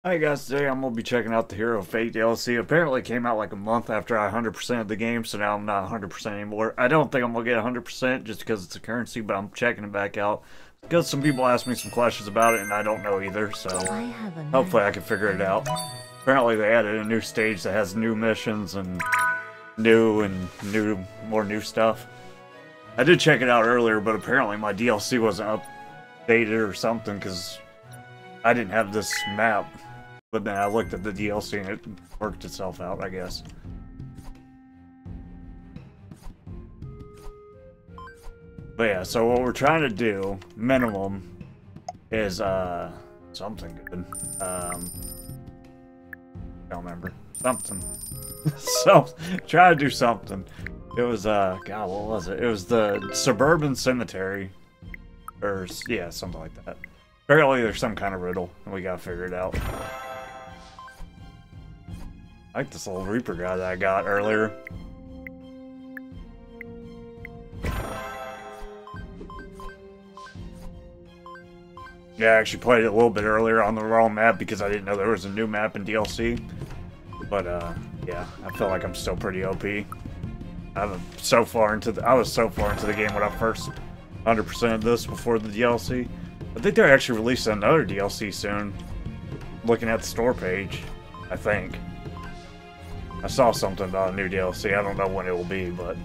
Hi guys, today I'm going to be checking out the Hero of Fate DLC. Apparently it came out like a month after I 100%ed the game, so now I'm not 100% anymore. I don't think I'm going to get 100% just because it's a currency, but I'm checking it back out. Because some people asked me some questions about it and I don't know either, so hopefully I can figure it out. Apparently they added a new stage that has new missions and more new stuff. I did check it out earlier, but apparently my DLC wasn't updated or something because I didn't have this map. But then I looked at the DLC and it worked itself out, I guess. But yeah, so what we're trying to do, minimum, is something good. Don't remember. Something. So, try to do something. It was, God, what was it? It was the Suburban Cemetery. Or, yeah, something like that. Apparently there's some kind of riddle, and we gotta figure it out. I like this little Reaper guy that I got earlier. Yeah, I actually played it a little bit earlier on the wrong map because I didn't know there was a new map in DLC. But, yeah, I feel like I'm still pretty OP. I was so far into the game when I first 100%ed this before the DLC. I think they're actually releasing another DLC soon. Looking at the store page, I think. I saw something about a new DLC. I don't know when it will be, but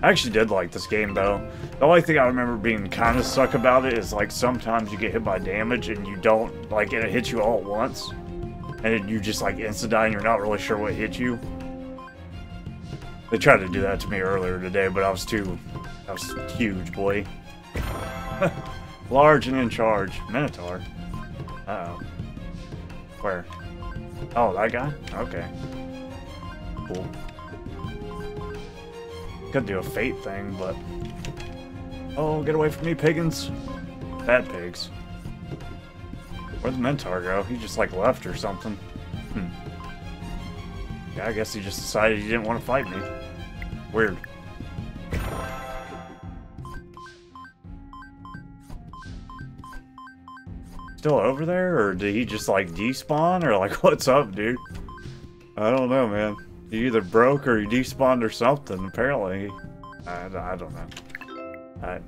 I actually did like this game, though. The only thing I remember being kind of suck about it is, like, sometimes you get hit by damage and you don't, like, and it hits you all at once. And you just, like, insta-die and you're not really sure what hit you. They tried to do that to me earlier today, but I was huge, boy. Large and in charge. Minotaur. Uh-oh. Where? Oh, that guy? Okay. Cool. Could do a fate thing, but... Oh, get away from me, piggins. Bad pigs. Where'd the Minotaur go? He just, like, left or something. Yeah, I guess he just decided he didn't want to fight me. Weird. Still over there, or did he just like despawn, or like what's up, dude? I don't know, man. He either broke or he despawned or something. Apparently, I don't know. Alright,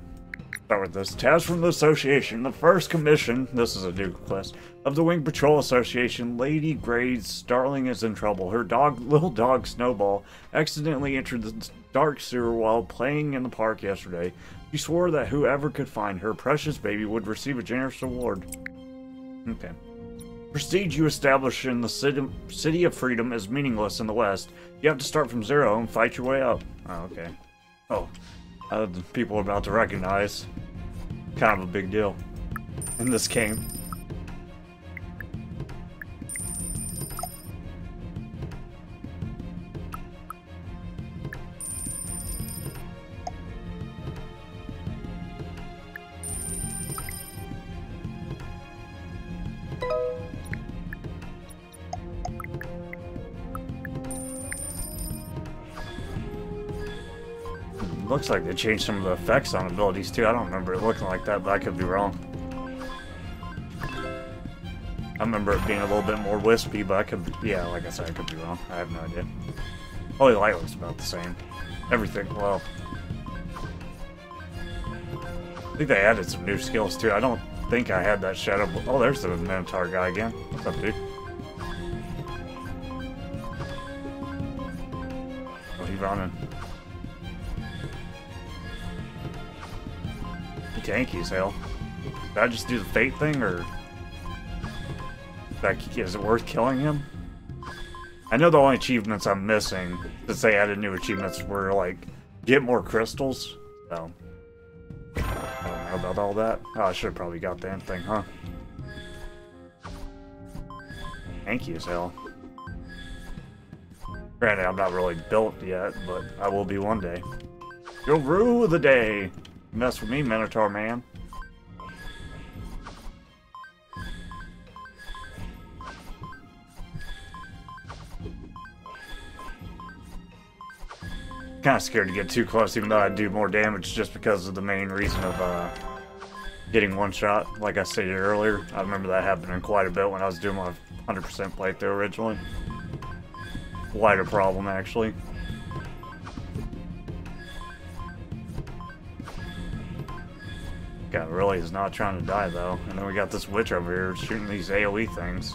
start with this. Task from the Association. The first commission. This is a new quest of the Wing Patrol Association. Lady Gray's Starling is in trouble. Her little dog Snowball, accidentally entered the dark sewer while playing in the park yesterday. She swore that whoever could find her precious baby would receive a generous reward. Okay. Prestige you establish in the City of Freedom is meaningless in the West. You have to start from zero and fight your way up. Oh, okay. Oh. People are about to recognize. Kind of a big deal in this game. Looks like they changed some of the effects on abilities too. I don't remember it looking like that, but I could be wrong. I remember it being a little bit more wispy, but I could, yeah, like I said, I could be wrong. I have no idea. Holy Light looks about the same. Everything, well. I think they added some new skills too. I don't think I had that shadow. Oh, there's the Minotaur guy again. What's up, dude? Oh, he's running. Tanky as hell. Did I just do the fate thing, or is it worth killing him? I know the only achievements I'm missing, since they added new achievements, were like get more crystals. So I don't know about all that. Oh, I should have probably got that thing, huh? Tanky as hell. Granted, I'm not really built yet, but I will be one day. You'll rue the day. Mess with me, Minotaur man. Kind of scared to get too close, even though I do more damage just because of the main reason of getting one shot, like I stated earlier. I remember that happening quite a bit when I was doing my 100% playthrough originally. Quite a problem, actually. Guy really is not trying to die, though. And then we got this witch over here shooting these AoE things.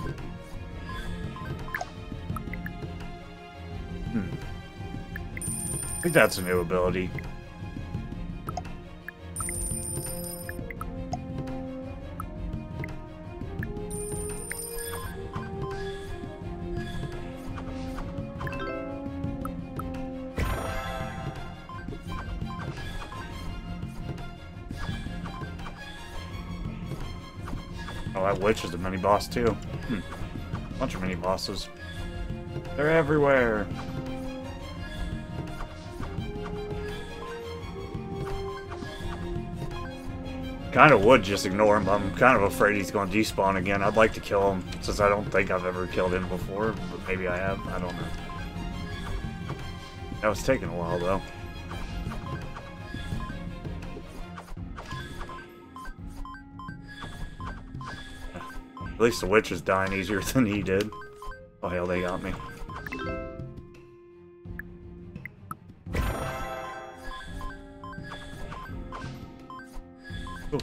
I think that's a new ability. Oh, that witch is a mini-boss, too. Bunch of mini-bosses. They're everywhere! Kind of would just ignore him, but I'm kind of afraid he's going to despawn again. I'd like to kill him, since I don't think I've ever killed him before, but maybe I have. I don't know. That was taking a while, though. At least the witch is dying easier than he did. Oh hell, they got me. Ooh.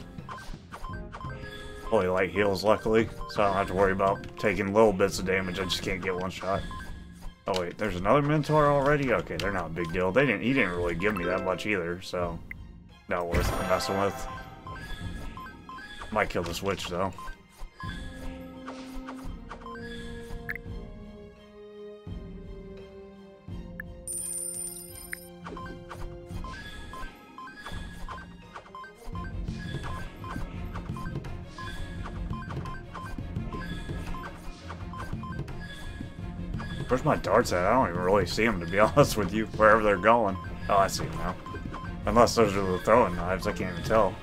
Holy light heals, luckily, so I don't have to worry about taking little bits of damage. I just can't get one shot. Oh wait, there's another Mentor already? Okay, they're not a big deal. He didn't really give me that much either, so not worth messing with. Might kill this witch though. Where's my darts at? I don't even really see them, to be honest with you, wherever they're going. Oh, I see them now. Unless those are the throwing knives, I can't even tell.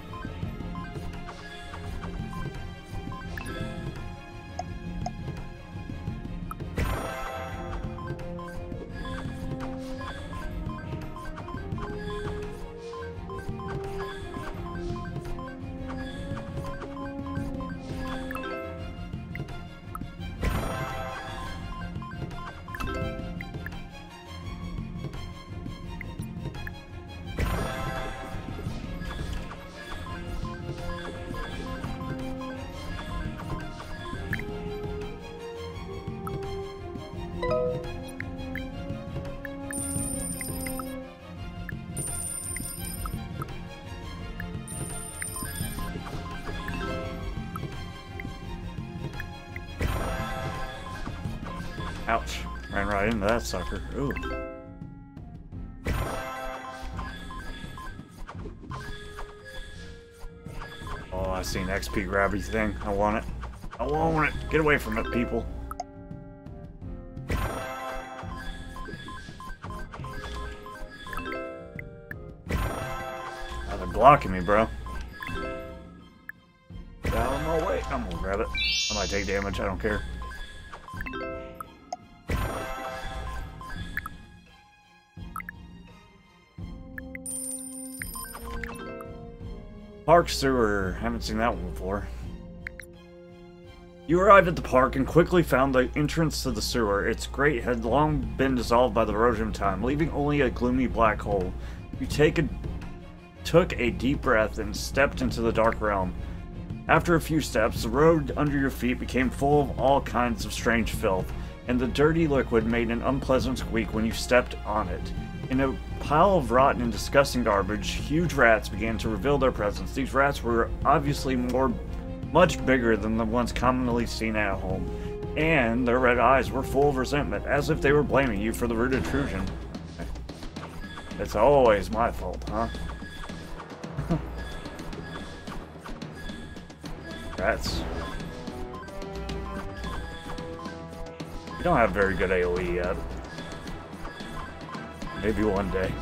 Ouch. Ran right into that sucker. Ooh. Oh, I see an XP grabby thing. I want it. I want it. Get away from it, people. Oh, they're blocking me, bro. Get out of my way. I'm gonna grab it. I might take damage. I don't care. Park sewer. Haven't seen that one before. You arrived at the park and quickly found the entrance to the sewer. Its grate had long been dissolved by the erosion of time, leaving only a gloomy black hole. You took a deep breath and stepped into the dark realm. After a few steps, the road under your feet became full of all kinds of strange filth, and the dirty liquid made an unpleasant squeak when you stepped on it. In a pile of rotten and disgusting garbage, huge rats began to reveal their presence. These rats were obviously much bigger than the ones commonly seen at home, and their red eyes were full of resentment, as if they were blaming you for the rude intrusion. It's always my fault, huh? Rats. You don't have very good AoE yet. Maybe one day.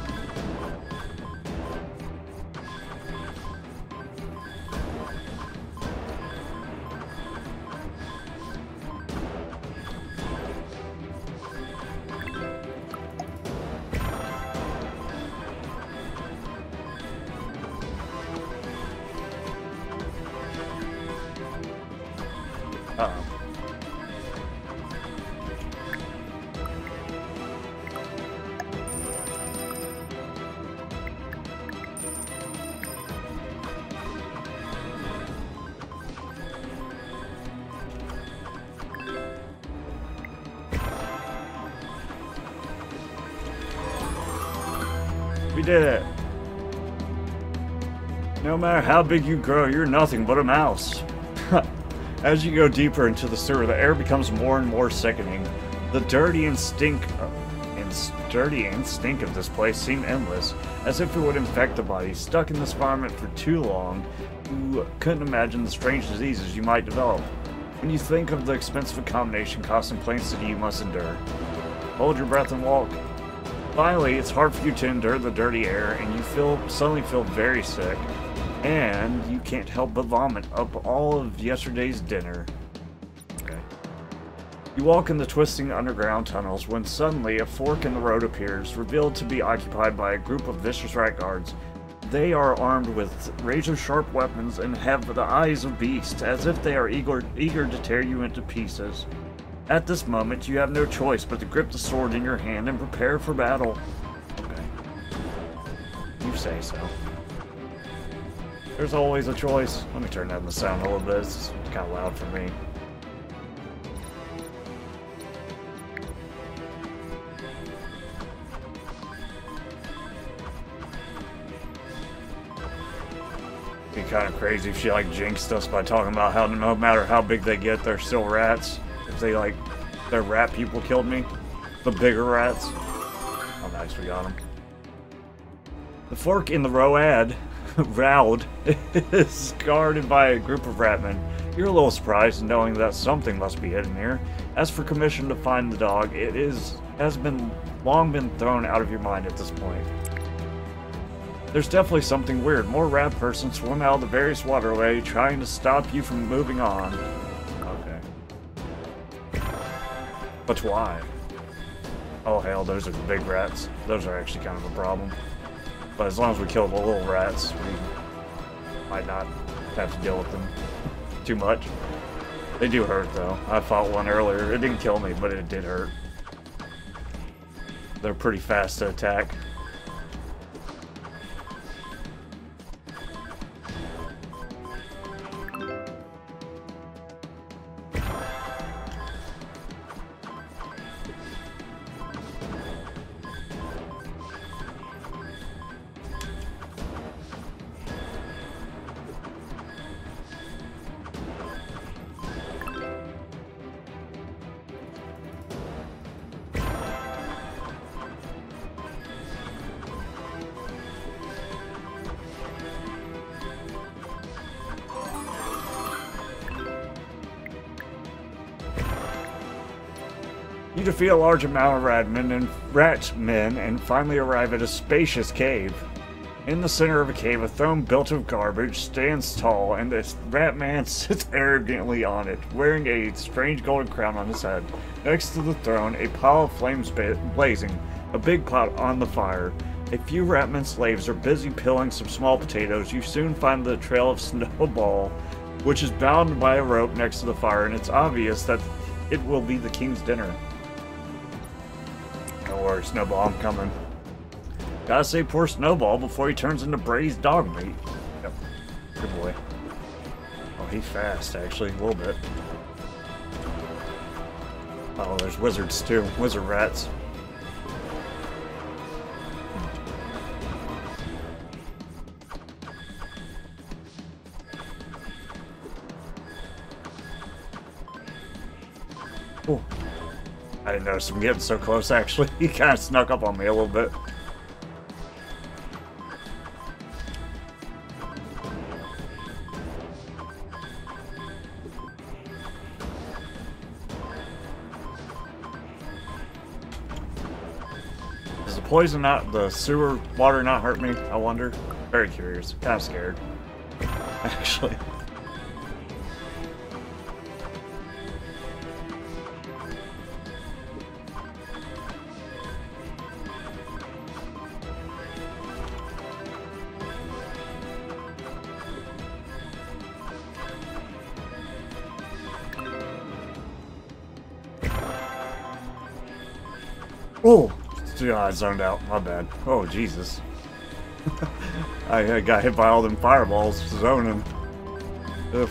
We did it. No matter how big you grow, you're nothing but a mouse. As you go deeper into the sewer, the air becomes more and more sickening. The dirty and stink of this place seem endless, as if it would infect the body. Stuck in this environment for too long, you couldn't imagine the strange diseases you might develop. When you think of the expensive accommodation costs in Plain City you must endure, hold your breath and walk. Finally, it's hard for you to endure the dirty air, and you suddenly feel very sick, and you can't help but vomit up all of yesterday's dinner. Okay. You walk in the twisting underground tunnels when suddenly a fork in the road appears, revealed to be occupied by a group of vicious rat guards. They are armed with razor-sharp weapons and have the eyes of beasts, as if they are eager to tear you into pieces. At this moment, you have no choice but to grip the sword in your hand and prepare for battle. Okay. You say so. There's always a choice. Let me turn down the sound a little bit. It's kind of loud for me. It'd be kind of crazy if she like jinxed us by talking about how no matter how big they get, they're still rats. If they like, their rat people killed me. The bigger rats. Oh nice, we got them. The fork in the road is guarded by a group of ratmen. You're a little surprised knowing that something must be hidden here. As for commission to find the dog, it has long been thrown out of your mind at this point. There's definitely something weird. More rat persons swim out of the various waterway trying to stop you from moving on. Okay. But why? Oh hell, those are the big rats. Those are actually kind of a problem. But as long as we kill the little rats, we might not have to deal with them too much. They do hurt though. I fought one earlier. It didn't kill me, but it did hurt. They're pretty fast to attack. You defeat a large amount of ratmen and finally arrive at a spacious cave. In the center of a cave, a throne built of garbage stands tall, and this rat man sits arrogantly on it, wearing a strange golden crown on his head. Next to the throne, a pile of flames blazing, a big pot on the fire. A few ratman slaves are busy peeling some small potatoes. You soon find the trail of Snowball, which is bound by a rope next to the fire, and it's obvious that it will be the king's dinner. Don't worry, Snowball, I'm coming. Gotta save poor Snowball before he turns into braised dog meat. Yep. Good boy. Oh, he's fast, actually, a little bit. Oh, there's wizards, too. Wizard rats. Oh. I didn't notice him getting so close, actually. He kind of snuck up on me a little bit. Does the poison the sewer water not hurt me? I wonder. Very curious. Kind of scared. Actually. Oh! I zoned out. My bad. Oh, Jesus. I got hit by all them fireballs zoning. Ugh.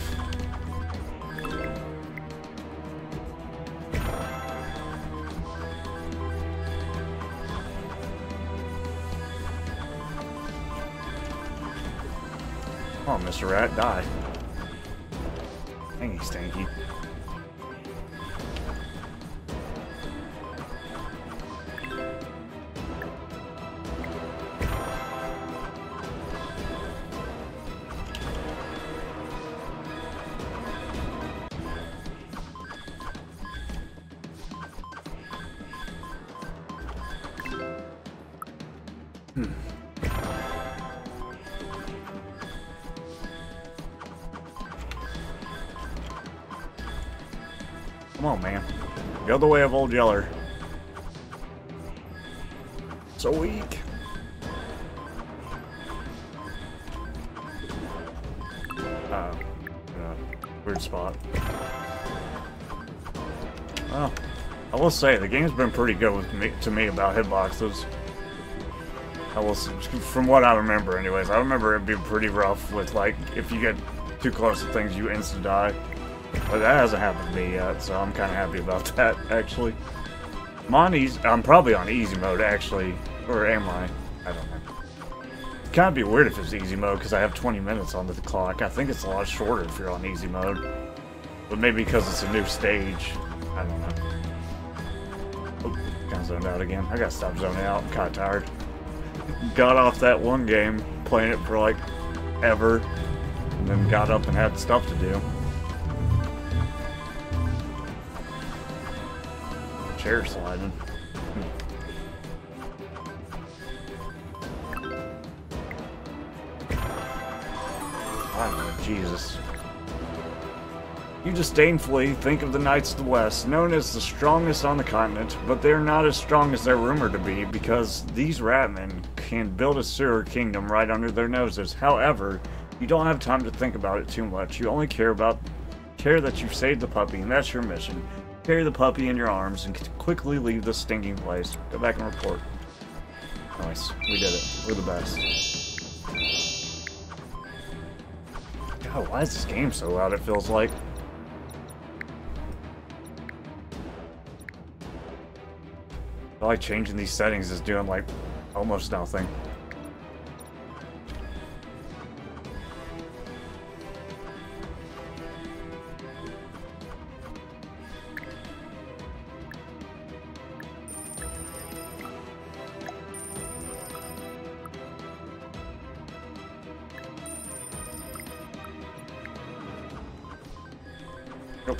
Come on, Mr. Rat, die. Dang, he's tanky. Come on, man. Go the way of Old Yeller. So weak. Weird spot. Well, I will say, the game's been pretty good with to me about hitboxes. From what I remember anyways. I remember it being pretty rough with, like, if you get too close to things, you instant die. But that hasn't happened to me yet, so I'm kind of happy about that, actually. I'm probably on easy mode, actually. Or am I? I don't know. It'd kind of be weird if it's easy mode, because I have 20 minutes on the clock. I think it's a lot shorter if you're on easy mode. But maybe because it's a new stage. I don't know. Oh, kind of zoned out again. I gotta stop zoning out. I'm kind of tired. Got off that one game, playing it for like ever, and then got up and had stuff to do. Chair sliding. Oh, Jesus. You disdainfully think of the Knights of the West, known as the strongest on the continent, but they're not as strong as they're rumored to be, because these ratmen can build a sewer kingdom right under their noses. However, you don't have time to think about it too much. You only care that you've saved the puppy, and that's your mission. Carry the puppy in your arms and quickly leave this stinking place. Go back and report. Nice. We did it. We're the best. God, why is this game so loud, it feels like? I feel like changing these settings is doing, like, almost nothing. Nope.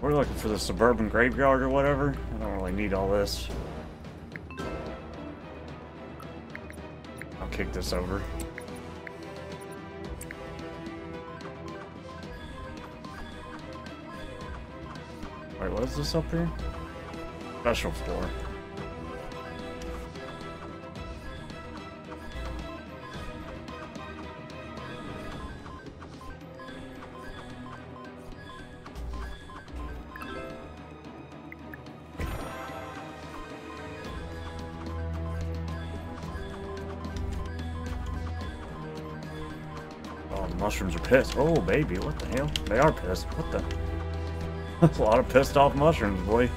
We're looking for the suburban graveyard or whatever. I don't really need all this. I'll kick this over. Wait, what is this up here? Special floor. Oh, the mushrooms are pissed. Oh, baby, what the hell? They are pissed. What the? That's a lot of pissed off mushrooms, boy.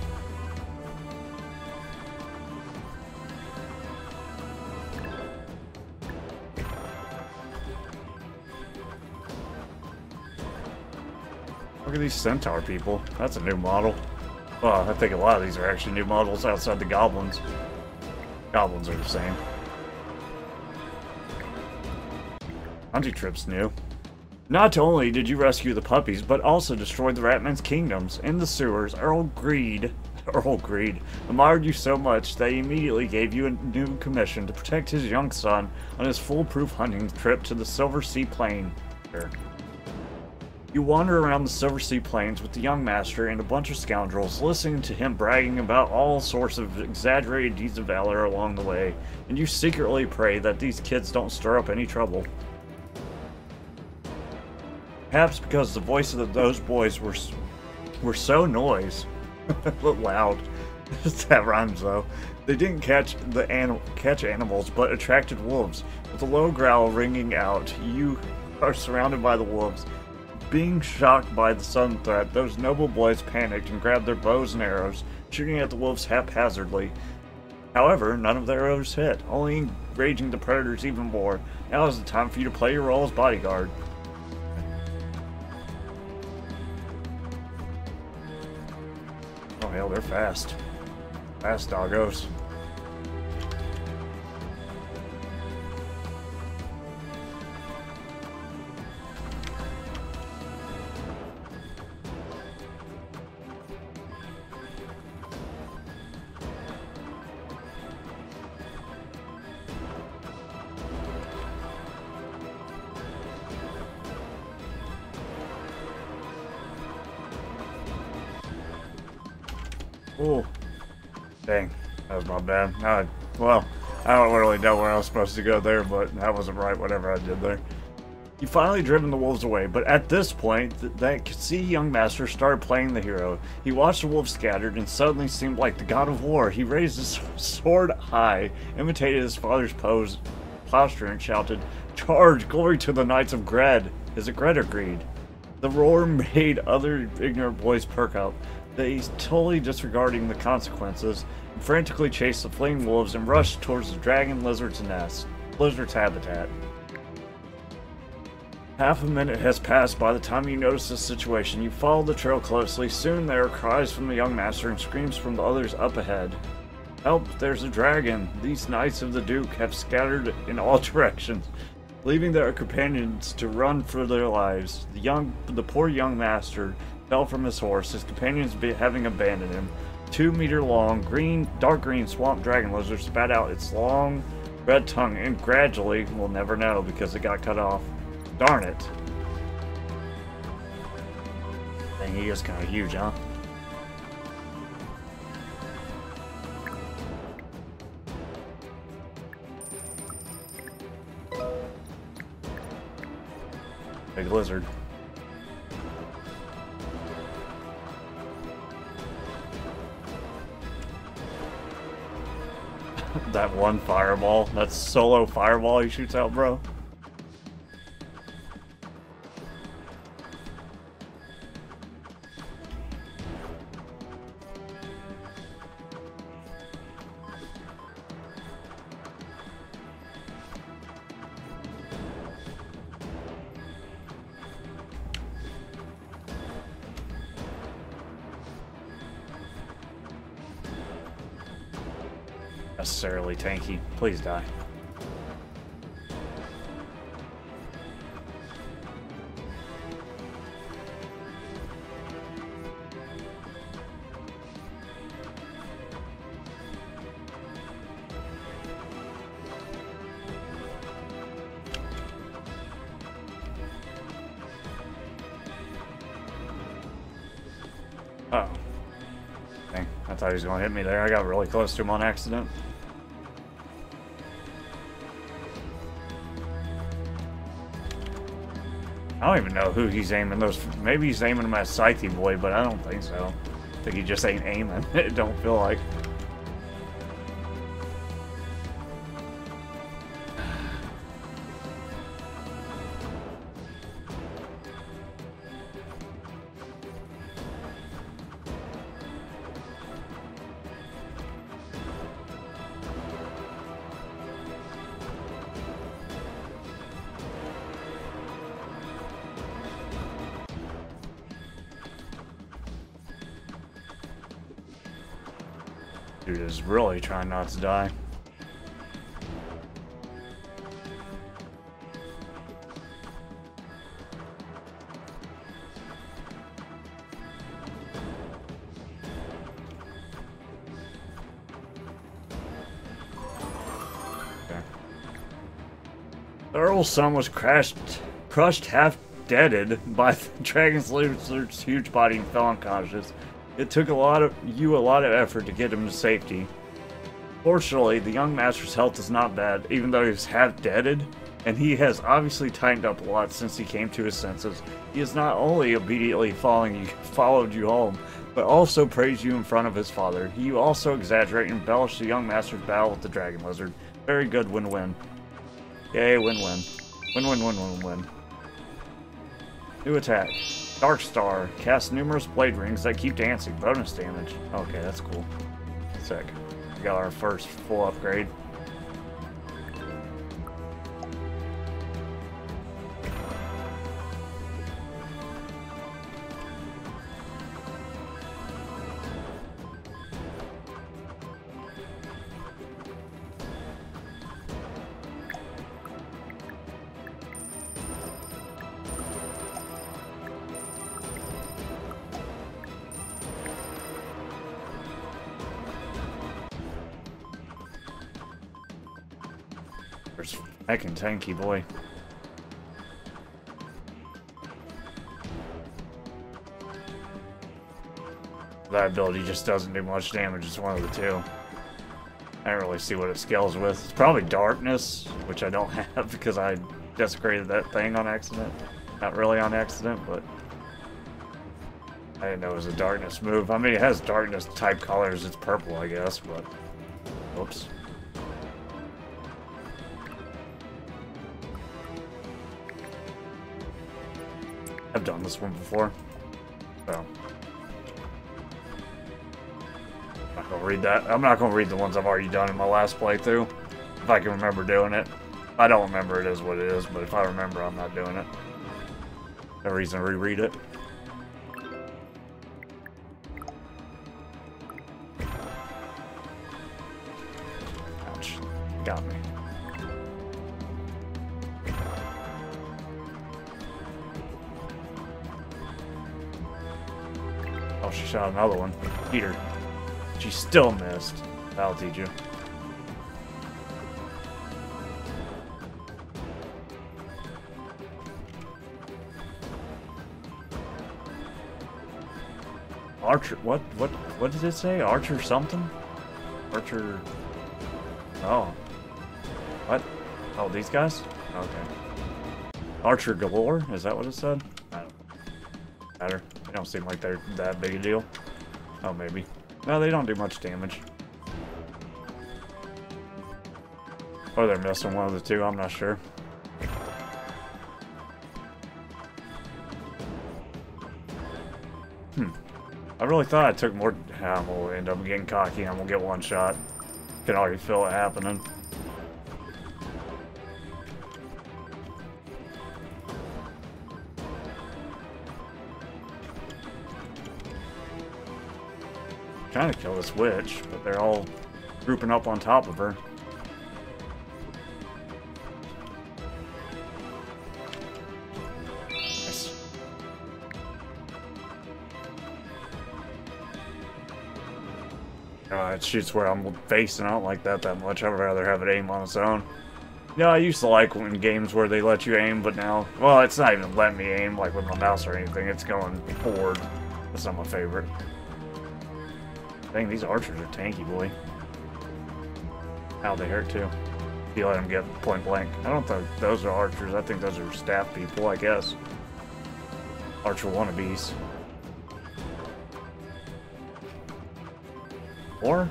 Look at these centaur people. That's a new model. Well, I think a lot of these are actually new models outside the goblins. Goblins are the same. Bungee Trip's new. Not only did you rescue the puppies, but also destroyed the Ratman's kingdoms. In the sewers, Earl Greed admired you so much that he immediately gave you a new commission to protect his young son on his foolproof hunting trip to the Silver Sea Plain. You wander around the Silver Sea Plains with the young master and a bunch of scoundrels, listening to him bragging about all sorts of exaggerated deeds of valor along the way, and you secretly pray that these kids don't stir up any trouble. Perhaps because the voices of those boys were so loud. That rhymes though. They didn't catch animals, but attracted wolves. With a low growl ringing out, you are surrounded by the wolves. Being shocked by the sudden threat, those noble boys panicked and grabbed their bows and arrows, shooting at the wolves haphazardly. However, none of their arrows hit, only enraging the predators even more. Now is the time for you to play your role as bodyguard. Oh hell, they're fast. Fast doggos. Oh, dang, that was my bad. Well, I don't really know where I was supposed to go there, but that wasn't right, whatever I did there. You finally driven the wolves away, but at this point, that sea young master started playing the hero. He watched the wolves scattered and suddenly seemed like the god of war. He raised his sword high, imitated his father's posture, and shouted, "Charge! Glory to the Knights of Gred!" Is it Gred or Greed? The roar made other ignorant boys perk up. They, totally disregarding the consequences, frantically chased the fleeing wolves and rushed towards the dragon lizard's habitat. Half a minute has passed by the time you notice this situation. You follow the trail closely. Soon there are cries from the young master and screams from the others up ahead. Help, there's a dragon! These knights of the Duke have scattered in all directions, leaving their companions to run for their lives. The poor young master fell from his horse, his companions having abandoned him. 2-meter long, dark green swamp dragon lizard spat out its long red tongue and gradually, we'll never know because it got cut off. Darn it. Dang, he is kind of huge, huh? Big lizard. That one fireball, that solo fireball he shoots out, bro. Necessarily tanky. Please die. Uh-oh. Dang, I thought he was going to hit me there. I got really close to him on accident. I don't even know who he's aiming those. Maybe he's aiming them at Scythe Boy, but I don't think so. I think he just ain't aiming. It don't feel like. Dude is really trying not to die. The Earl's son was crushed half-deaded by the Dragon Slayer's huge body and fell unconscious. It took a lot of effort to get him to safety. Fortunately, the young master's health is not bad, even though he's half-deaded, and he has obviously tightened up a lot since he came to his senses. He has not only obediently followed you home, but also praised you in front of his father. You also exaggerate and embellish the young master's battle with the Dragon Lizard. Very good win-win. Yay, win-win. Win-win-win-win-win. New attack. Dark Star. Cast numerous blade rings that keep dancing. Bonus damage. Okay, that's cool. Sick. We got our first full upgrade. There's heckin' tanky boy. That ability just doesn't do much damage, it's one of the two. I don't really see what it scales with. It's probably darkness, which I don't have because I desecrated that thing on accident. Not really on accident, but I didn't know it was a darkness move. I mean, it has darkness type colors. It's purple, I guess, but whoops. I've done this one before, so I'm not gonna read that. I'm not gonna read the ones I've already done in my last playthrough, if I can remember doing it. If I don't remember, it is what it is, but if I remember, I'm not doing it. No reason to reread it. Ouch. Got me. Oh, she shot another one. Peter. She still missed. That'll teach you. Archer, what did it say? Archer something? Archer... Oh. What? Oh, these guys? Okay. Archer galore? Is that what it said? I don't matter. They don't seem like they're that big a deal. Oh, maybe. No, they don't do much damage. Or they're missing one of the two, I'm not sure. I really thought I took more... I'm gonna end up getting cocky and I'm gonna get one shot. Can already feel it happening. Trying to kill this witch, but they're all grouping up on top of her. Nice. It shoots where I'm facing. I don't like that much. I'd rather have it aim on its own. Yeah, I used to like when games where they let you aim, but now, well, it's not even letting me aim like with my mouse or anything. It's going forward. That's not my favorite. Dang, these archers are tanky, boy. Ow, they hurt too. If you let them get point blank. I don't think those are archers. I think those are staff people, I guess. Archer wannabes. Or?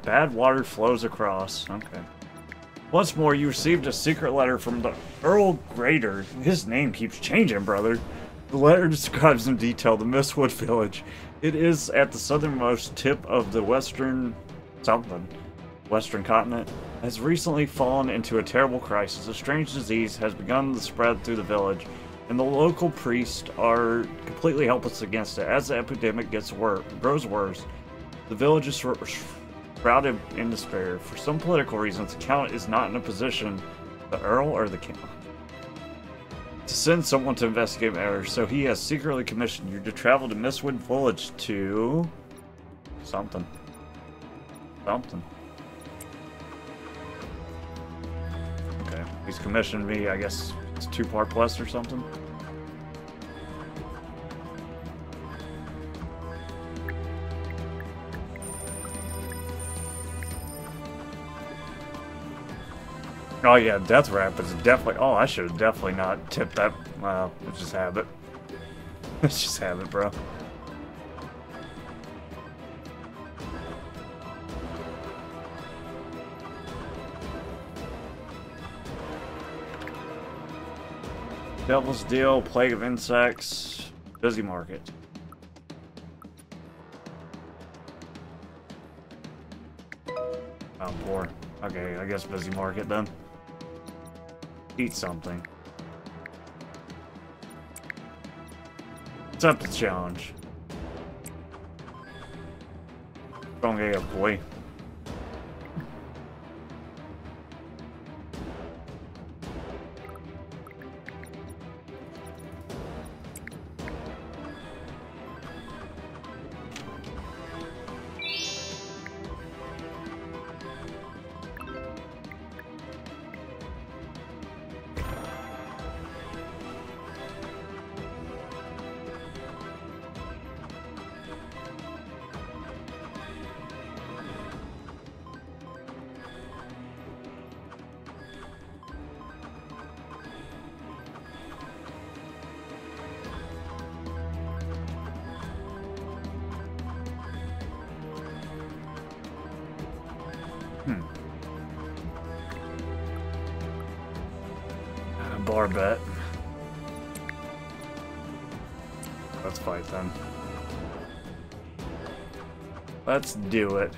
Bad water flows across. Okay. Once more, you received a secret letter from the Earl Greater. His name keeps changing, brother. The letter describes in detail the Mistwood village. It is at the southernmost tip of the western continent. Has recently fallen into a terrible crisis. A strange disease has begun to spread through the village, and the local priests are completely helpless against it. As the epidemic grows worse, the village is shrouded in despair. For some political reasons, the Count is not in a position, the Earl or the Count, to send someone to investigate matters, so he has secretly commissioned you to travel to Mistwood Village to... something. Okay, he's commissioned me, I guess it's a 2-part quest or something? Oh yeah, Death Rapids is definitely... Oh, I should have definitely not tipped that. Well, let's just have it. Let's just have it, bro. Devil's Deal, Plague of Insects, Busy Market. Oh, poor. Okay, I guess Busy Market then. Eat something. Accept the challenge. Strong AF, boy. Bar bet. Let's fight then. Let's do it.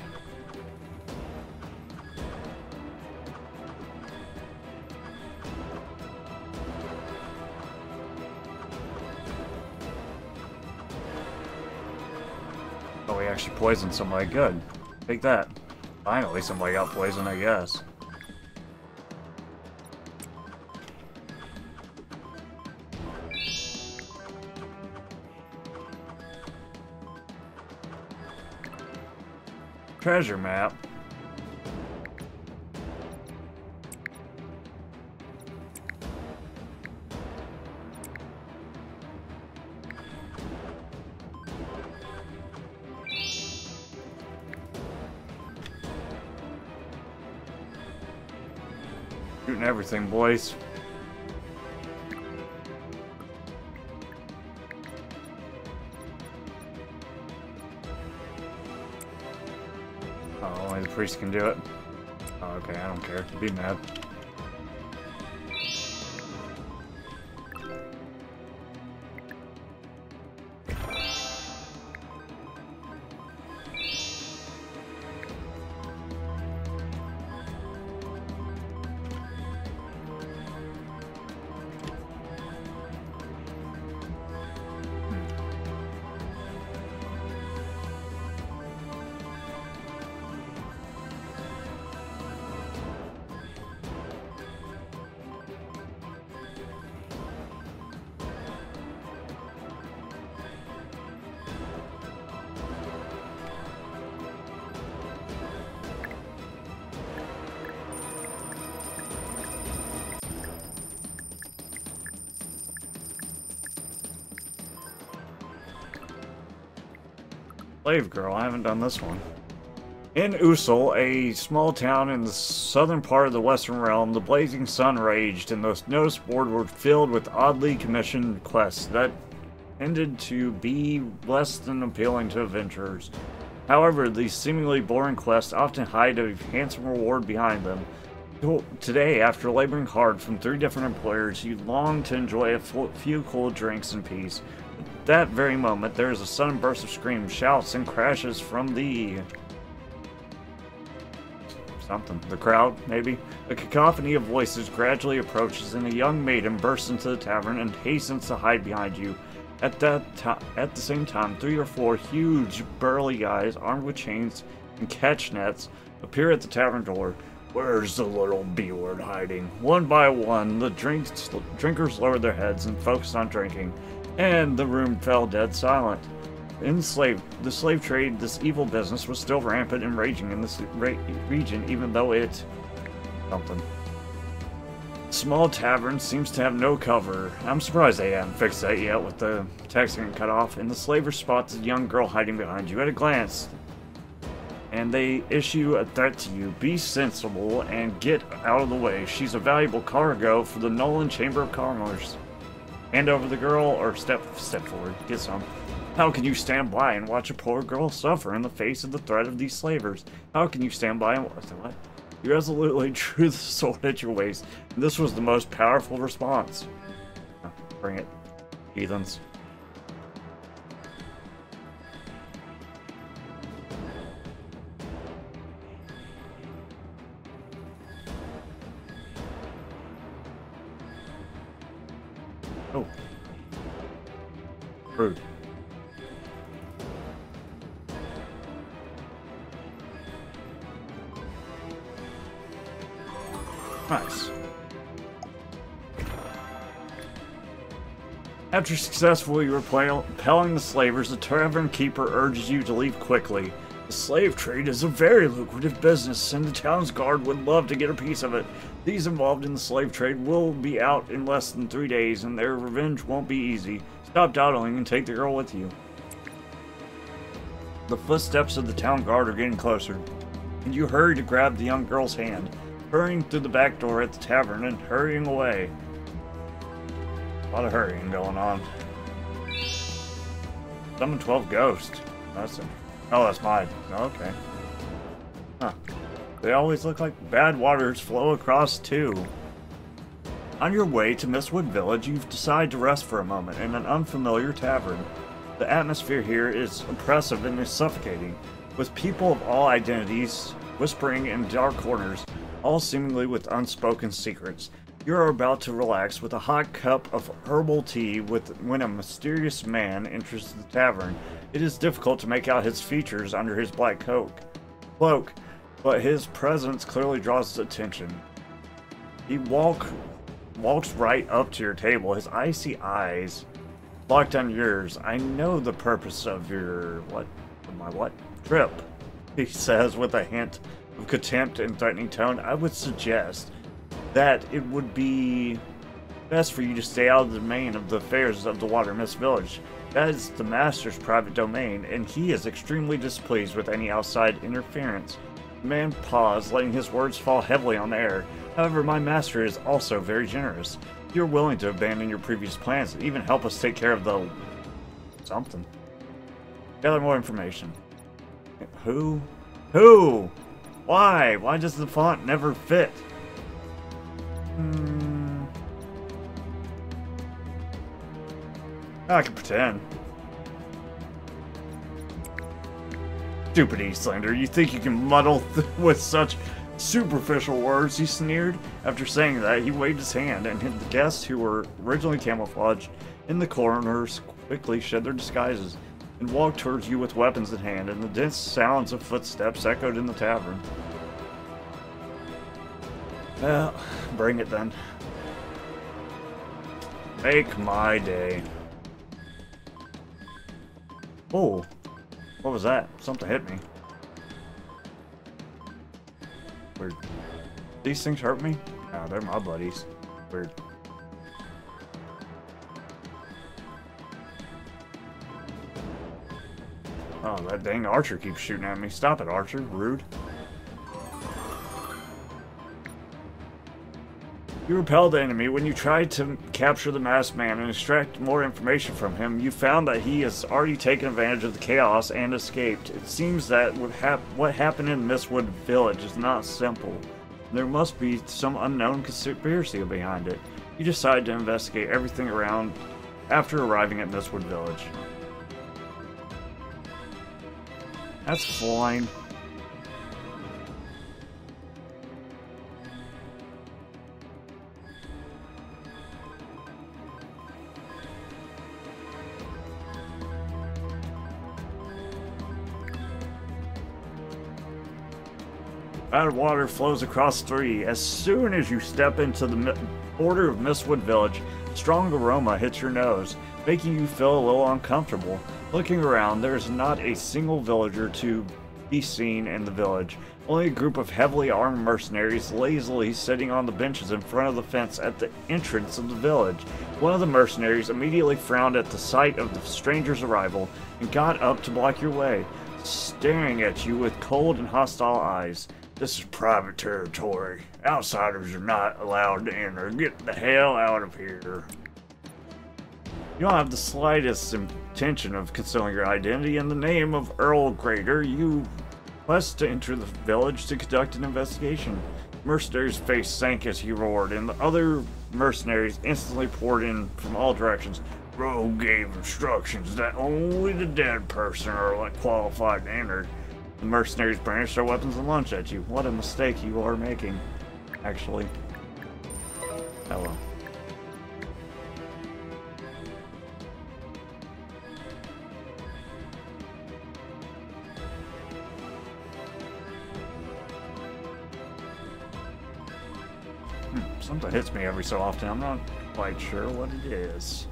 Oh, we actually poisoned somebody. Good. Take that. Finally, somebody got poisoned, I guess. Treasure map. Shooting everything, boys. Oh, only the priest can do it. Oh, okay, I don't care. Be mad. Slave Girl, I haven't done this one. In Usul, a small town in the southern part of the Western Realm, the blazing sun raged, and the notice board were filled with oddly commissioned quests that tended to be less than appealing to adventurers. However, these seemingly boring quests often hide a handsome reward behind them. Today, after laboring hard from 3 different employers, you long to enjoy a few cool drinks in peace. At that very moment, there is a sudden burst of screams, shouts, and crashes from the crowd, maybe? A cacophony of voices gradually approaches, and a young maiden bursts into the tavern and hastens to hide behind you. At the same time, 3 or 4 huge, burly guys, armed with chains and catch nets, appear at the tavern door. Where's the little B-word hiding? One by one, the drinkers lowered their heads and focused on drinking, and the room fell dead silent. In the slave trade, this evil business was still rampant and raging in this region, even though it... something. Small tavern seems to have no cover. I'm surprised they haven't fixed that yet with the text getting cut off, and the slaver spots a young girl hiding behind you at a glance. And they issue a threat to you. Be sensible and get out of the way. She's a valuable cargo for the Nolan Chamber of Commerce. Hand over the girl, or step forward. Get some. How can you stand by and watch a poor girl suffer in the face of the threat of these slavers? How can you stand by and what? You resolutely drew the sword at your waist, and this was the most powerful response. Bring it, heathens. Oh. Rude. Nice. After successfully repelling the slavers, the tavern keeper urges you to leave quickly. The slave trade is a very lucrative business, and the town's guard would love to get a piece of it. These involved in the slave trade will be out in less than 3 days, and their revenge won't be easy. Stop dawdling and take the girl with you. The footsteps of the town guard are getting closer, and you hurry to grab the young girl's hand, hurrying through the back door at the tavern and hurrying away. A lot of hurrying going on. Summon 12 ghosts. Oh, that's mine. Okay. Huh. They always look like bad waters flow across too. On your way to Mistwood Village, you've decided to rest for a moment in an unfamiliar tavern. The atmosphere here is oppressive and is suffocating, with people of all identities whispering in dark corners, all seemingly with unspoken secrets. You are about to relax with a hot cup of herbal tea when a mysterious man enters the tavern. It is difficult to make out his features under his black cloak, but his presence clearly draws attention. He walks right up to your table, his icy eyes locked on yours. I know the purpose of your trip, he says with a hint of contempt and threatening tone. I would suggest that it would be best for you to stay out of the domain of the affairs of the Watermist Village. That is the Master's private domain, and he is extremely displeased with any outside interference. The man paused, letting his words fall heavily on the air. However, my master is also very generous. You're willing to abandon your previous plans and even help us take care of the... something. Gather more information. Who? Who? Why? Why does the font never fit? I can pretend. Stupid Eastlander, you think you can muddle with such superficial words? He sneered. After saying that, he waved his hand, and the guests who were originally camouflaged in the corners quickly shed their disguises and walked towards you with weapons in hand, and the dense sounds of footsteps echoed in the tavern. Well, bring it then. Make my day. Oh, what was that? Something hit me. Weird. These things hurt me? No, they're my buddies. Weird. Oh, that dang archer keeps shooting at me. Stop it, archer. Rude. You repelled the enemy. When you tried to capture the masked man and extract more information from him, you found that he has already taken advantage of the chaos and escaped. It seems that what happened in Mistwood Village is not simple. There must be some unknown conspiracy behind it. You decide to investigate everything around after arriving at Mistwood Village. That's fine. Bad water flows across 3. As soon as you step into the border of Mistwood Village, a strong aroma hits your nose, making you feel a little uncomfortable. Looking around, there is not a single villager to be seen in the village. Only a group of heavily armed mercenaries lazily sitting on the benches in front of the fence at the entrance of the village. One of the mercenaries immediately frowned at the sight of the stranger's arrival and got up to block your way, staring at you with cold and hostile eyes. This is private territory. Outsiders are not allowed to enter. Get the hell out of here. You don't have the slightest intention of concealing your identity. In the name of Earl Greater, you request to enter the village to conduct an investigation. The mercenary's face sank as he roared, and the other mercenaries instantly poured in from all directions. Rogue gave instructions that only the dead person are qualified to enter. The mercenaries brandished their weapons and launched at you. What a mistake you are making, actually. Hello. Something hits me every so often. I'm not quite sure what it is.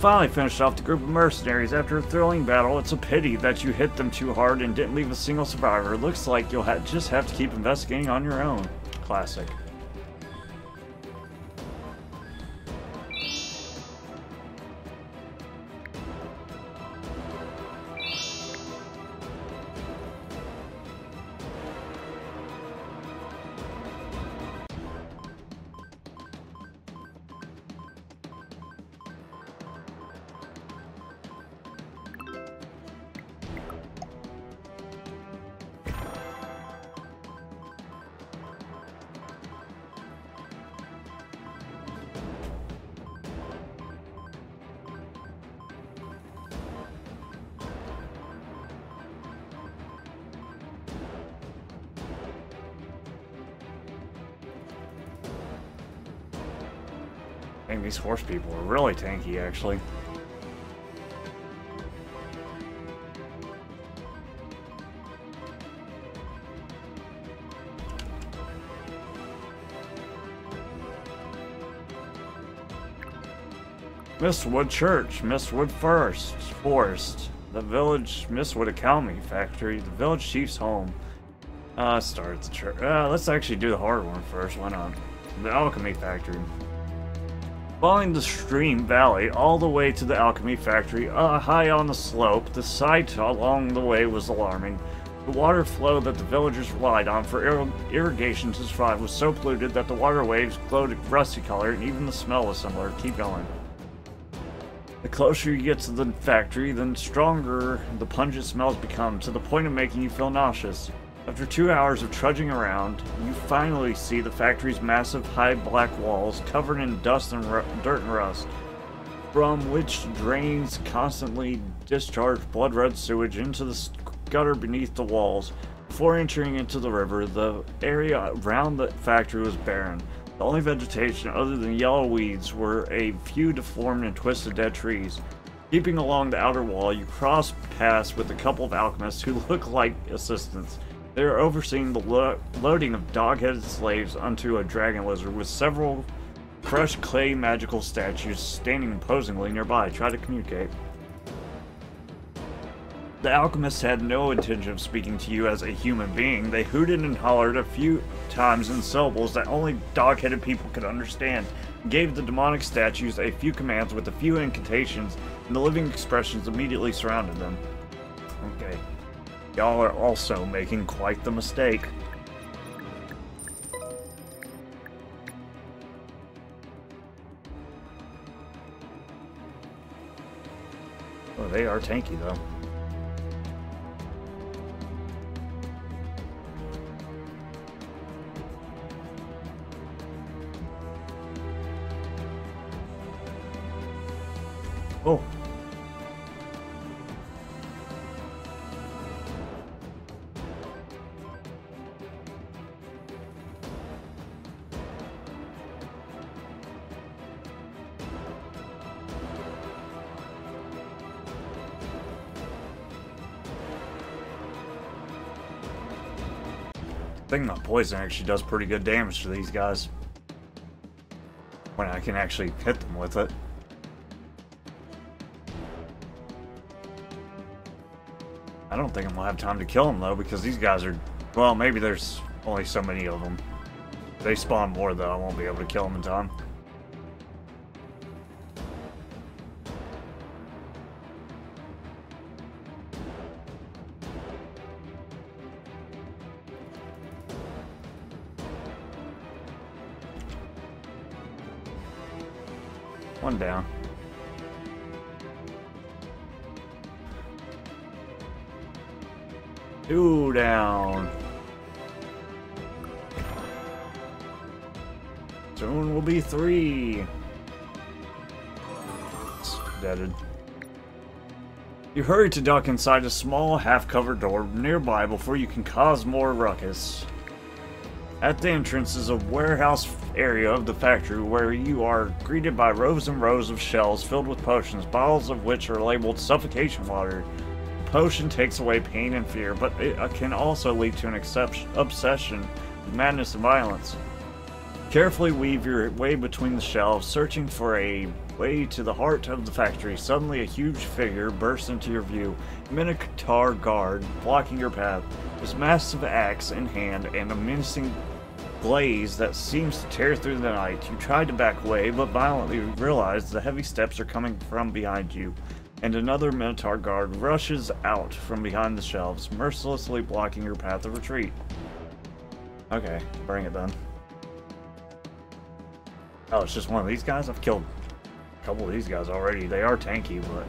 Finally finished off the group of mercenaries after a thrilling battle. It's a pity that you hit them too hard and didn't leave a single survivor. Looks like you'll just have to keep investigating on your own. Classic. Dang, these horse people are really tanky, actually. Mistwood Church, Mistwood Forest, the village Mistwood Academy Factory, the village chief's home. Start the church. Let's actually do the hard one first. Why not? The alchemy factory. Following the stream valley all the way to the alchemy factory, high on the slope, the sight along the way was alarming. The water flow that the villagers relied on for irrigation to survive was so polluted that the waterways glowed a rusty color, and even the smell was similar. Keep going. The closer you get to the factory, the stronger the pungent smells become, to the point of making you feel nauseous. After 2 hours of trudging around, you finally see the factory's massive high black walls covered in dust and dirt and rust, from which drains constantly discharge blood-red sewage into the gutter beneath the walls. Before entering into the river, the area around the factory was barren. The only vegetation other than yellow weeds were a few deformed and twisted dead trees. Keeping along the outer wall, you cross paths with a couple of alchemists who look like assistants. They are overseeing the loading of dog-headed slaves onto a dragon lizard, with several crushed clay magical statues standing imposingly nearby. Try to communicate. The alchemists had no intention of speaking to you as a human being. They hooted and hollered a few times in syllables that only dog-headed people could understand, and gave the demonic statues a few commands with a few incantations, and the living expressions immediately surrounded them. Okay. Y'all are also making quite the mistake. Oh, they are tanky, though. Oh. I think my poison actually does pretty good damage to these guys when I can actually hit them with it. I don't think I'm gonna have time to kill them though, because these guys are, well, maybe there's only so many of them. If they spawn more though, I won't be able to kill them in time. One down. Two down. Soon will be three. It's deaded. You hurry to duck inside a small, half-covered door nearby before you can cause more ruckus. At the entrance is a warehouse area of the factory where you are greeted by rows and rows of shelves filled with potions, bottles of which are labeled suffocation water. The potion takes away pain and fear, but it can also lead to an obsession with madness and violence. Carefully weave your way between the shelves, searching for a way to the heart of the factory. Suddenly a huge figure bursts into your view, a Minotaur guard blocking your path. His massive axe in hand and a menacing blaze that seems to tear through the night. You try to back away, but violently realize the heavy steps are coming from behind you, and another Minotaur guard rushes out from behind the shelves, mercilessly blocking your path of retreat. Okay, bring it then. Oh, it's just one of these guys? I've killed a couple of these guys already. They are tanky, but...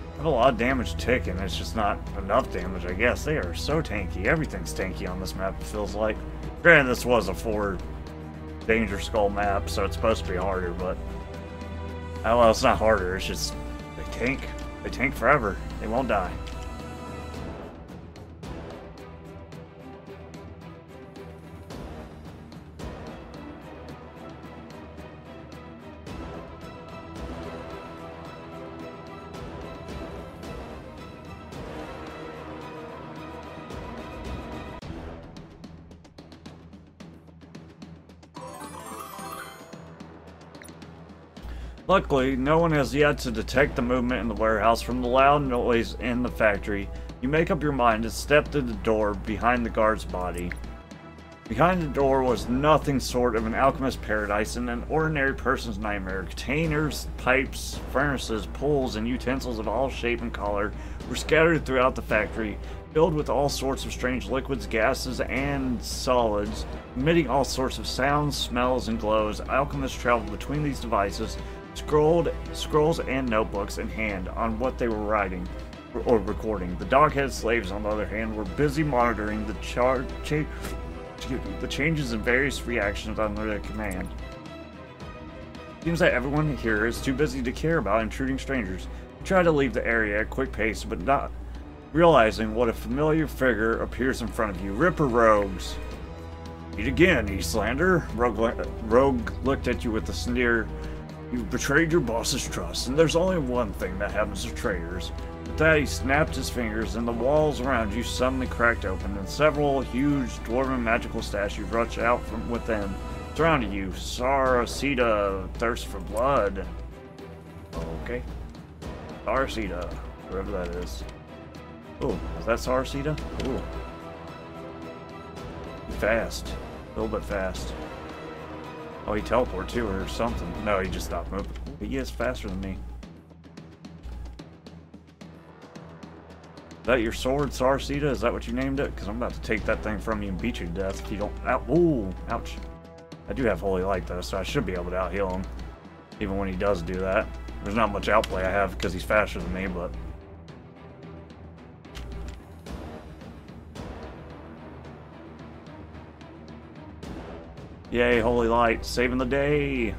I have a lot of damage ticking, it's just not enough damage, I guess. They are so tanky. Everything's tanky on this map, it feels like. Granted, this was a 4 Danger Skull map, so it's supposed to be harder, but... Oh, well, it's not harder, it's just... They tank. They tank forever. They won't die. Luckily, no one has yet to detect the movement in the warehouse from the loud noise in the factory. You make up your mind to step through the door behind the guard's body. Behind the door was nothing short of an alchemist's paradise and an ordinary person's nightmare. Containers, pipes, furnaces, pools, and utensils of all shape and color were scattered throughout the factory, filled with all sorts of strange liquids, gases, and solids, emitting all sorts of sounds, smells, and glows. Alchemists traveled between these devices, scrolls and notebooks in hand on what they were writing or recording. The dog-headed slaves, on the other hand, were busy monitoring the changes in various reactions under their command. Seems that everyone here is too busy to care about intruding strangers. You try to leave the area at a quick pace, but Realizing what a familiar figure appears in front of you, Ripper Rogues. Eat again, Eastlander. Rogue looked at you with a sneer. You've betrayed your boss's trust, and there's only one thing that happens to traitors. With that, he snapped his fingers, and the walls around you suddenly cracked open, and several huge dwarven magical statues rushed out from within, surrounding you. Sarasita, thirst for blood. Okay. Sarasita, whoever that is. Oh, is that Sarasita? Ooh. Fast. A little bit fast. Oh, he teleported to her or something. No, he just stopped moving. But he is faster than me. Is that your sword, Sarasita? Is that what you named it? Because I'm about to take that thing from you and beat you to death if you don't... Ow. Ooh, ouch. I do have Holy Light, though, so I should be able to out-heal him. Even when he does do that. There's not much outplay I have because he's faster than me, but... Yay, Holy Light, saving the day!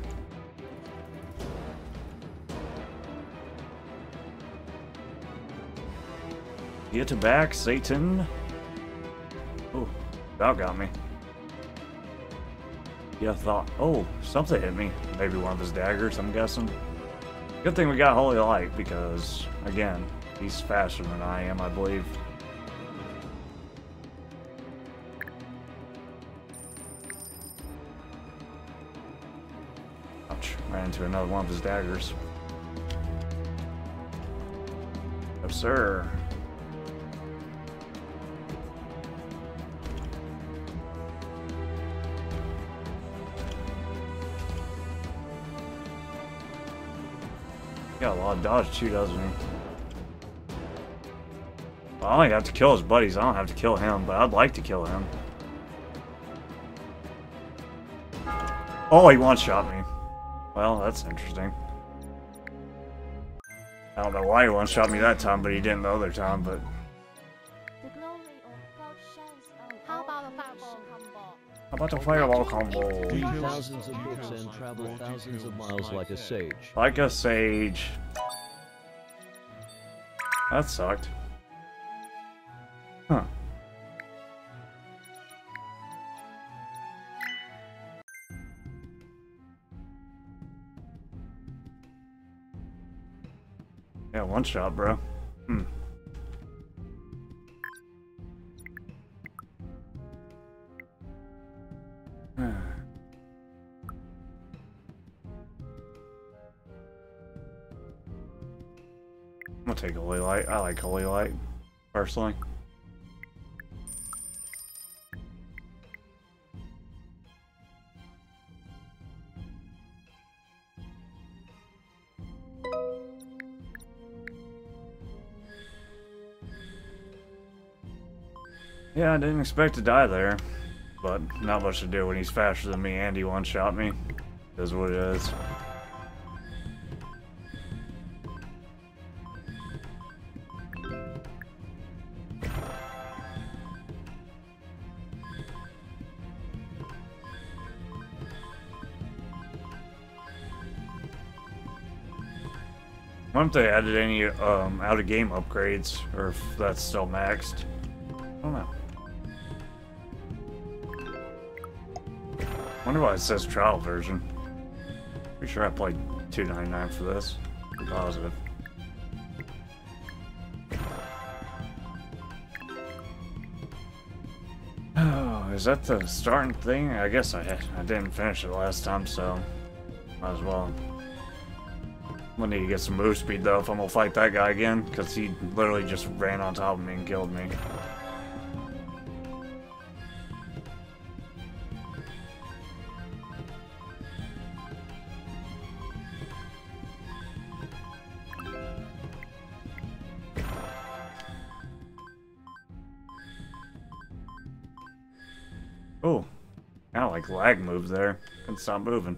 Get back, Satan! Oh, about got me. Yeah, I thought, oh, something hit me. Maybe one of his daggers, I'm guessing. Good thing we got Holy Light, because, again, he's faster than I am, I believe. Ouch, ran into another one of his daggers. No, sir. Got a lot of dodge too, doesn't he? Well, I only have to kill his buddies. I don't have to kill him, but I'd like to kill him. Oh, he one-shot me. Well, that's interesting. I don't know why he one-shot me that time, but he didn't the other time, but... How about a fireball combo? How about the fireball combo? Read thousands of books and travel thousands of miles like a sage. Like a sage. That sucked. Huh. Yeah, one shot, bro. Hmm. I'm gonna take Holy Light. I like Holy Light, personally. Yeah, I didn't expect to die there, but not much to do when he's faster than me and he one-shot me. It is what it is. I wonder if they added any out-of-game upgrades, or if that's still maxed. I don't know. Wonder why it says trial version. Pretty sure I played $2.99 for this. I'm positive. Oh, is that the starting thing? I guess I didn't finish it last time, so might as well. I'm gonna need to get some move speed though if I'm gonna fight that guy again, because he literally just ran on top of me and killed me. Oh, kind of like lag move there. Couldn't stop moving.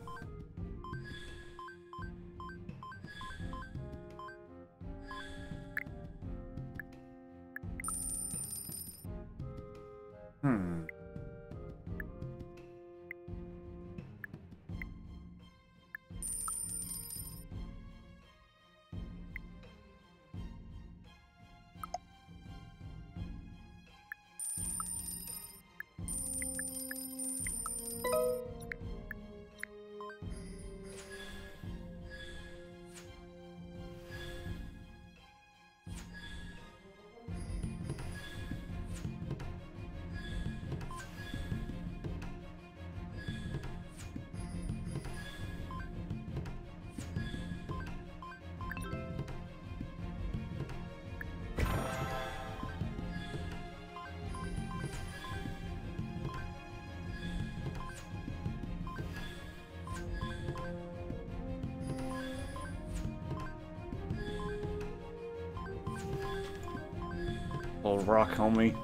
Little rock homie.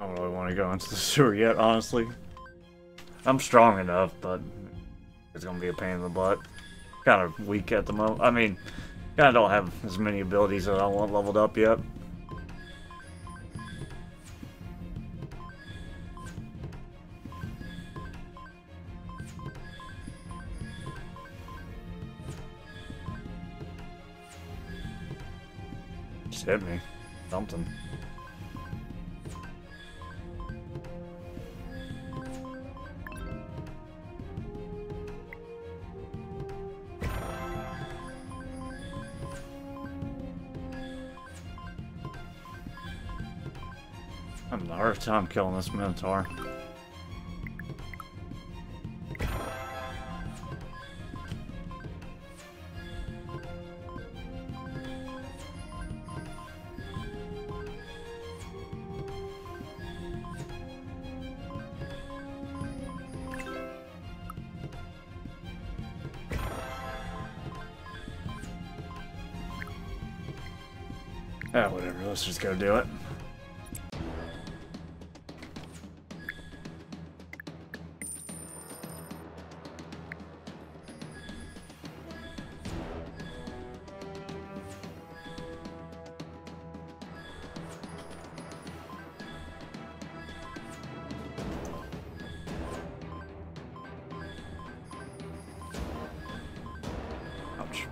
I don't really want to go into the sewer yet, honestly. I'm strong enough, but it's gonna be a pain in the butt. Kind of weak at the moment. I mean, kind of don't have as many abilities that I want leveled up yet. Just hit me. Something. I'm having a hard time killing this Minotaur. Ah, whatever, let's just go do it. Ouch.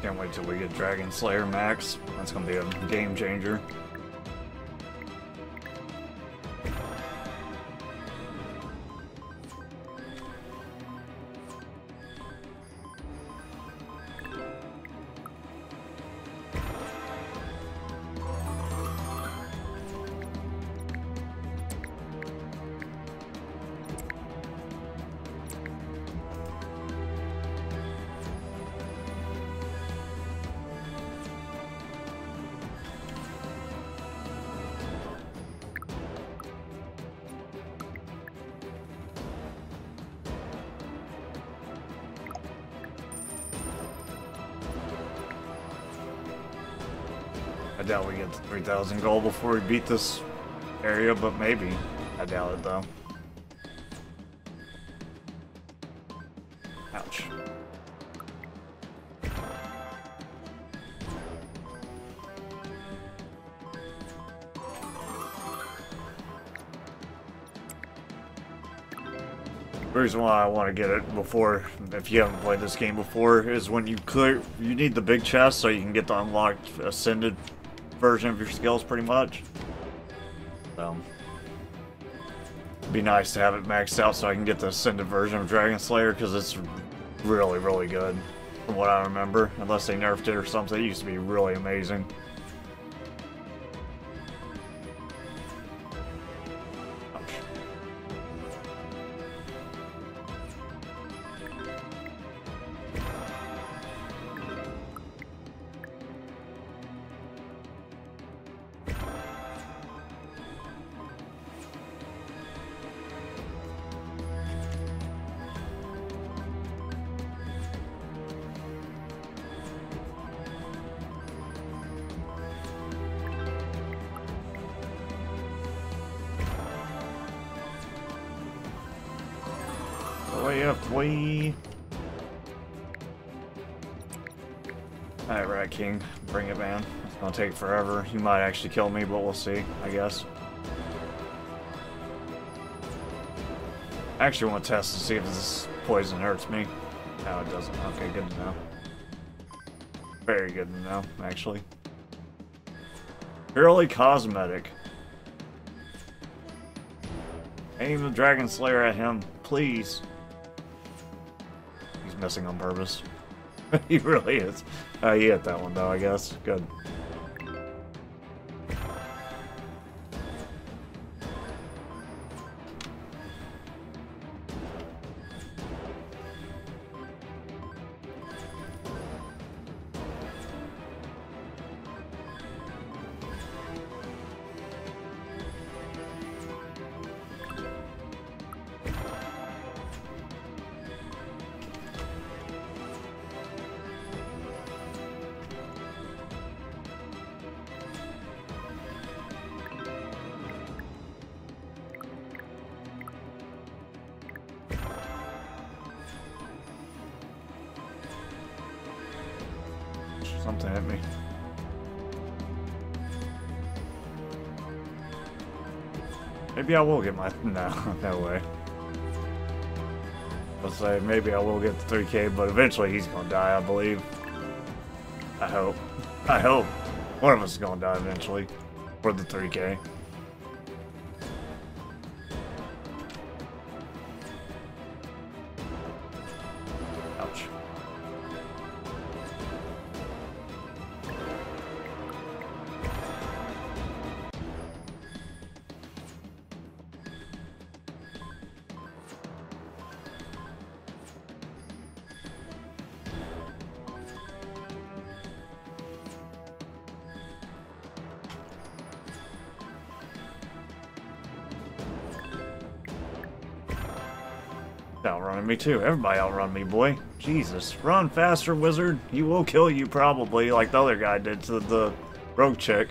Can't wait till we get Dragon Slayer Max. That's gonna be a game changer. I doubt we get to 3,000 gold before we beat this area, but maybe. I doubt it though. Ouch. The reason why I want to get it before, if you haven't played this game before, is when you clear, you need the big chest so you can get the unlocked ascended version of your skills pretty much. So, it'd be nice to have it maxed out so I can get the ascended version of Dragon Slayer, because it's really, really good from what I remember. Unless they nerfed it or something, it used to be really amazing. yeah, boy. Alright, Rat King. Bring it, man. It's gonna take forever. You might actually kill me, but we'll see, I guess. I actually want to test to see if this poison hurts me. No, it doesn't. Okay, good to know. Very good to know, actually. Purely cosmetic. Aim the Dragon Slayer at him, please. He's missing on purpose. He really is. He hit that one though, I guess. Good. Something hit me. Maybe I will get my... No, no way. Let's say maybe I will get the 3K, but eventually he's gonna die, I believe. I hope. I hope. One of us is gonna die eventually. For the 3K. Ouch. Outrunning me too. Everybody outrun me, boy. Jesus. Run faster, wizard. He will kill you probably, like the other guy did to the rogue chick.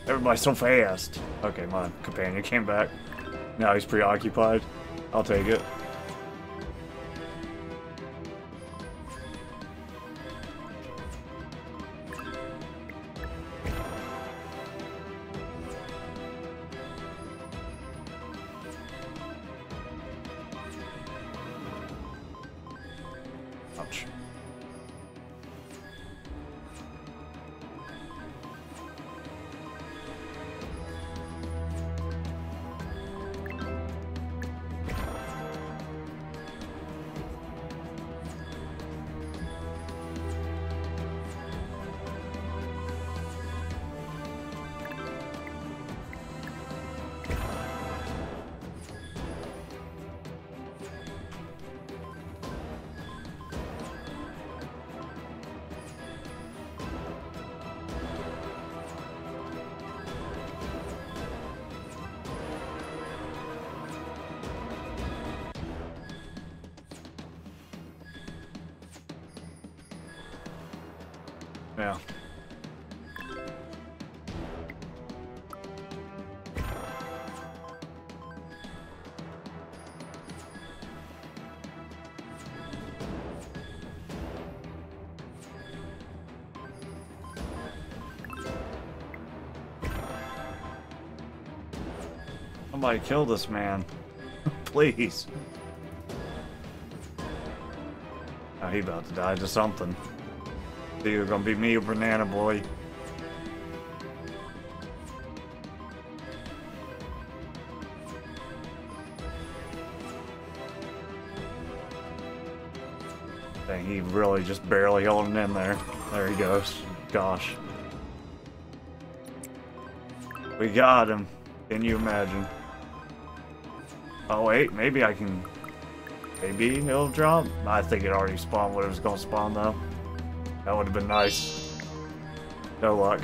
Everybody's so fast. Okay, my companion came back. Now he's preoccupied. I'll take it. Ouch. Yeah. Somebody kill this man. Please. Oh, he about to die to something. It's either gonna be me or Banana Boy. Dang, he really just barely holding in there. There he goes. Gosh. We got him. Can you imagine? Oh wait, maybe I can... Maybe it'll drop? I think it already spawned what it was gonna spawn though. That would have been nice. No luck.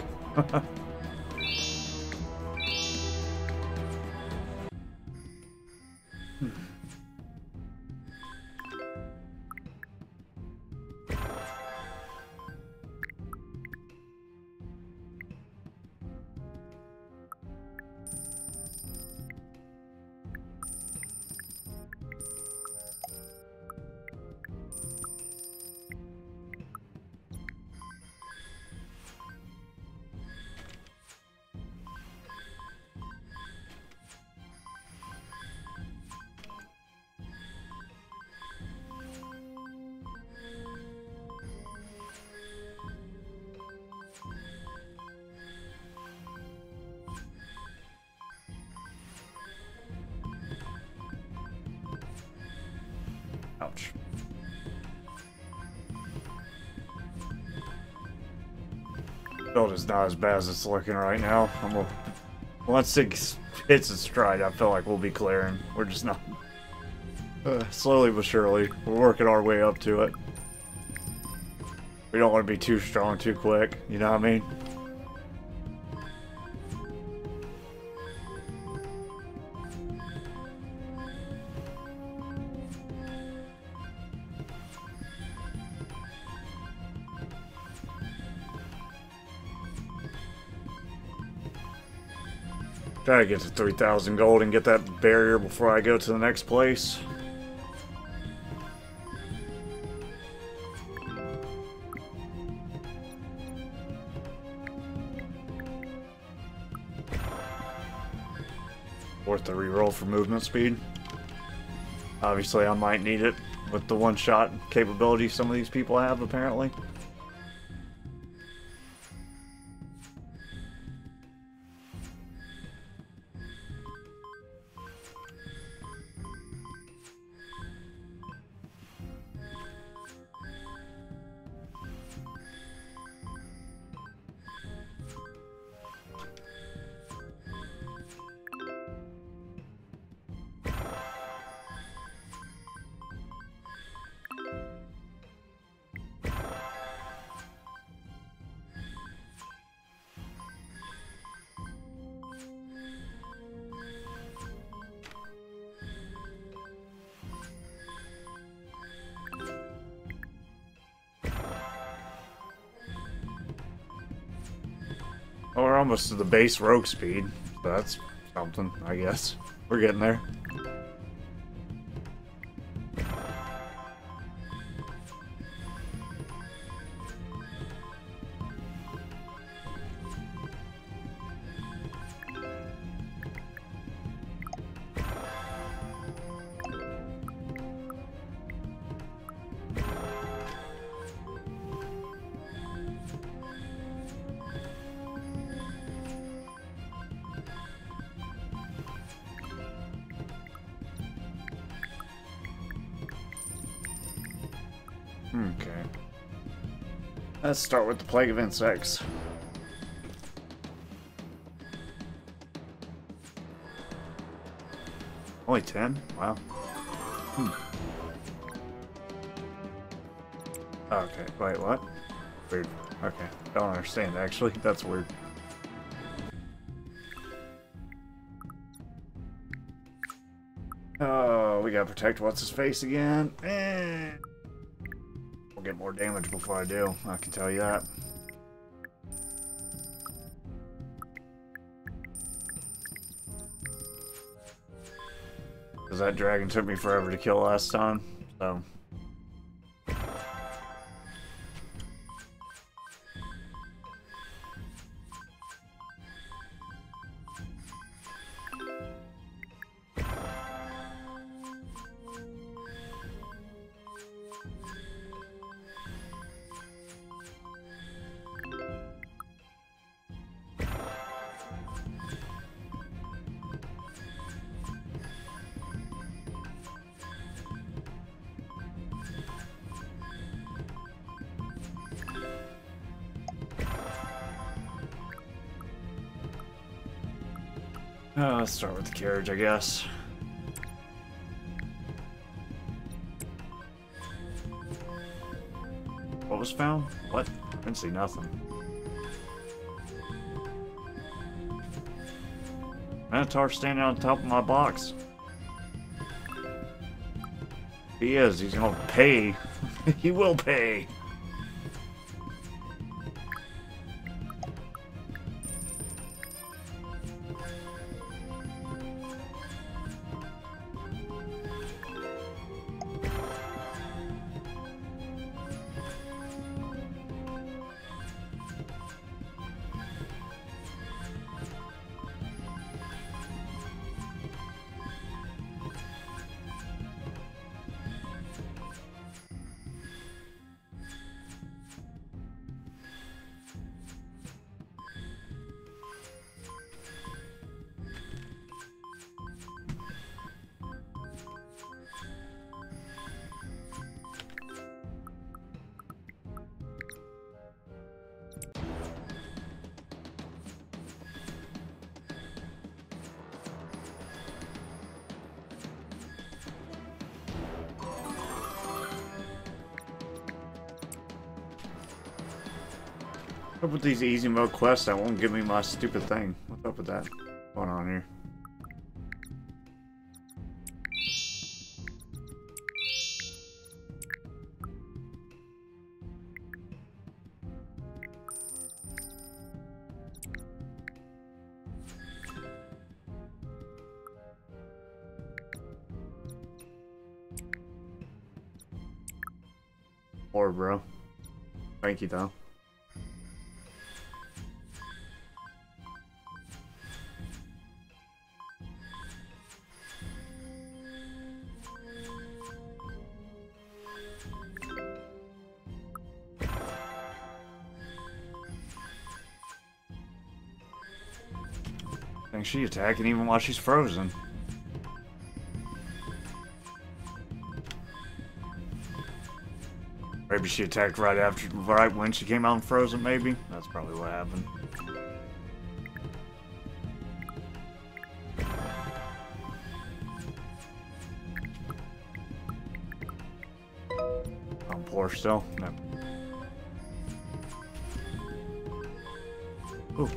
Build is not as bad as it's looking right now. Once it hits its stride, I feel like we'll be clearing. We're just not. Slowly but surely, we're working our way up to it. We don't want to be too strong too quick, you know what I mean? Try to get to 3,000 gold and get that barrier before I go to the next place. Worth the reroll for movement speed. Obviously, I might need it with the one-shot capability some of these people have, apparently. Oh, we're almost to the base rogue speed. So that's something, I guess. We're getting there. Okay. Let's start with the Plague of Insects. Only 10? Wow. Okay, wait, what? Weird. Okay, don't understand actually. That's weird. Oh, we gotta protect what's-his-face again. We'll get more damage before I do, I can tell you that. Because that dragon took me forever to kill last time, so... let's start with the carriage, I guess. What was found? What? I didn't see nothing. Minotaur standing on top of my box. He is. He's gonna pay. He will pay. What's up with these easy mode quests that won't give me my stupid thing? What's up with that? What's going on here? Or bro. Thank you though. I think she's attacking even while she's frozen. Maybe she attacked right when she came out and frozen, maybe? That's probably what happened. I'm poor still. No. Ooh.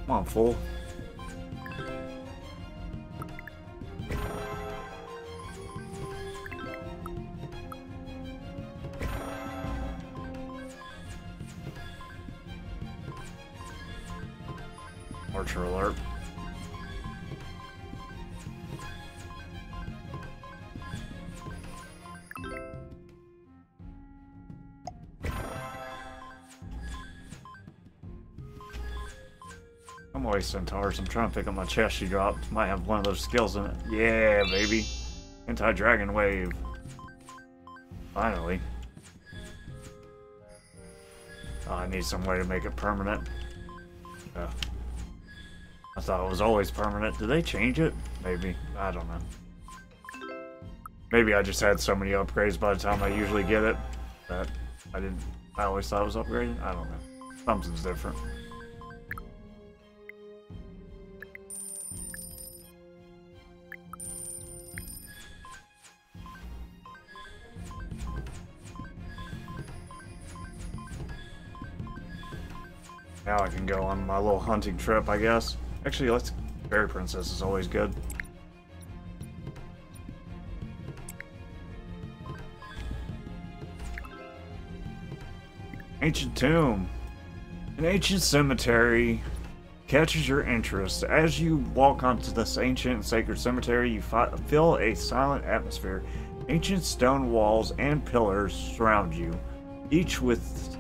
Come on, fool. Archer alert. Come away, centaurs. I'm trying to pick up my chest she dropped. Might have one of those skills in it. Yeah, baby. Anti-dragon wave. Finally. Oh, I need some way to make it permanent. I thought it was always permanent. Did they change it? Maybe. I don't know. Maybe I just had so many upgrades by the time I usually get it that I always thought it was upgraded. I don't know. Something's different. Now I can go on my little hunting trip, I guess. Actually, Fairy Princess is always good. Ancient Tomb. An ancient cemetery catches your interest. As you walk onto this ancient and sacred cemetery, you feel a silent atmosphere. Ancient stone walls and pillars surround you, each with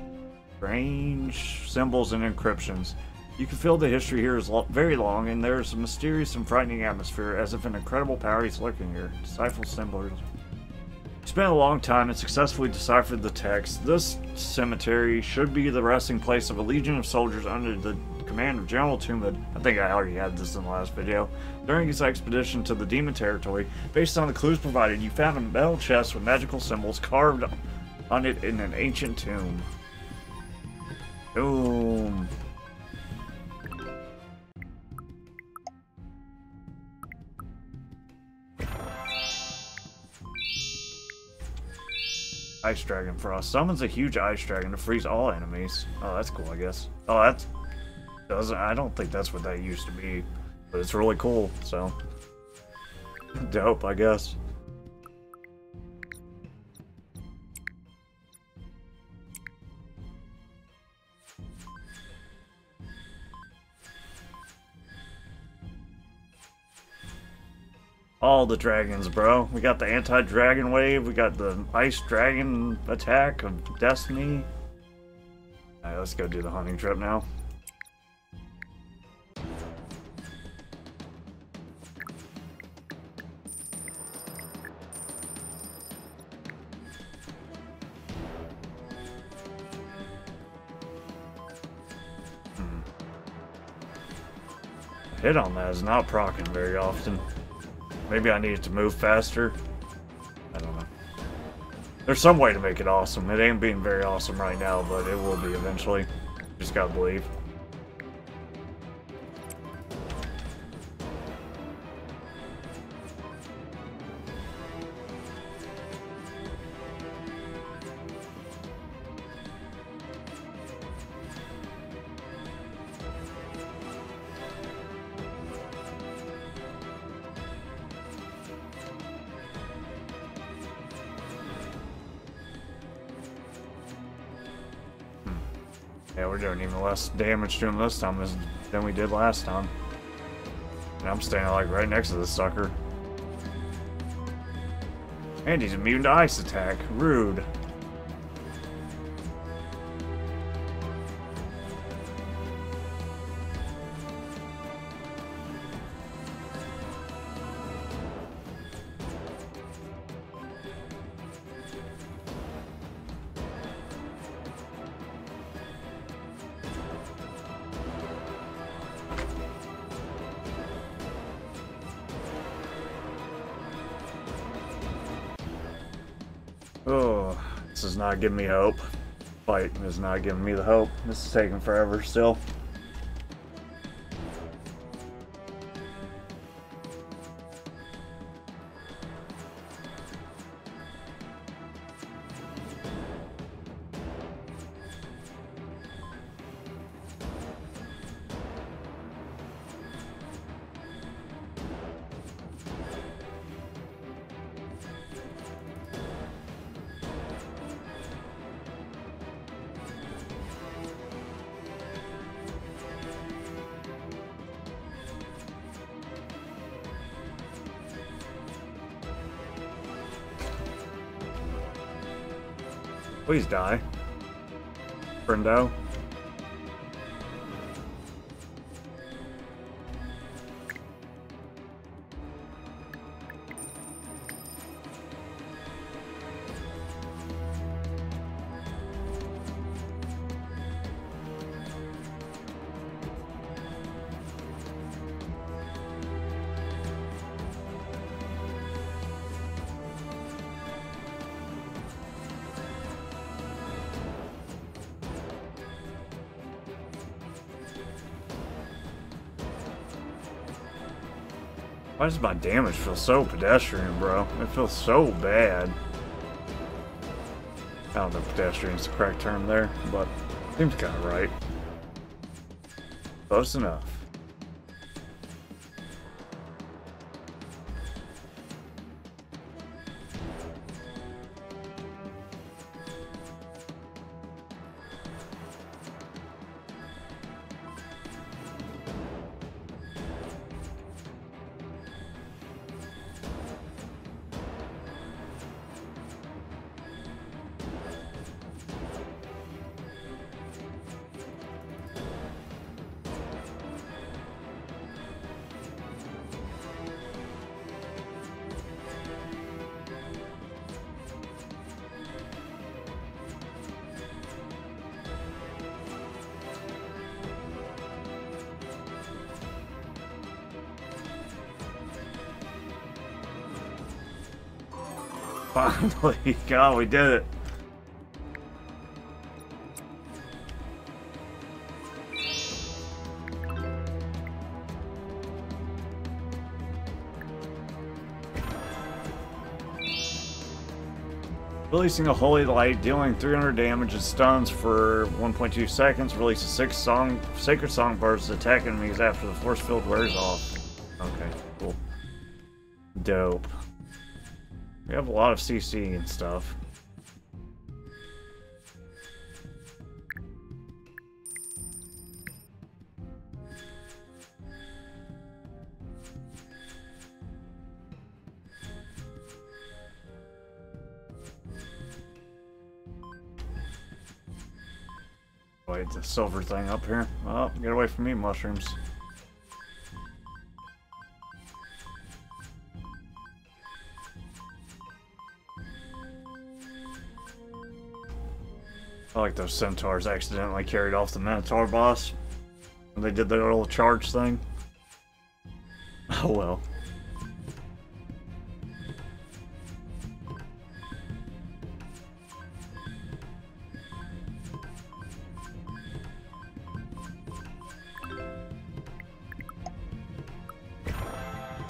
strange symbols and inscriptions. You can feel the history here is very long, and there is a mysterious and frightening atmosphere, as if an incredible power is lurking here. Decipher symbols. You spent a long time and successfully deciphered the text. This cemetery should be the resting place of a legion of soldiers under the command of General Tumid. I think I already had this in the last video. During his expedition to the demon territory, based on the clues provided, you found a metal chest with magical symbols carved on it in an ancient tomb. Boom. Ice Dragon Frost. Summons a huge ice dragon to freeze all enemies. Oh, that's cool, I guess. Oh, that doesn't... I don't think that's what that used to be. But it's really cool, so... dope, I guess. All the dragons, bro. We got the anti-dragon wave. We got the ice dragon attack of destiny. Alright, let's go do the hunting trip now. Hit on that is not proccing very often. Maybe I need to move faster. I don't know. There's some way to make it awesome. It ain't being very awesome right now, but it will be eventually. Just gotta believe. Yeah, we're doing even less damage to him this time than we did last time. And I'm standing like right next to this sucker. And he's immune to ice attack. Rude. Oh, this is not giving me hope. Fight is not giving me the hope. This is taking forever still. Please die. Friendo. Why does my damage feel so pedestrian, bro? It feels so bad. I don't know if pedestrian's the correct term there, but seems kind of right. Close enough. Finally, God, we did it. Releasing a holy light, dealing 300 damage and stuns for 1.2 seconds. Releases 6 sacred song bursts, attack enemies after the force field wears off. Okay, cool. Dope. We have a lot of CC and stuff. Wait, the silver thing up here. Oh, get away from me, mushrooms. I like those centaurs accidentally carried off the Minotaur boss when they did their little charge thing. Oh well.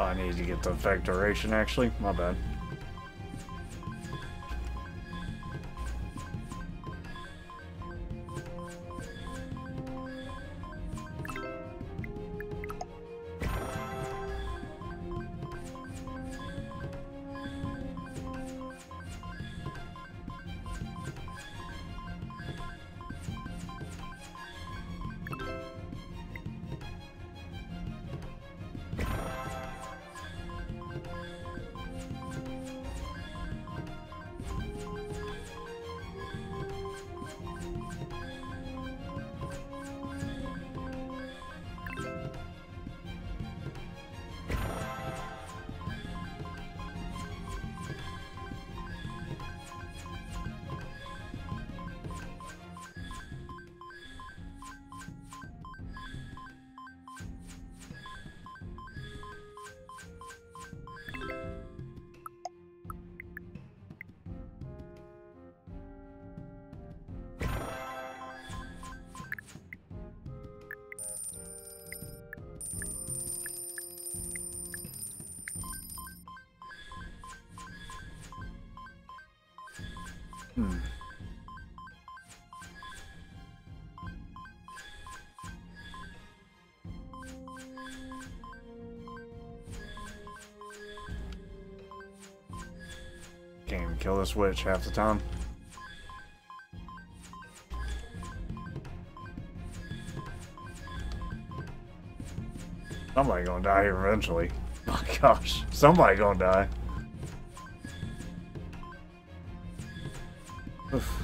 I need to get the effect duration, actually. My bad. Can't even kill this witch half the time. Somebody gonna die here eventually. Oh gosh, somebody gonna die. Oof.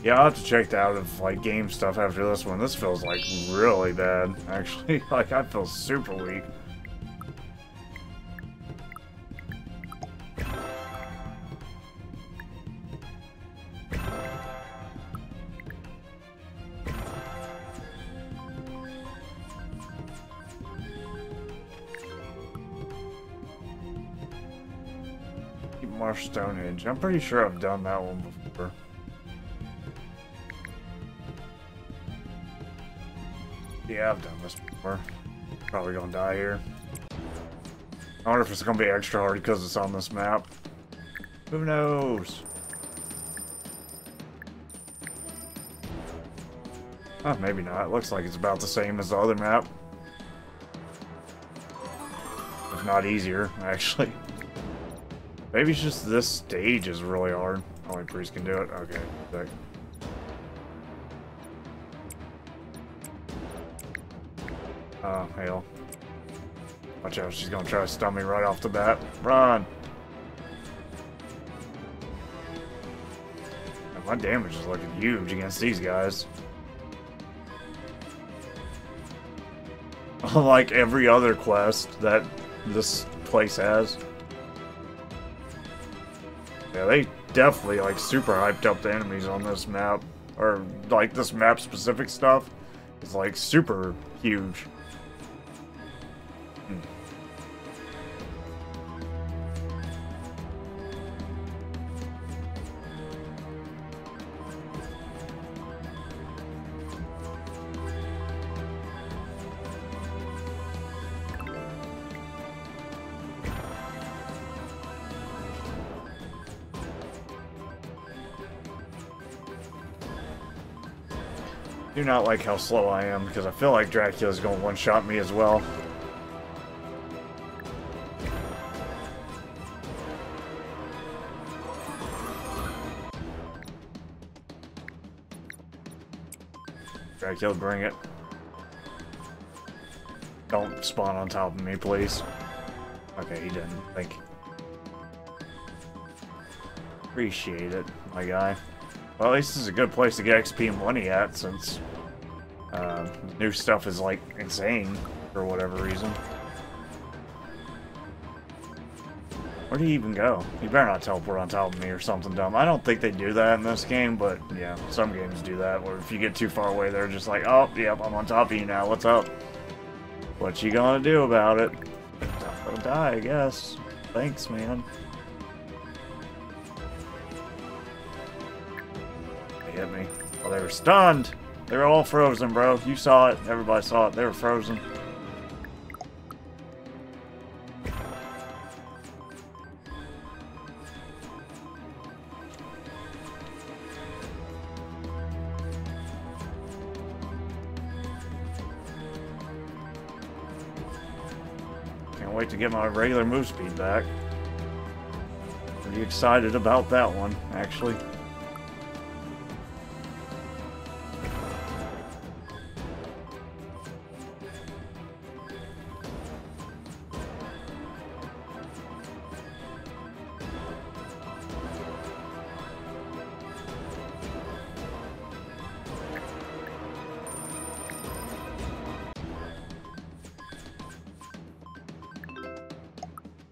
Yeah, I'll have to check that out of like game stuff after this one. This feels like really bad, actually. Like I feel super weak. Marsh Stonehenge. I'm pretty sure I've done that one before. Yeah, I've done this before. Probably gonna die here. I wonder if it's gonna be extra hard because it's on this map. Who knows? Oh, maybe not. It looks like it's about the same as the other map. If not easier, actually. Maybe it's just this stage is really hard. Only Priest can do it. Okay, sick. Oh, hell. Watch out, she's gonna try to stun me right off the bat. Run! And my damage is looking huge against these guys. Unlike every other quest that this place has. Yeah, they definitely, like, super hyped up the enemies on this map. Or, like, this map-specific stuff is, like, super huge. I do not like how slow I am, because I feel like Dracula's going to one-shot me as well. Dracula, bring it. Don't spawn on top of me, please. Okay, he didn't. Thank you. Appreciate it, my guy. Well, at least this is a good place to get XP and money at, since new stuff is, like, insane for whatever reason. Where do you even go? You better not teleport on top of me or something dumb. I don't think they do that in this game, but, yeah, some games do that, where if you get too far away, they're just like, oh, yep, I'm on top of you now, what's up? What you gonna do about it? Gotta die, I guess. Thanks, man. They hit me. Oh, they were stunned! They were all frozen, bro. You saw it. Everybody saw it. They were frozen. Can't wait to get my regular move speed back. Pretty excited about that one, actually.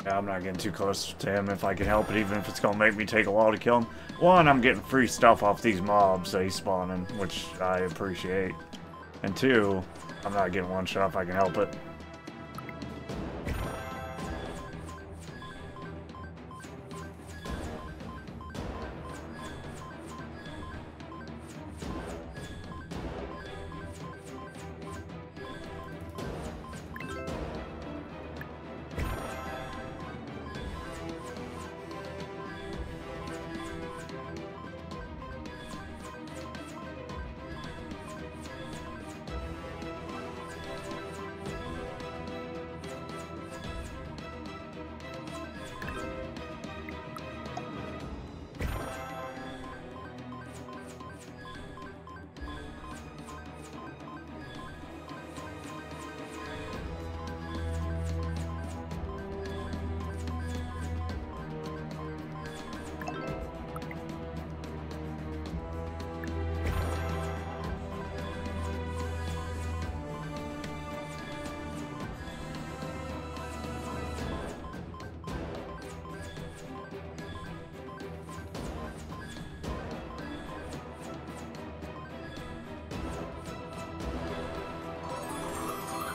Yeah, I'm not getting too close to him if I can help it, even if it's gonna make me take a while to kill him. One, I'm getting free stuff off these mobs that he's spawning, which I appreciate. And two, I'm not getting one shot if I can help it.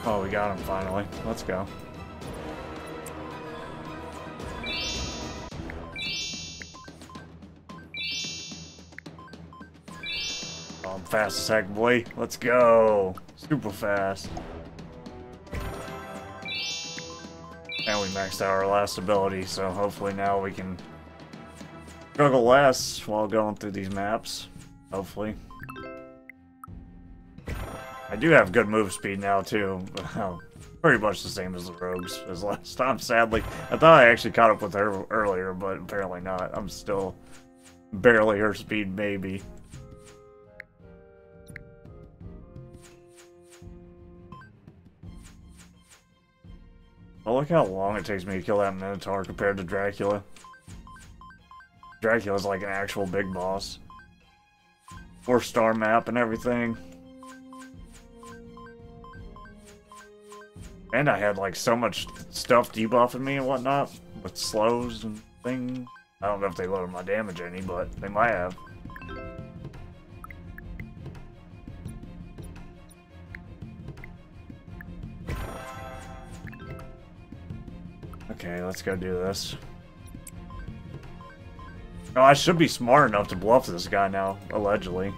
Oh, we got him finally. Let's go. Oh, I'm fast as heck, boy. Let's go. Super fast. And we maxed out our last ability, so hopefully now we can struggle less while going through these maps. Hopefully. I do have good move speed now, too. Pretty much the same as the rogues as last time, sadly. I thought I actually caught up with her earlier, but apparently not. I'm still barely her speed, maybe. Oh, look how long it takes me to kill that Minotaur compared to Dracula. Dracula's like an actual big boss. 4-star map and everything. And I had like so much stuff debuffing me and whatnot with slows and things. I don't know if they loaded my damage any, but they might have. Okay, let's go do this. Oh, I should be smart enough to bluff this guy now, allegedly.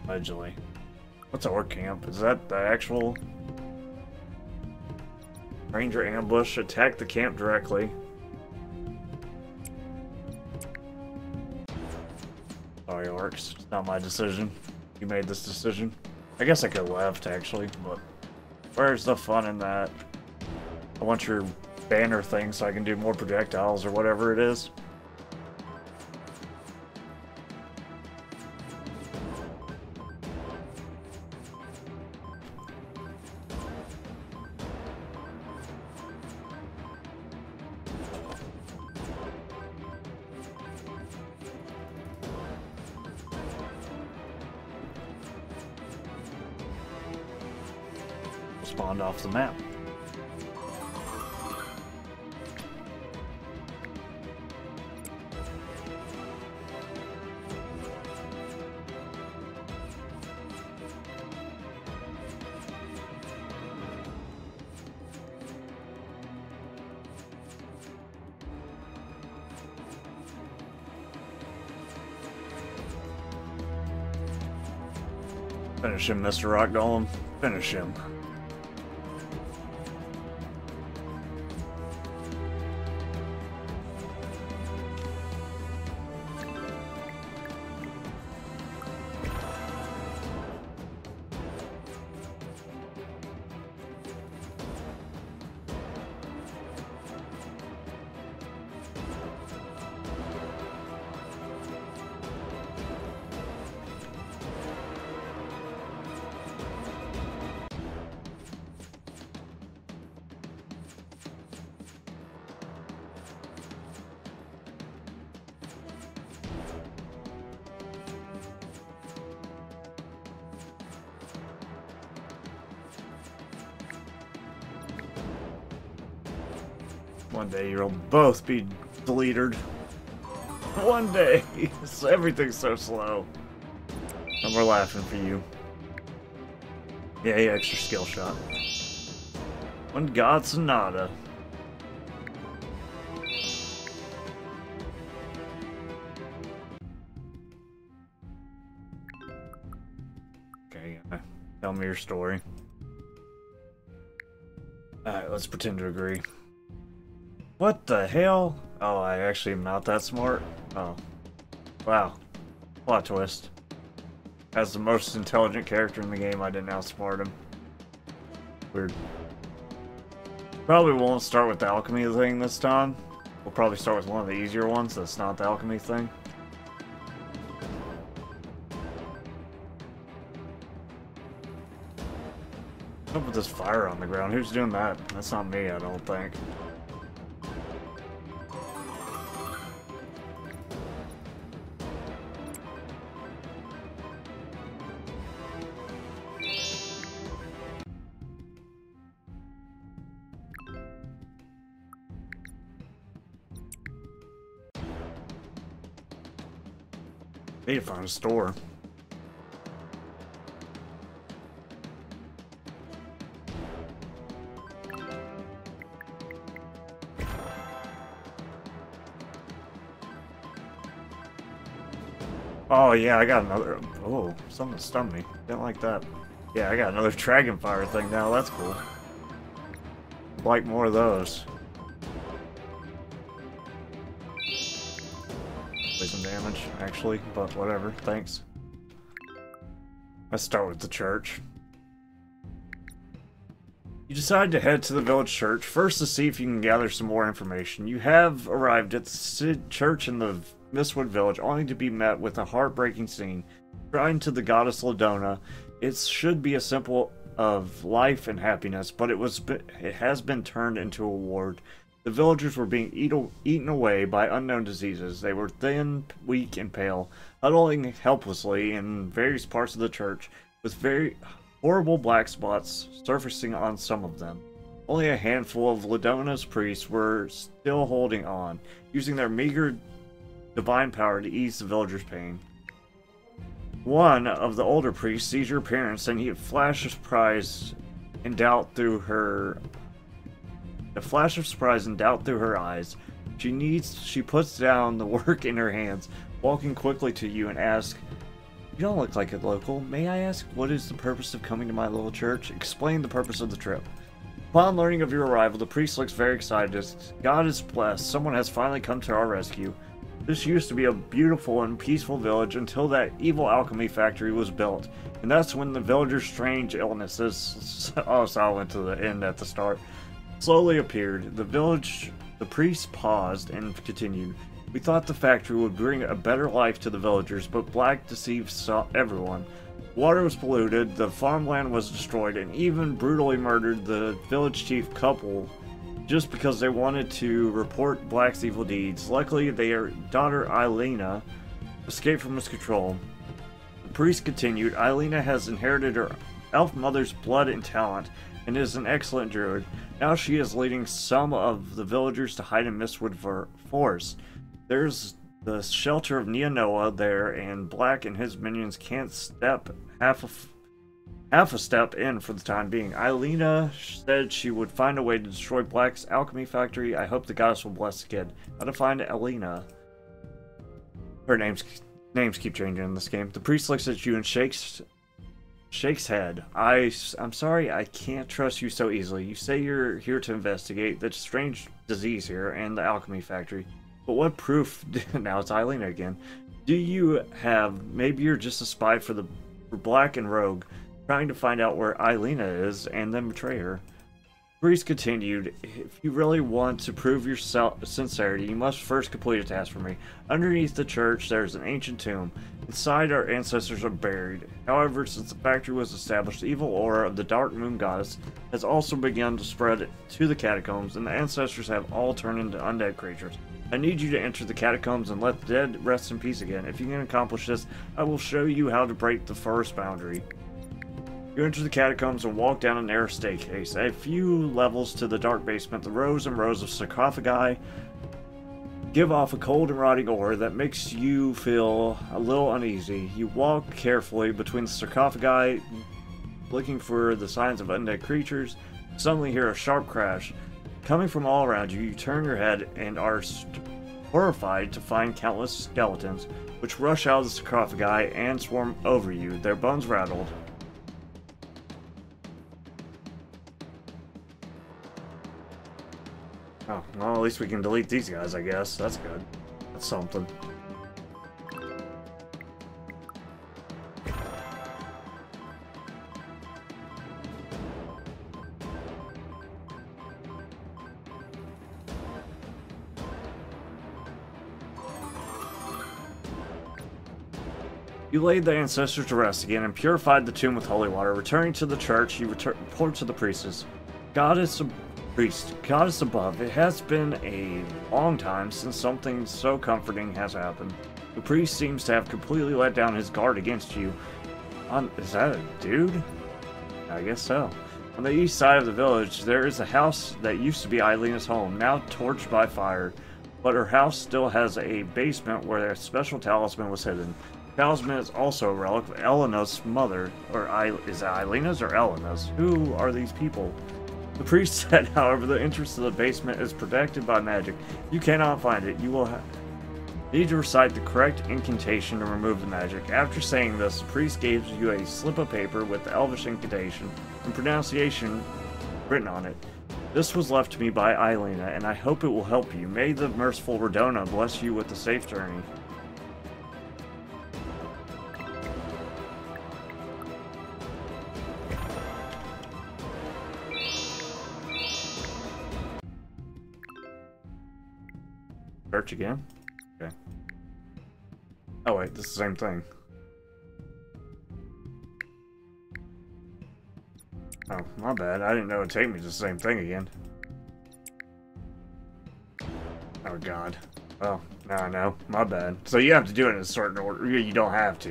Allegedly. What's Orc Camp? Is that the actual Ranger ambush? Attack the camp directly. Sorry, Orcs. It's not my decision. You made this decision. I guess I could have left, actually, but where's the fun in that? I want your banner thing so I can do more projectiles or whatever it is. Spawned off the map. Finish him, Mr. Rock Golem. Finish him. One day you'll both be deleted. One day. Everything's so slow. And we're laughing for you. Yeah, extra skill shot. One God Sonata. Okay, tell me your story. Alright, let's pretend to agree. What the hell? Oh, I actually am not that smart? Oh. Wow. Plot twist. As the most intelligent character in the game, I didn't outsmart him. Weird. Probably won't start with the alchemy thing this time. We'll probably start with one of the easier ones that's not the alchemy thing. What's up with this fire on the ground? Who's doing that? That's not me, I don't think. Need to find a store. Oh yeah, I got another. Oh, something stunned me. Didn't like that. Yeah, I got another dragon fire thing now. That's cool. Like more of those. Some damage, actually, but whatever, thanks. Let's start with the church. You decide to head to the village church, first to see if you can gather some more information. You have arrived at the church in the Mistwood village, only to be met with a heartbreaking scene. Shrine to the goddess Ladonna. It should be a symbol of life and happiness, but it has been turned into a ward. The villagers were being eaten away by unknown diseases. They were thin, weak, and pale, huddling helplessly in various parts of the church, with very horrible black spots surfacing on some of them. Only a handful of Ladonna's priests were still holding on, using their meager divine power to ease the villagers' pain. One of the older priests sees your appearance, and he flashes surprise and doubt through her. A flash of surprise and doubt through her eyes. She puts down the work in her hands, walking quickly to you and asks, "You don't look like a local. May I ask, what is the purpose of coming to my little church? Explain the purpose of the trip." Upon learning of your arrival, the priest looks very excited. God is blessed. Someone has finally come to our rescue. This used to be a beautiful and peaceful village until that evil alchemy factory was built. And that's when the villagers' strange illnesses... Oh, so I went to the end at the start. Slowly appeared. The priest paused and continued. We thought the factory would bring a better life to the villagers, but Black deceived everyone. Water was polluted, the farmland was destroyed, and even brutally murdered the village chief couple just because they wanted to report Black's evil deeds. Luckily, their daughter Eilina escaped from his control. The priest continued. Eilina has inherited her elf mother's blood and talent, and is an excellent druid. Now she is leading some of the villagers to hide in Mistwood Forest. There's the shelter of Neonoa there, and Black and his minions can't step half a step in for the time being. Eilina said she would find a way to destroy Black's alchemy factory. I hope the goddess will bless the kid. How to find Eilina? Her names keep changing in this game. The priest looks at you and shakes Shakes head. I'm sorry, I can't trust you so easily. You say you're here to investigate the strange disease here and the alchemy factory. But what proof? Now it's Eilina again. Do you have? Maybe you're just a spy for Black and Rogue, trying to find out where Eilina is and then betray her. Priest continued, if you really want to prove your sincerity, you must first complete a task for me. Underneath the church, there's an ancient tomb. Inside, our ancestors are buried. However, since the factory was established, the evil aura of the Dark Moon Goddess has also begun to spread to the catacombs, and the ancestors have all turned into undead creatures. I need you to enter the catacombs and let the dead rest in peace again. If you can accomplish this, I will show you how to break the forest boundary. You enter the catacombs and walk down a narrow staircase. A few levels to the dark basement, the rows and rows of sarcophagi give off a cold and rotting aura that makes you feel a little uneasy. You walk carefully between the sarcophagi, looking for the signs of undead creatures. Suddenly hear a sharp crash. Coming from all around you, you turn your head and are horrified to find countless skeletons, which rush out of the sarcophagi and swarm over you, their bones rattled. Oh, well, at least we can delete these guys, I guess. That's good. That's something. You laid the ancestors to rest again and purified the tomb with holy water. Returning to the church, you report to the priestess. Goddess above, it has been a long time since something so comforting has happened. The priest seems to have completely let down his guard against you. Is that a dude? I guess so. On the east side of the village, there is a house that used to be Eilina's home, now torched by fire. But her house still has a basement where a special talisman was hidden. The talisman is also a relic of Elena's mother. Is it Eilina's or Elena's? Who are these people? The priest said, however, the entrance to the basement is protected by magic. You cannot find it. You will need to recite the correct incantation to remove the magic. After saying this, the priest gave you a slip of paper with the elvish incantation and pronunciation written on it. This was left to me by Eilina, and I hope it will help you. May the merciful Redona bless you with a safe journey. Search again? Okay. Oh wait, this is the same thing. Oh, my bad. I didn't know it'd take me to the same thing again. Oh god. Well, now I know. My bad. So you have to do it in a certain order. You don't have to.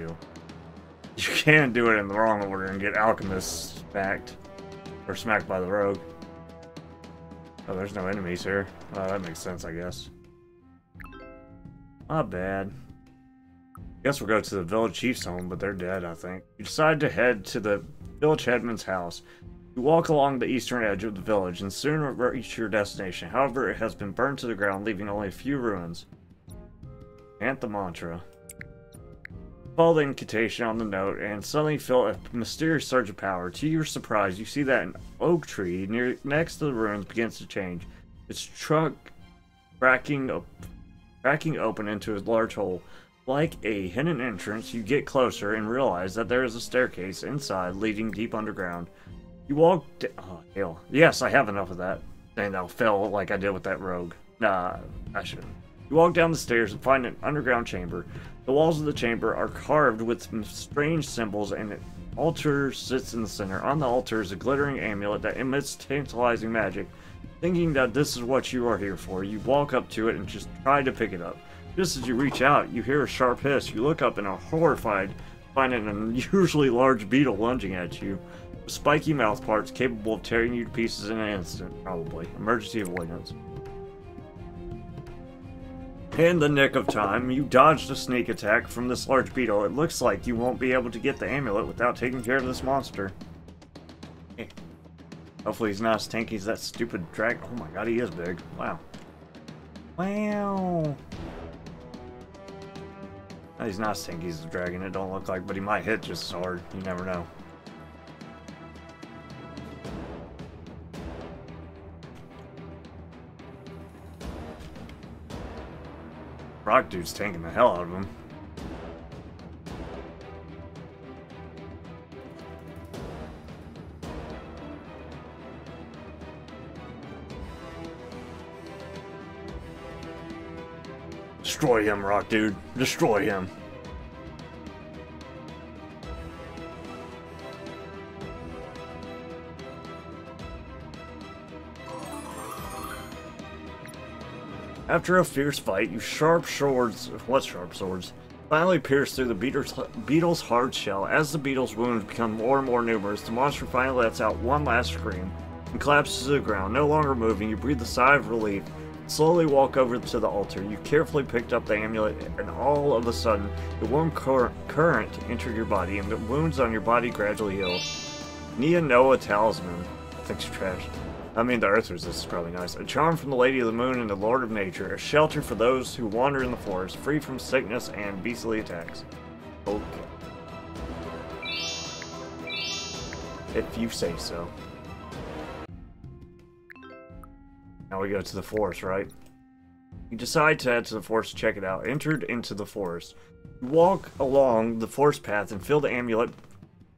You can do it in the wrong order and get alchemists smacked. Or smacked by the rogue. Oh, there's no enemies here. Oh, that makes sense, I guess. Not bad. Guess we'll go to the village chief's home, but they're dead, I think. You decide to head to the village headman's house. You walk along the eastern edge of the village and soon reach your destination. However, it has been burned to the ground, leaving only a few ruins. Chant the mantra. Follow the incantation on the note and suddenly feel a mysterious surge of power. To your surprise, you see that an oak tree next to the ruins begins to change. Its trunk cracking open into a large hole. Like a hidden entrance, you get closer and realize that there is a staircase inside leading deep underground. You walk oh, hell. Yes, I have enough of that. And I'll fail like I did with that rogue. Nah, I shouldn't. You walk down the stairs and find an underground chamber. The walls of the chamber are carved with some strange symbols and an altar sits in the center. On the altar is a glittering amulet that emits tantalizing magic. Thinking that this is what you are here for, you walk up to it and just try to pick it up. Just as you reach out, you hear a sharp hiss. You look up and are horrified, finding an unusually large beetle lunging at you. With spiky mouth parts capable of tearing you to pieces in an instant, probably. Emergency avoidance. In the nick of time, you dodged a sneak attack from this large beetle. It looks like you won't be able to get the amulet without taking care of this monster. Hey. Hopefully he's not as tanky as that stupid dragon. Oh my god, he is big. Wow. Wow. He's not as tanky as the dragon, it don't look like, but he might hit just as hard. You never know. rock dude's tanking the hell out of him. Destroy him, rock dude. Destroy him. After a fierce fight, you sharp swords finally pierce through the beetle's hard shell. As the beetle's wounds become more and more numerous, the monster finally lets out one last scream and collapses to the ground. No longer moving, you breathe a sigh of relief. Slowly walk over to the altar. You carefully picked up the amulet, and all of a sudden, the warm current entered your body, and the wounds on your body gradually healed. Nia Noah Talisman. Thanks for trash. I mean, the Earth Resist is probably nice. A charm from the Lady of the Moon and the Lord of Nature. A shelter for those who wander in the forest, free from sickness and beastly attacks. Okay. If you say so. Now we go to the forest, right? You decide to head to the forest to check it out. Entered into the forest. You walk along the forest path and feel the amulet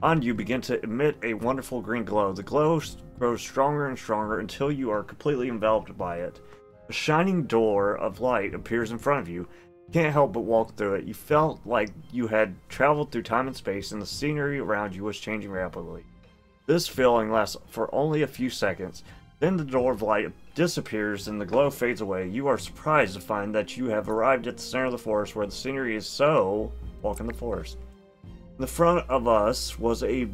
on you begin to emit a wonderful green glow. The glow grows stronger and stronger until you are completely enveloped by it. A shining door of light appears in front of you. You can't help but walk through it. You felt like you had traveled through time and space, and the scenery around you was changing rapidly. This feeling lasts for only a few seconds. Then the door of light disappears and the glow fades away. You are surprised to find that you have arrived at the center of the forest where the scenery is so... Walk in the forest. In the front of us was a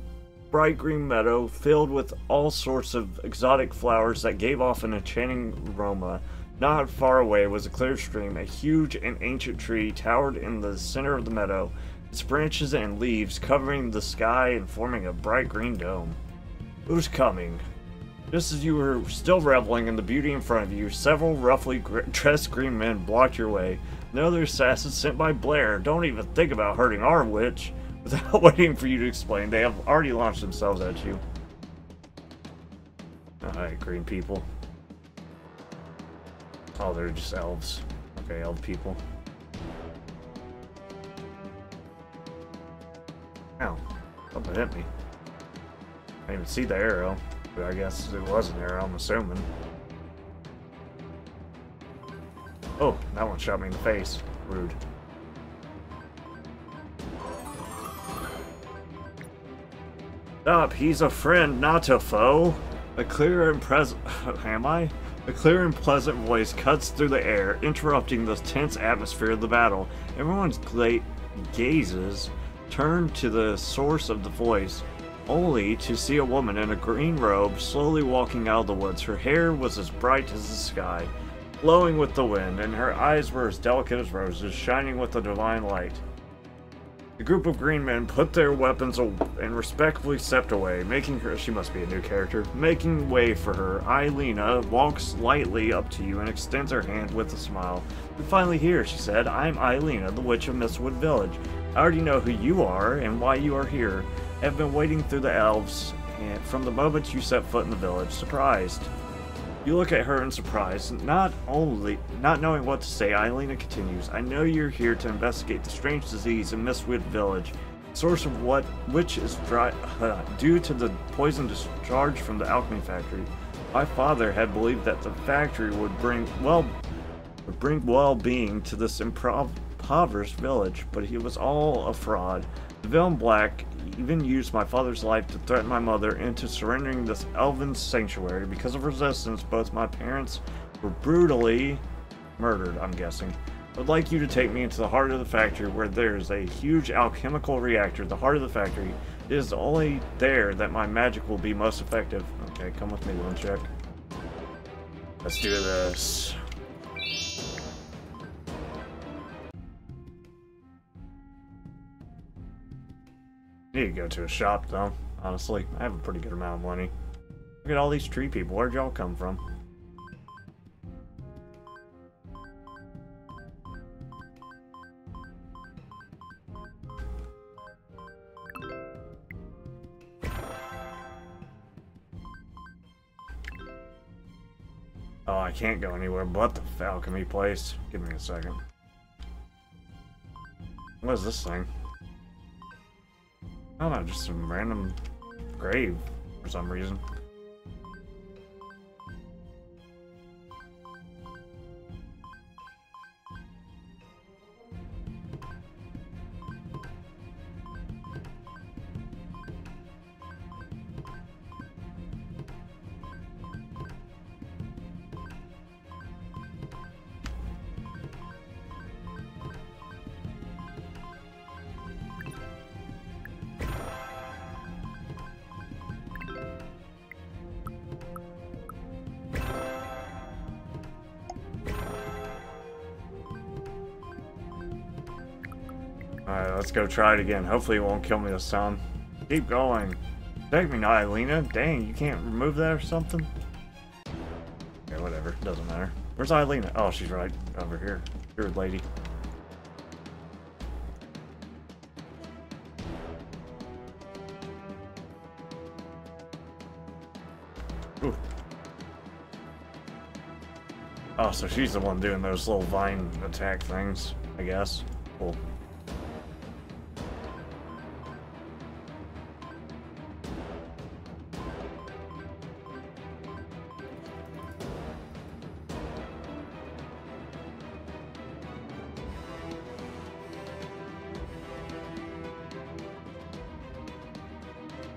bright green meadow filled with all sorts of exotic flowers that gave off an enchanting aroma. Not far away was a clear stream. A huge and ancient tree towered in the center of the meadow, its branches and leaves covering the sky and forming a bright green dome. Who's coming? Just as you were still reveling in the beauty in front of you, several roughly dressed green men blocked your way. Another assassin sent by Blair. Don't even think about hurting our witch. Without waiting for you to explain, they have already launched themselves at you. Alright, green people. Oh, they're just elves. Okay, elf people. Ow. Something hit me. I didn't even see the arrow. But I guess it was an arrow, I'm assuming. Oh, that one shot me in the face. Rude. Stop, he's a friend, not a foe. A clear and A clear and pleasant voice cuts through the air, interrupting the tense atmosphere of the battle. Everyone's gazes turn to the source of the voice, only to see a woman in a green robe slowly walking out of the woods. Her hair was as bright as the sky, glowing with the wind, and her eyes were as delicate as roses, shining with a divine light. The group of green men put their weapons and respectfully stepped away, making her— she must be a new character— making way for her. Eilina walks lightly up to you and extends her hand with a smile. "You're finally here," she said. "I'm Eilina, the Witch of Mistwood Village. I already know who you are and why you are here. I have been waiting through the elves and from the moment you set foot in the village. Surprised." You look at her in surprise. Not knowing what to say, Eilina continues. "I know you're here to investigate the strange disease in Mistwood Village, source of which is due to the poison discharged from the alchemy factory. My father had believed that the factory would bring well-being to this impoverished village, but it was all a fraud. The villain Black even used my father's life to threaten my mother into surrendering this elven sanctuary. Because of resistance, both my parents were brutally murdered, I'm guessing. I'd like you to take me into the heart of the factory where there's a huge alchemical reactor. The heart of the factory. It is only there that my magic will be most effective." Okay, come with me, Lunchek. Let's do this. Need to go to a shop, though, honestly. I have a pretty good amount of money. Look at all these tree people. Where'd y'all come from? Oh, I can't go anywhere but the alchemy place. Give me a second. What is this thing? I don't know, just some random grave for some reason. Alright, let's go try it again. Hopefully it won't kill me this time. Keep going. Take me now, Eilina. Dang, you can't remove that or something? Okay, whatever. Doesn't matter. Where's Eilina? Oh, she's right over here. Weird lady. Ooh. Oh, so she's the one doing those little vine attack things, I guess. Cool.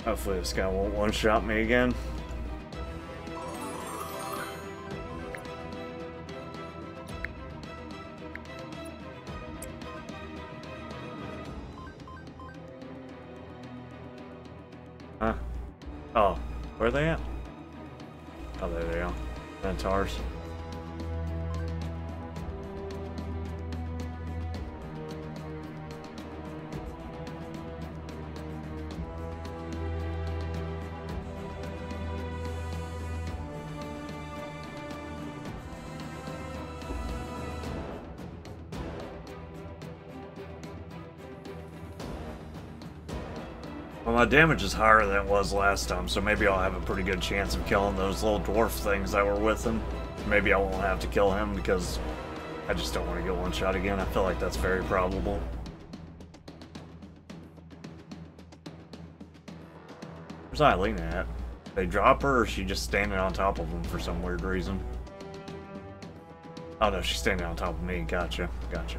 Hopefully this guy won't one-shot me again. Huh? Oh, where are they at? Oh, there they are. Centaurs. Well, my damage is higher than it was last time, so maybe I'll have a pretty good chance of killing those little dwarf things that were with him. Maybe I won't have to kill him because I just don't want to get one shot again. I feel like that's very probable. Where's Eilina at? They drop her, or is she just standing on top of them for some weird reason? Oh no, she's standing on top of me. Gotcha, gotcha.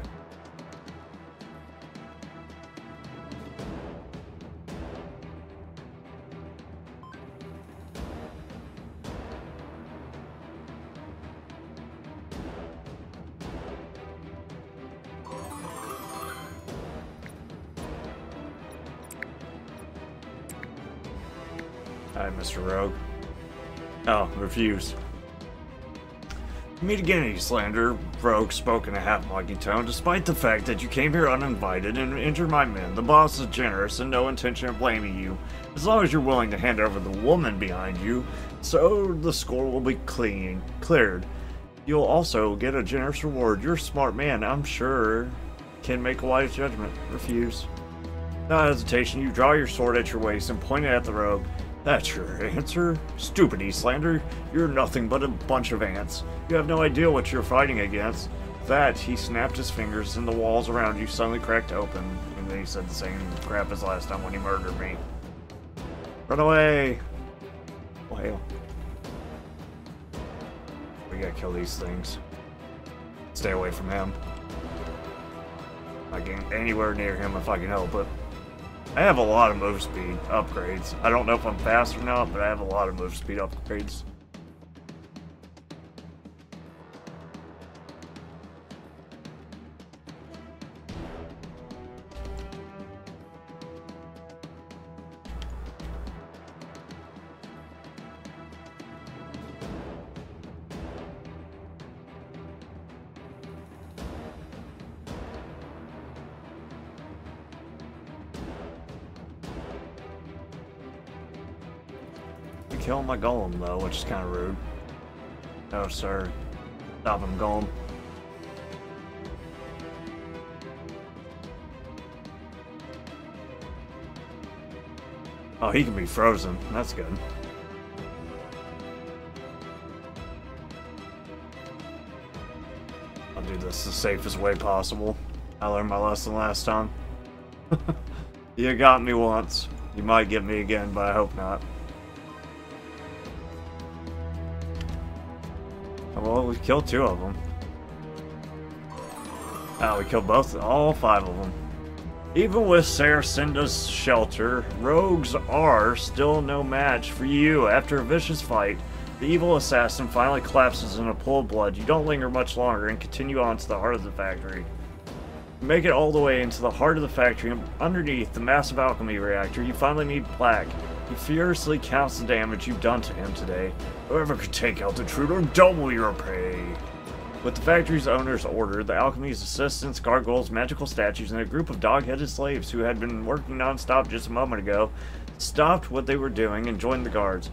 Alright, Mr. Rogue. Oh, refused. Meet again, Eastlander. Rogue spoke in a half-mocking tone. Despite the fact that you came here uninvited and injured my men, the boss is generous and no intention of blaming you. As long as you're willing to hand over the woman behind you, so the score will be cleared. You'll also get a generous reward. You're a smart man, I'm sure. Can make a wise judgment. Refuse. Without hesitation, you draw your sword at your waist and point it at the rogue. That's your answer? Stupid Eastlander. You're nothing but a bunch of ants. You have no idea what you're fighting against. That, he snapped his fingers and the walls around you suddenly cracked open. And then he said the same crap as last time when he murdered me. Run away! Oh, hell. We gotta kill these things. Stay away from him. I can't get anywhere near him if I can help it. I have a lot of move speed upgrades. I don't know if I'm fast or not, but I have a lot of move speed upgrades. Kill my golem though, which is kind of rude. No sir. Stop him, golem. Oh, he can be frozen. That's good. I'll do this the safest way possible. I learned my lesson last time. You got me once. You might get me again, but I hope not. Well, we killed 2 of them. Oh, we killed all 5 of them. Even with Saracinda's shelter, rogues are still no match for you. After a vicious fight, the evil assassin finally collapses in a pool of blood. You don't linger much longer and continue on to the heart of the factory. You make it all the way into the heart of the factory, and underneath the massive alchemy reactor, you finally meet Black. He furiously counts the damage you've done to him today. Whoever could take out the intruder, double your pay. With the factory's owner's order, the alchemy's assistants, gargoyles, magical statues, and a group of dog-headed slaves who had been working non-stop just a moment ago stopped what they were doing and joined the guards.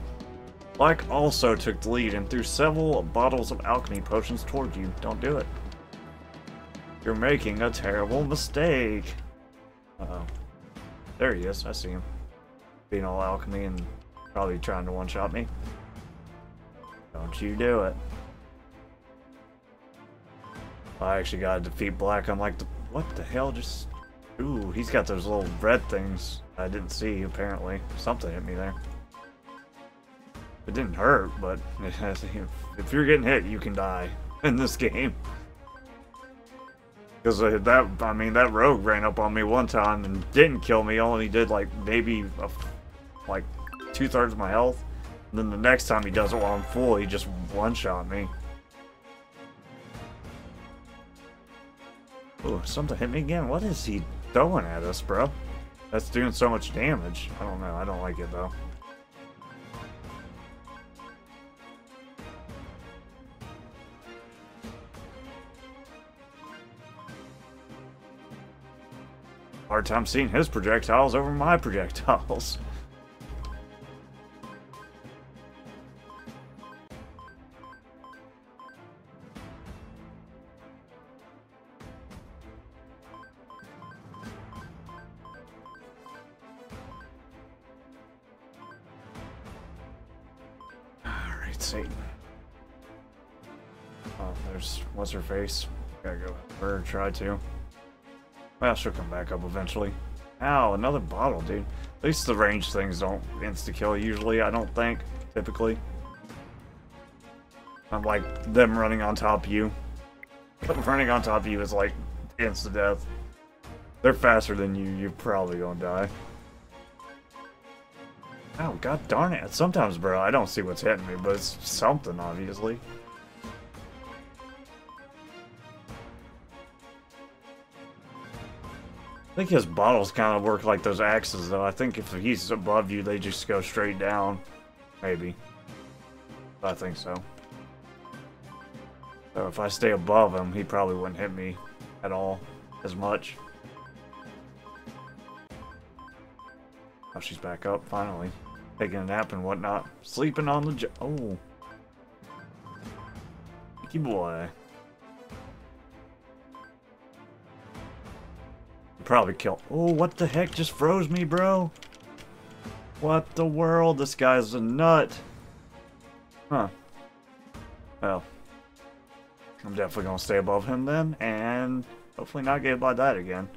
Black also took the lead and threw several bottles of alchemy potions toward you. Don't do it. You're making a terrible mistake. Uh-oh. There he is. I see him. Being all alchemy and probably trying to one-shot me. Don't you do it. I actually gotta defeat Black. I'm like, what the hell just... Ooh, he's got those little red things I didn't see, apparently. Something hit me there. It didn't hurt, but if you're getting hit, you can die in this game. Because that rogue ran up on me one time and didn't kill me, only did like maybe like 2/3 of my health. And then the next time he does it while I'm full, he just one-shot me. Ooh, something hit me again. What is he throwing at us, bro? That's doing so much damage. I don't know. I don't like it, though. Hard time seeing his projectiles over my projectiles. Alright, Satan. Oh, there's what's her face. Gotta go for her, try to. Well, she'll come back up eventually. Ow, another bottle, dude. At least the ranged things don't insta-kill usually, I don't think. Typically. Not like them running on top of you. Running on top of you is like insta-death. They're faster than you, you're probably gonna die. Oh, god darn it. Sometimes, bro, I don't see what's hitting me, but it's something, obviously. I think his bottles kind of work like those axes, though. I think if he's above you, they just go straight down. Maybe. I think so. So if I stay above him, he probably wouldn't hit me at all as much. Oh, she's back up, finally. Taking a nap and whatnot. Sleeping on the oh. Mickey boy. Probably kill. Oh, what the heck just froze me, bro? What the world? This guy's a nut. Huh. Well. I'm definitely gonna stay above him then, and hopefully not get hit by that again.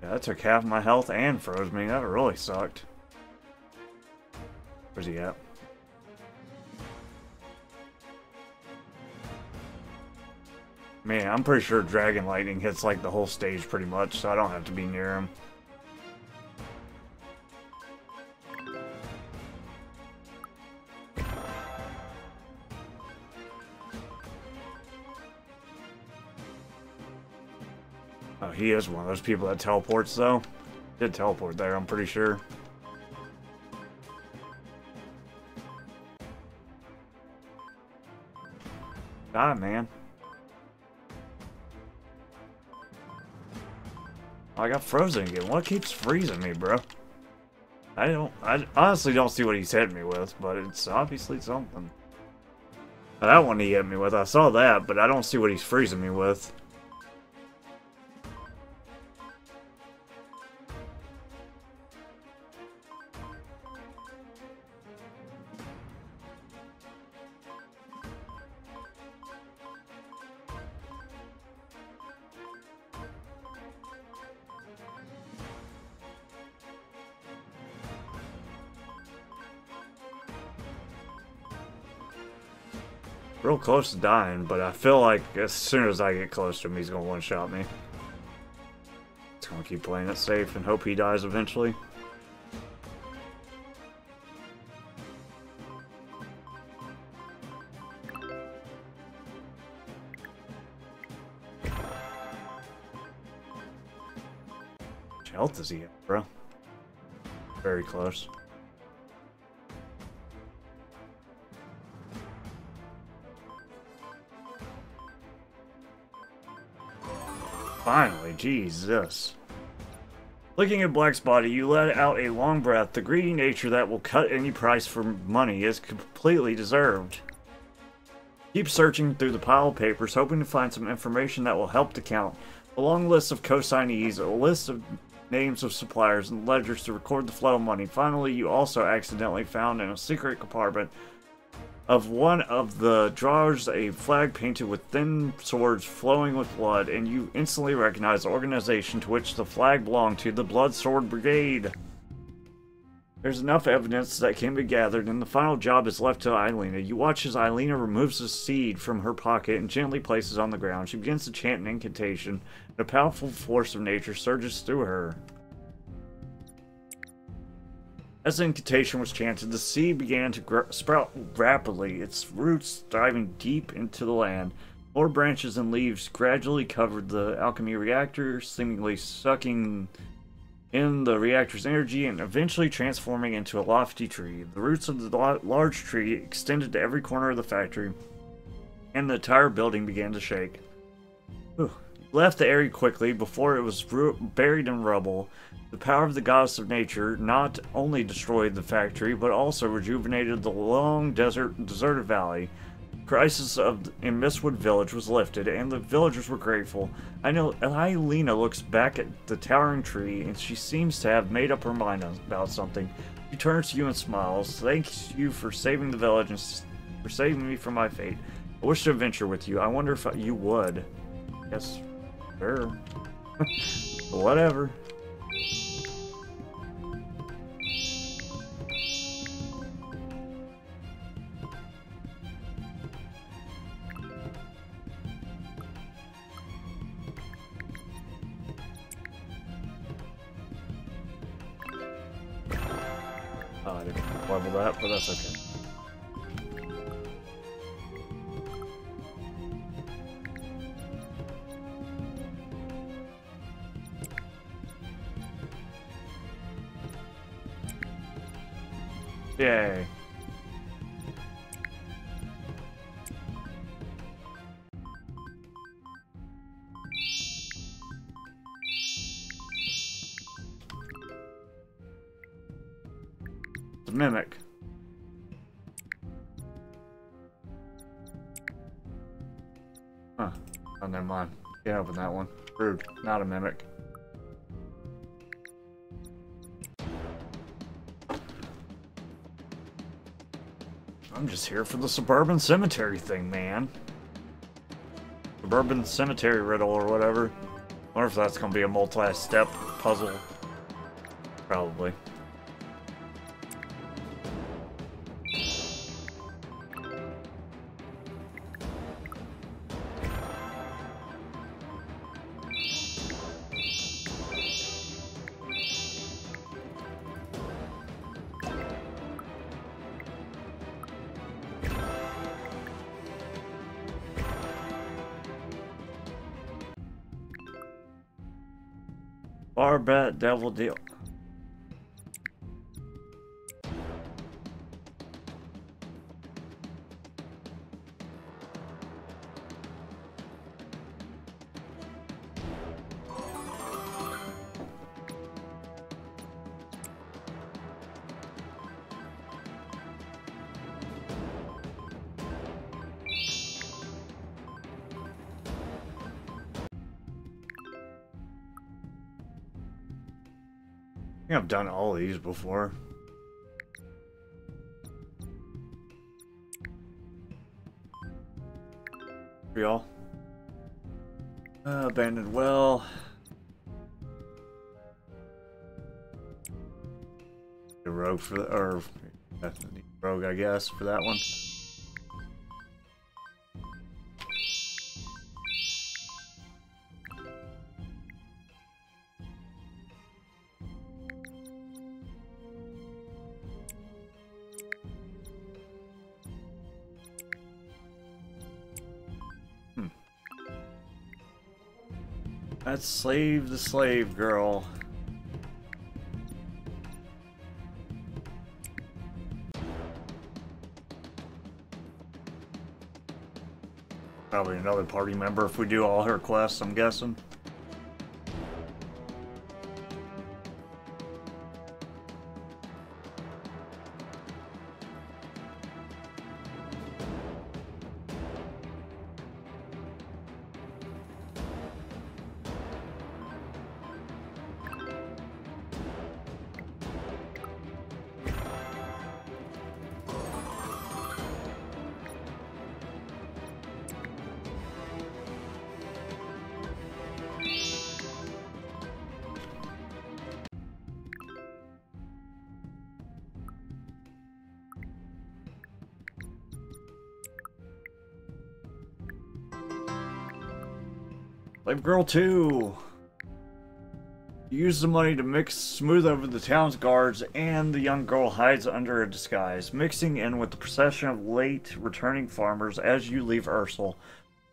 Yeah, that took half my health and froze me. That really sucked. Where's he at? Man, I'm pretty sure Dragon Lightning hits like the whole stage pretty much, so I don't have to be near him. Oh, he is one of those people that teleports, though. Did teleport there, I'm pretty sure. Die, man. I got frozen again. What keeps freezing me, bro? I honestly don't see what he's hitting me with, but it's obviously something. Now, that one he hit me with, I saw that, but I don't see what he's freezing me with. real close to dying, but I feel like as soon as I get close to him, he's gonna one-shot me. Just gonna keep playing it safe and hope he dies eventually. How much health does he have, bro? Very close. Finally, Jesus. Looking at Black's body, you let out a long breath. The greedy nature that will cut any price for money is completely deserved. Keep searching through the pile of papers, hoping to find some information that will help the count. A long list of consignees, a list of names of suppliers, and ledgers to record the flow of money. Finally, you also accidentally found in a secret compartment of one of the drawers a flag painted with thin swords flowing with blood, and you instantly recognize the organization to which the flag belonged to, the Blood Sword Brigade. There's enough evidence that can be gathered, and the final job is left to Eilina. You watch as Eilina removes a seed from her pocket and gently places it on the ground. She begins to chant an incantation, and a powerful force of nature surges through her. As the incantation was chanted, the seed began to sprout rapidly, its roots diving deep into the land. More branches and leaves gradually covered the alchemy reactor, seemingly sucking in the reactor's energy and eventually transforming into a lofty tree. The roots of the large tree extended to every corner of the factory, and the entire building began to shake. Whew. Left the area quickly before it was buried in rubble. The power of the goddess of nature not only destroyed the factory, but also rejuvenated the long deserted valley. Crisis in Mistwood Village was lifted, and the villagers were grateful. I know Eilina looks back at the towering tree, and she seems to have made up her mind about something. She turns to you and smiles. Thanks you for saving the village and for saving me from my fate. I wish to adventure with you. I wonder if you would. Yes, sure. Whatever. Oh, I didn't level that, but that's okay. Yay. The mimic. Huh. Oh, never mind. Can't open that one. Rude. Not a mimic. I'm just here for the suburban cemetery thing, man. Suburban cemetery riddle or whatever. Wonder if that's gonna be a multi-step puzzle. Probably. Bar bet devil deal. I think I've done all these before. For y'all. Abandoned well. A rogue for the, or definitely rogue, I guess, for that one. Let's slave the slave girl. Probably another party member if we do all her quests, I'm guessing. Slave Girl 2! Use the money to mix smooth over the town's guards, and the young girl hides under a disguise, mixing in with the procession of late returning farmers as you leave Ursel.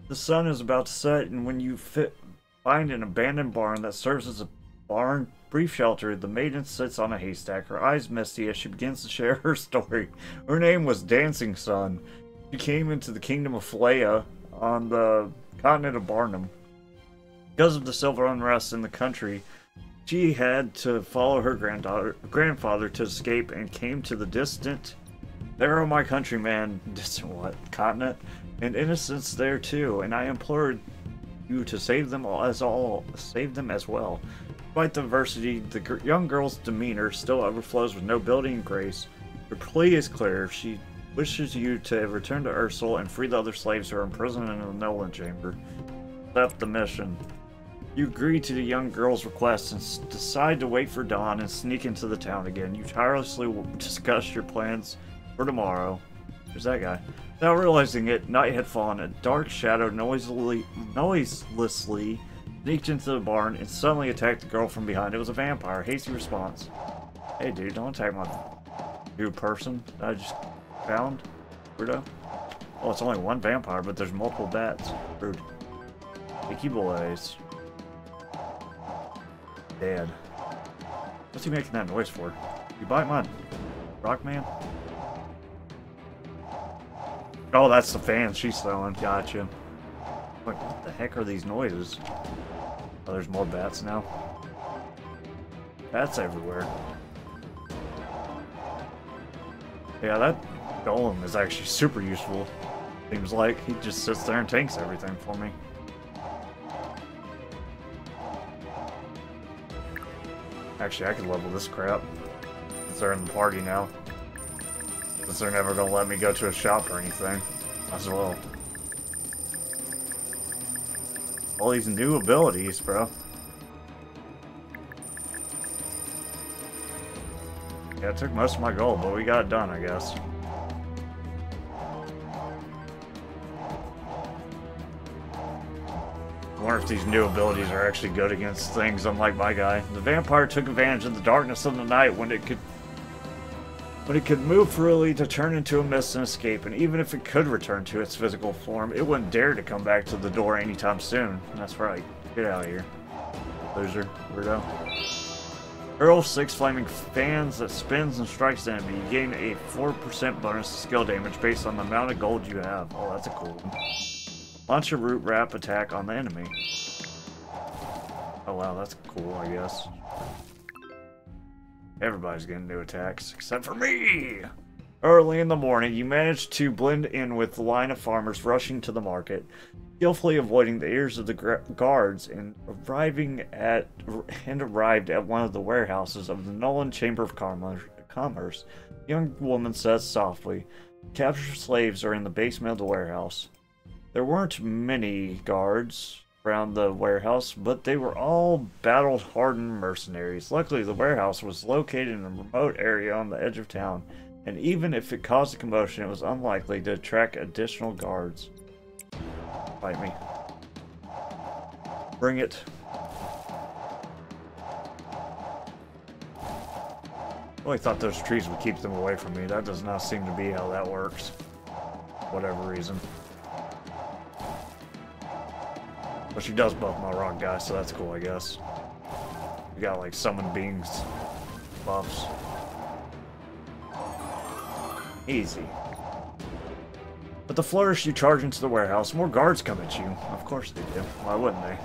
The sun is about to set, and when you find an abandoned barn that serves as a brief shelter, the maiden sits on a haystack, her eyes misty as she begins to share her story. Her name was Dancing Sun. She came into the kingdom of Philea on the continent of Barnum. Because of the civil unrest in the country, she had to follow her grandfather to escape and came to the distant, there are my countrymen, distant what, continent, and innocents there too, and I implored you to save them as well. Despite the adversity, the young girl's demeanor still overflows with nobility and grace. Her plea is clear. She wishes you to return to Ursel and free the other slaves who are imprisoned in the Nolan chamber. Accept the mission. You agree to the young girl's request and decide to wait for dawn and sneak into the town again. You tirelessly discuss your plans for tomorrow. There's that guy. Without realizing it, night had fallen. A dark shadow noiselessly sneaked into the barn and suddenly attacked the girl from behind. It was a vampire. Hasty response. Hey dude, don't attack my new person that I just found. Weirdo. Oh, it's only one vampire, but there's multiple bats. Rude. Icky boys. Dead. What's he making that noise for? You bite my rock man? Oh, that's the fan she's throwing. Gotcha. Wait, what the heck are these noises? Oh, there's more bats now. Bats everywhere. Yeah, that golem is actually super useful. Seems like he just sits there and tanks everything for me. Actually, I could level this crap. Since they're in the party now. Since they're never gonna let me go to a shop or anything. As well. All these new abilities, bro. Yeah, it took most of my gold, but we got it done, I guess. I wonder if these new abilities are actually good against things unlike my guy. The vampire took advantage of the darkness of the night when it could move freely to turn into a mist and escape, and even if it could return to its physical form, it wouldn't dare to come back to the door anytime soon. That's right. Get out of here. Loser. Weirdo. Hurl 6 flaming fans that spins and strikes the enemy. You gain a 4% bonus to skill damage based on the amount of gold you have. Oh, that's a cool one. Launch a root wrap attack on the enemy. Oh wow, that's cool, I guess. Everybody's getting new attacks, except for me! Early in the morning, you manage to blend in with the line of farmers rushing to the market, skillfully avoiding the ears of the guards and arrived at one of the warehouses of the Nolan Chamber of Commerce. The young woman says softly, "Captured slaves are in the basement of the warehouse." There weren't many guards around the warehouse, but they were all battle-hardened mercenaries. Luckily, the warehouse was located in a remote area on the edge of town, and even if it caused a commotion, it was unlikely to attract additional guards. Fight me. Bring it. I really thought those trees would keep them away from me. That does not seem to be how that works. For whatever reason. But she does buff my rock guy, so that's cool, I guess. We got like summon beings buffs. Easy. With the flourish, you charge into the warehouse. More guards come at you. Of course they do. Why wouldn't they?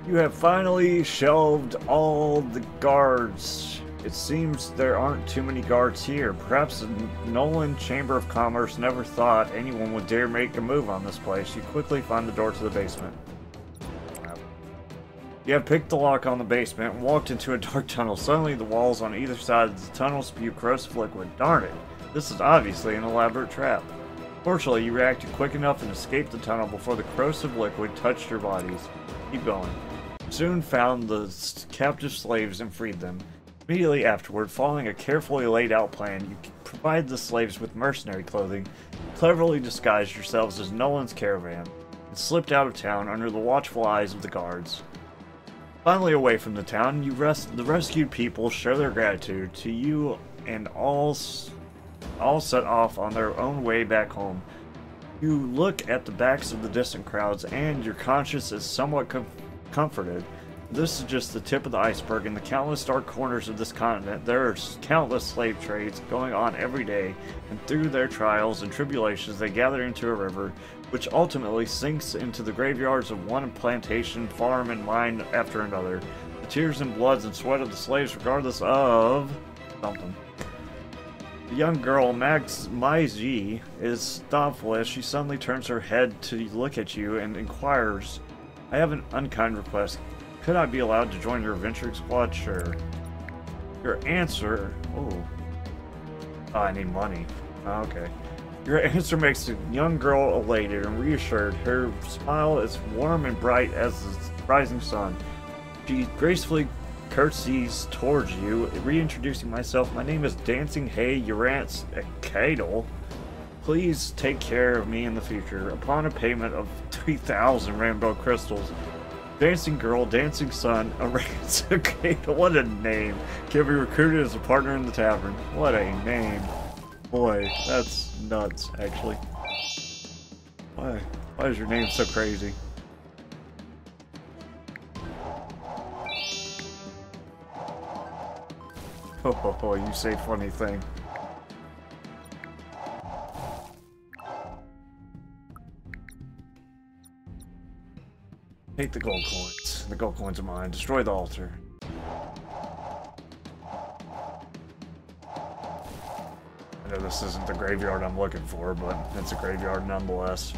You have finally shelved all the guards. It seems there aren't too many guards here. Perhaps the Nolan Chamber of Commerce never thought anyone would dare make a move on this place. You quickly find the door to the basement. You have picked the lock on the basement and walked into a dark tunnel. Suddenly the walls on either side of the tunnel spew corrosive liquid. Darn it. This is obviously an elaborate trap. Fortunately, you reacted quick enough and escaped the tunnel before the corrosive liquid touched your bodies. Keep going. Soon found the captive slaves and freed them. Immediately afterward, following a carefully laid out plan, you provide the slaves with mercenary clothing, cleverly disguised yourselves as Nolan's caravan, and slipped out of town under the watchful eyes of the guards. Finally away from the town, the rescued people show their gratitude to you and all set off on their own way back home. You look at the backs of the distant crowds and your conscience is somewhat comforted. This is just the tip of the iceberg. In the countless dark corners of this continent, there are countless slave trades going on every day, and through their trials and tribulations they gather into a river, which ultimately sinks into the graveyards of one plantation, farm, and mine after another. The tears and bloods and sweat of the slaves regardless of something. The young girl, Mai-Ji, is thoughtful as she suddenly turns her head to look at you and inquires, I have an unkind request. Could I be allowed to join your adventuring squad? Sure. Your answer... Oh, I need money. Oh, okay. Your answer makes the young girl elated and reassured. Her smile is warm and bright as the rising sun. She gracefully curtsies towards you, reintroducing myself. My name is Dancing Hay Urance Cadle. Please take care of me in the future. Upon a payment of 3,000 rainbow crystals, Dancing Girl, Dancing Sun, Urance Cadle. What a name. Can be recruited as a partner in the tavern. What a name. Boy, that's nuts, actually. Why is your name so crazy? Oh, you say funny thing. Take the gold coins. The gold coins are mine. Destroy the altar. I know this isn't the graveyard I'm looking for, but it's a graveyard nonetheless.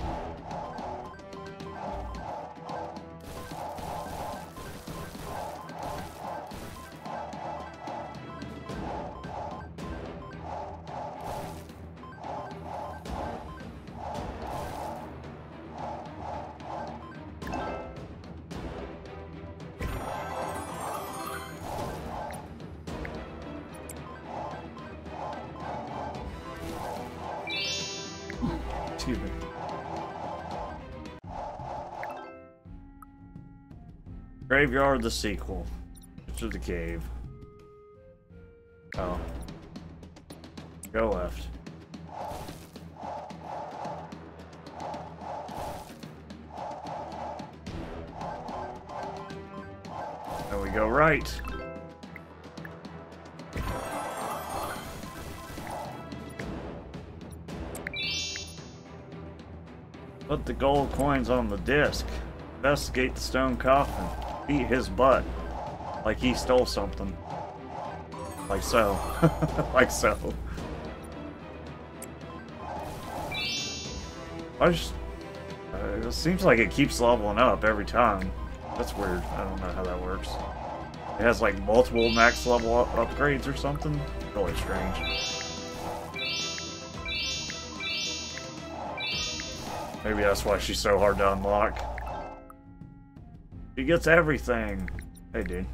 Excuse me. Graveyard, the sequel. To the cave. Oh. Go left. Then we go right. Put the gold coins on the disc. Investigate the stone coffin. Beat his butt. Like he stole something. Like so. Like so. It seems like it keeps leveling up every time. That's weird. I don't know how that works. It has like multiple max level upgrades or something. Really strange. Maybe that's why she's so hard to unlock. She gets everything. Hey, dude.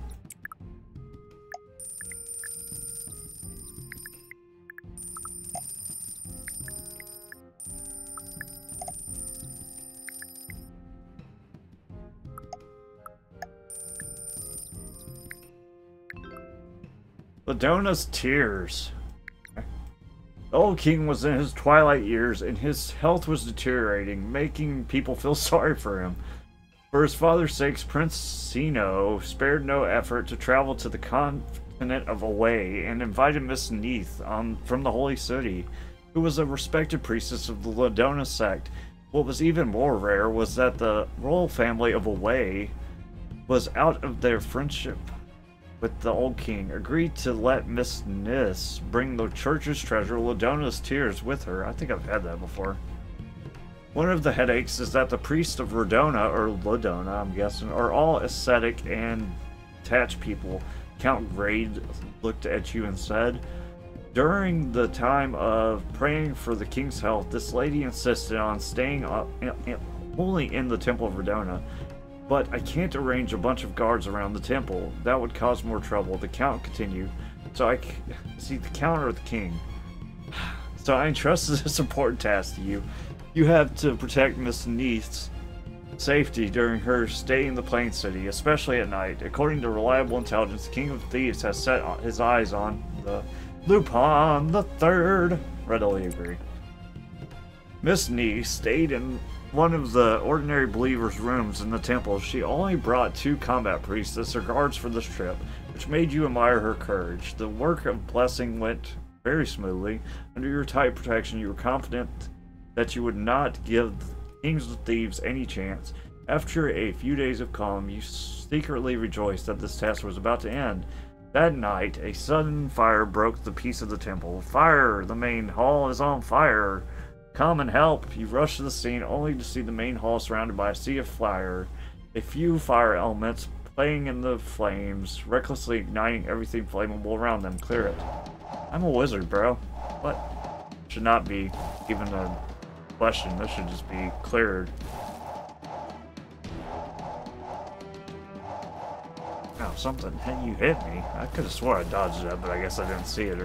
Ladona's tears. The old king was in his twilight years, and his health was deteriorating, making people feel sorry for him. For his father's sake, Prince Sino spared no effort to travel to the continent of Away and invited Miss Neath from the Holy City, who was a respected priestess of the Ladona sect. What was even more rare was that the royal family of Away was out of their friendship with the old king, agreed to let Miss Nis bring the church's treasure, Ladona's tears, with her. I think I've had that before. One of the headaches is that the priests of Redona, or Ladona, I'm guessing, are all ascetic and detached people. Count Grade looked at you and said, during the time of praying for the king's health, this lady insisted on staying only in the Temple of Redona. But I can't arrange a bunch of guards around the temple. That would cause more trouble. The count continued. So I see the count or the king. So I entrust this important task to you. You have to protect Miss Neath's safety during her stay in the Plain City, especially at night. According to reliable intelligence, the King of Thieves has set his eyes on the Lupin the Third. Readily agree. Miss Neath stayed in one of the ordinary believers' rooms in the temple. She only brought 2 combat priests as her guards for this trip, which made you admire her courage. The work of blessing went very smoothly. Under your tight protection, you were confident that you would not give the kings of thieves any chance. After a few days of calm, you secretly rejoiced that this task was about to end. That night, a sudden fire broke the peace of the temple. Fire! The main hall is on fire! Come and help! You rush to the scene only to see the main hall surrounded by a sea of fire. A few fire elements playing in the flames, recklessly igniting everything flammable around them. Clear it. I'm a wizard, bro. What? Should not be even a question. This should just be cleared. Oh, something. Hey, you hit me. I could have swore I dodged that, but I guess I didn't see it.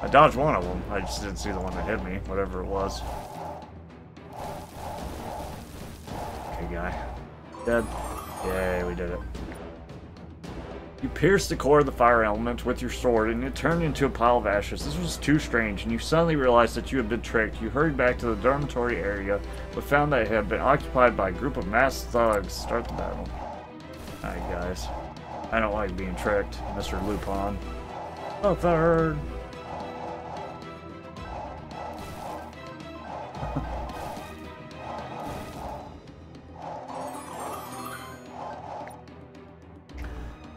I dodged one of them. I just didn't see the one that hit me, whatever it was. Okay, guy. Dead. Yay, we did it. You pierced the core of the fire element with your sword, and it turned into a pile of ashes. This was too strange, and you suddenly realized that you had been tricked. You hurried back to the dormitory area, but found that it had been occupied by a group of masked thugs. Start the battle. Alright, guys. I don't like being tricked, Mr. Lupin. The Third.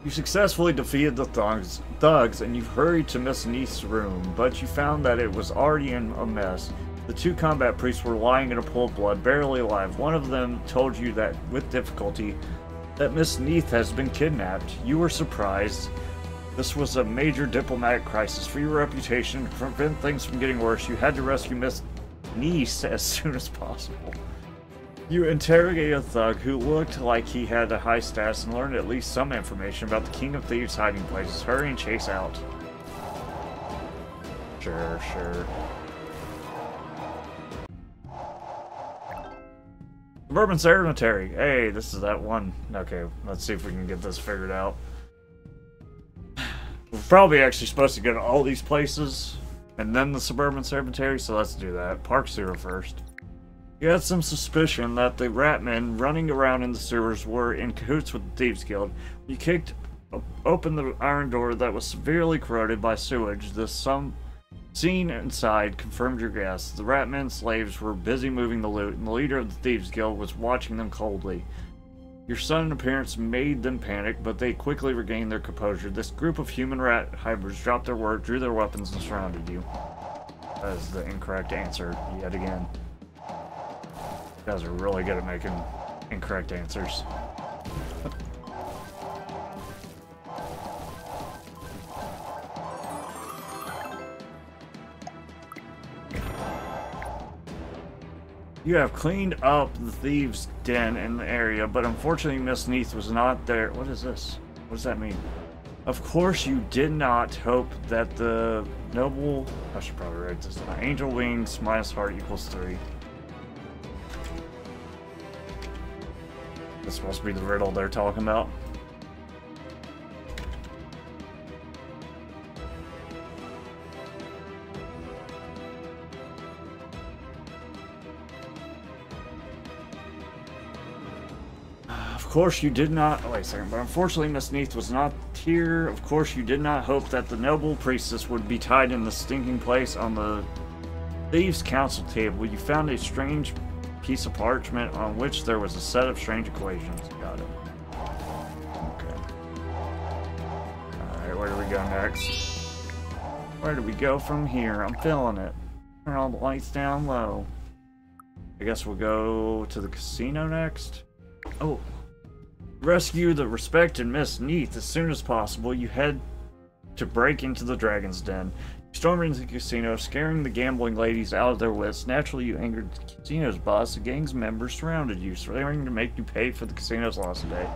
You successfully defeated the thugs, and you hurried to Miss Neath's room, but you found that it was already in a mess. The 2 combat priests were lying in a pool of blood, barely alive. One of them told you that, with difficulty, that Miss Neath has been kidnapped. You were surprised. This was a major diplomatic crisis. For your reputation, to prevent things from getting worse, you had to rescue Miss Neath as soon as possible. You interrogated a thug who looked like he had a high status and learned at least some information about the King of Thieves' hiding places. Hurry and chase out. Sure. Suburban Cemetery. Hey, this is that one. Okay, let's see if we can get this figured out. We're probably actually supposed to go to all these places and then the Suburban Cemetery, so let's do that. Park sewer first. You had some suspicion that the ratmen running around in the sewers were in cahoots with the Thieves Guild. You kicked open the iron door that was severely corroded by sewage. The scene inside confirmed your guess. The ratmen slaves were busy moving the loot, and the leader of the Thieves Guild was watching them coldly. Your sudden appearance made them panic, but they quickly regained their composure. This group of human rat hybrids dropped their work, drew their weapons, and surrounded you. That is the incorrect answer, yet again. You guys are really good at making incorrect answers. You have cleaned up the thieves' den in the area, but unfortunately Miss Neath was not there. What is this? What does that mean? Of course you did not hope that the noble... I should probably write this down. Angel wings minus heart equals 3. This must be the riddle they're talking about. Of course you did not... wait a second. But unfortunately Miss Neath was not here. Of course you did not hope that the noble priestess would be tied in the stinking place on the thieves' council table. You found a strange piece of parchment on which there was a set of strange equations. Got it. Okay. Alright, where do we go next? Where do we go from here? I'm feeling it. Turn all the lights down low. I guess we'll go to the casino next. Oh. Rescue the respected Miss Neath as soon as possible. You head to break into the dragon's den. You storm into the casino, scaring the gambling ladies out of their wits. Naturally, you angered the casino's boss. The gang's members surrounded you, swearing to make you pay for the casino's loss today.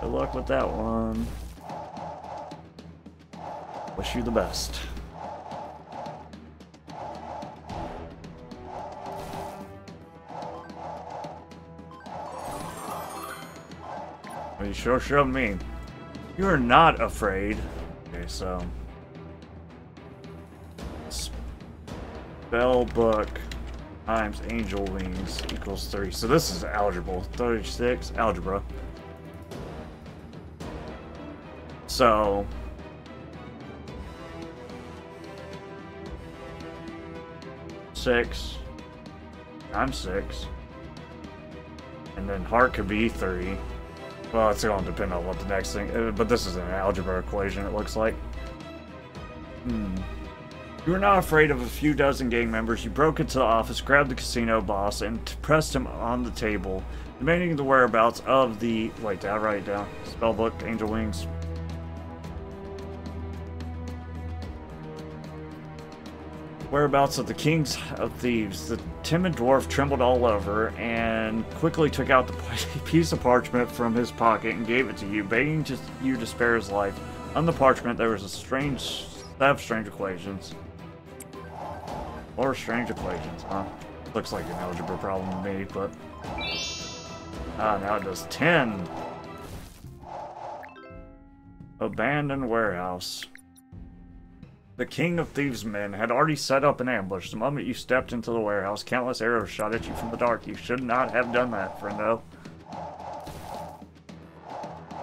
Good luck with that one. Wish you the best. You sure showed me. You are not afraid. Okay, so spell book times angel wings equals 3. So this is algebra. 36 algebra. So six times 6, and then heart could be 3. Well, it's going to depend on what the next thing... but this is an algebra equation, it looks like. You were not afraid of a few dozen gang members. You broke into the office, grabbed the casino boss, and pressed him on the table, demanding the whereabouts of the... wait, did I write it down? Spellbook, angel wings. Whereabouts of the kings of thieves. The timid dwarf trembled all over and quickly took out the piece of parchment from his pocket and gave it to you, begging you to spare his life. On the parchment there was a strange set of strange equations. Or strange equations, huh? Looks like an algebra problem to me, but... ah, now it does 10. Abandoned warehouse. The king of thieves' men had already set up an ambush. The moment you stepped into the warehouse, countless arrows shot at you from the dark. You should not have done that, friendo.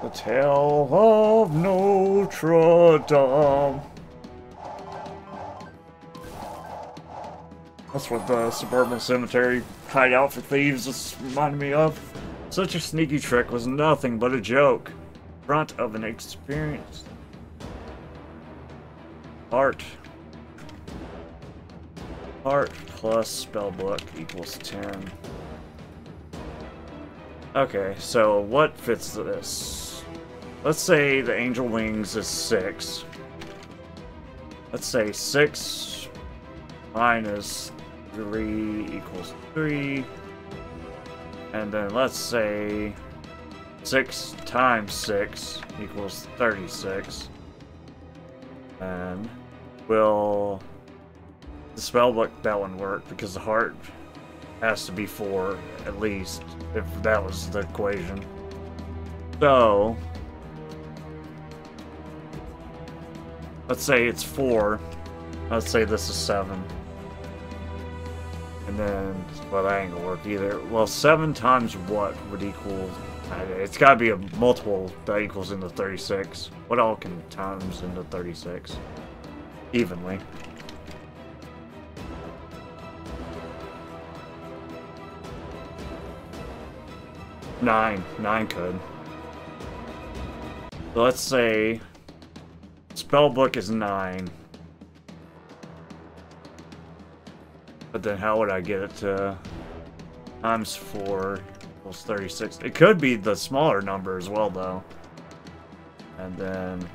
The Tale of Notre Dame. That's what the suburban cemetery hideout for thieves just reminded me of. Such a sneaky trick was nothing but a joke. Front of an experienced... Art plus spellbook equals 10. Okay, so what fits this? Let's say the angel wings is 6. Let's say 6 minus 3 equals 3. And then let's say 6 times 6 equals 36. And will the spellbook, that one work, because the heart has to be 4 at least, if that was the equation. So let's say it's 4. Let's say this is 7. And then, well, that ain't gonna work either. Well, 7 times what would equal... it's gotta be a multiple that equals into 36. What all can times into 36? Evenly. 9. 9 could. So let's say spellbook is 9. But then how would I get it to times 4 equals 36? It could be the smaller number as well, though. And then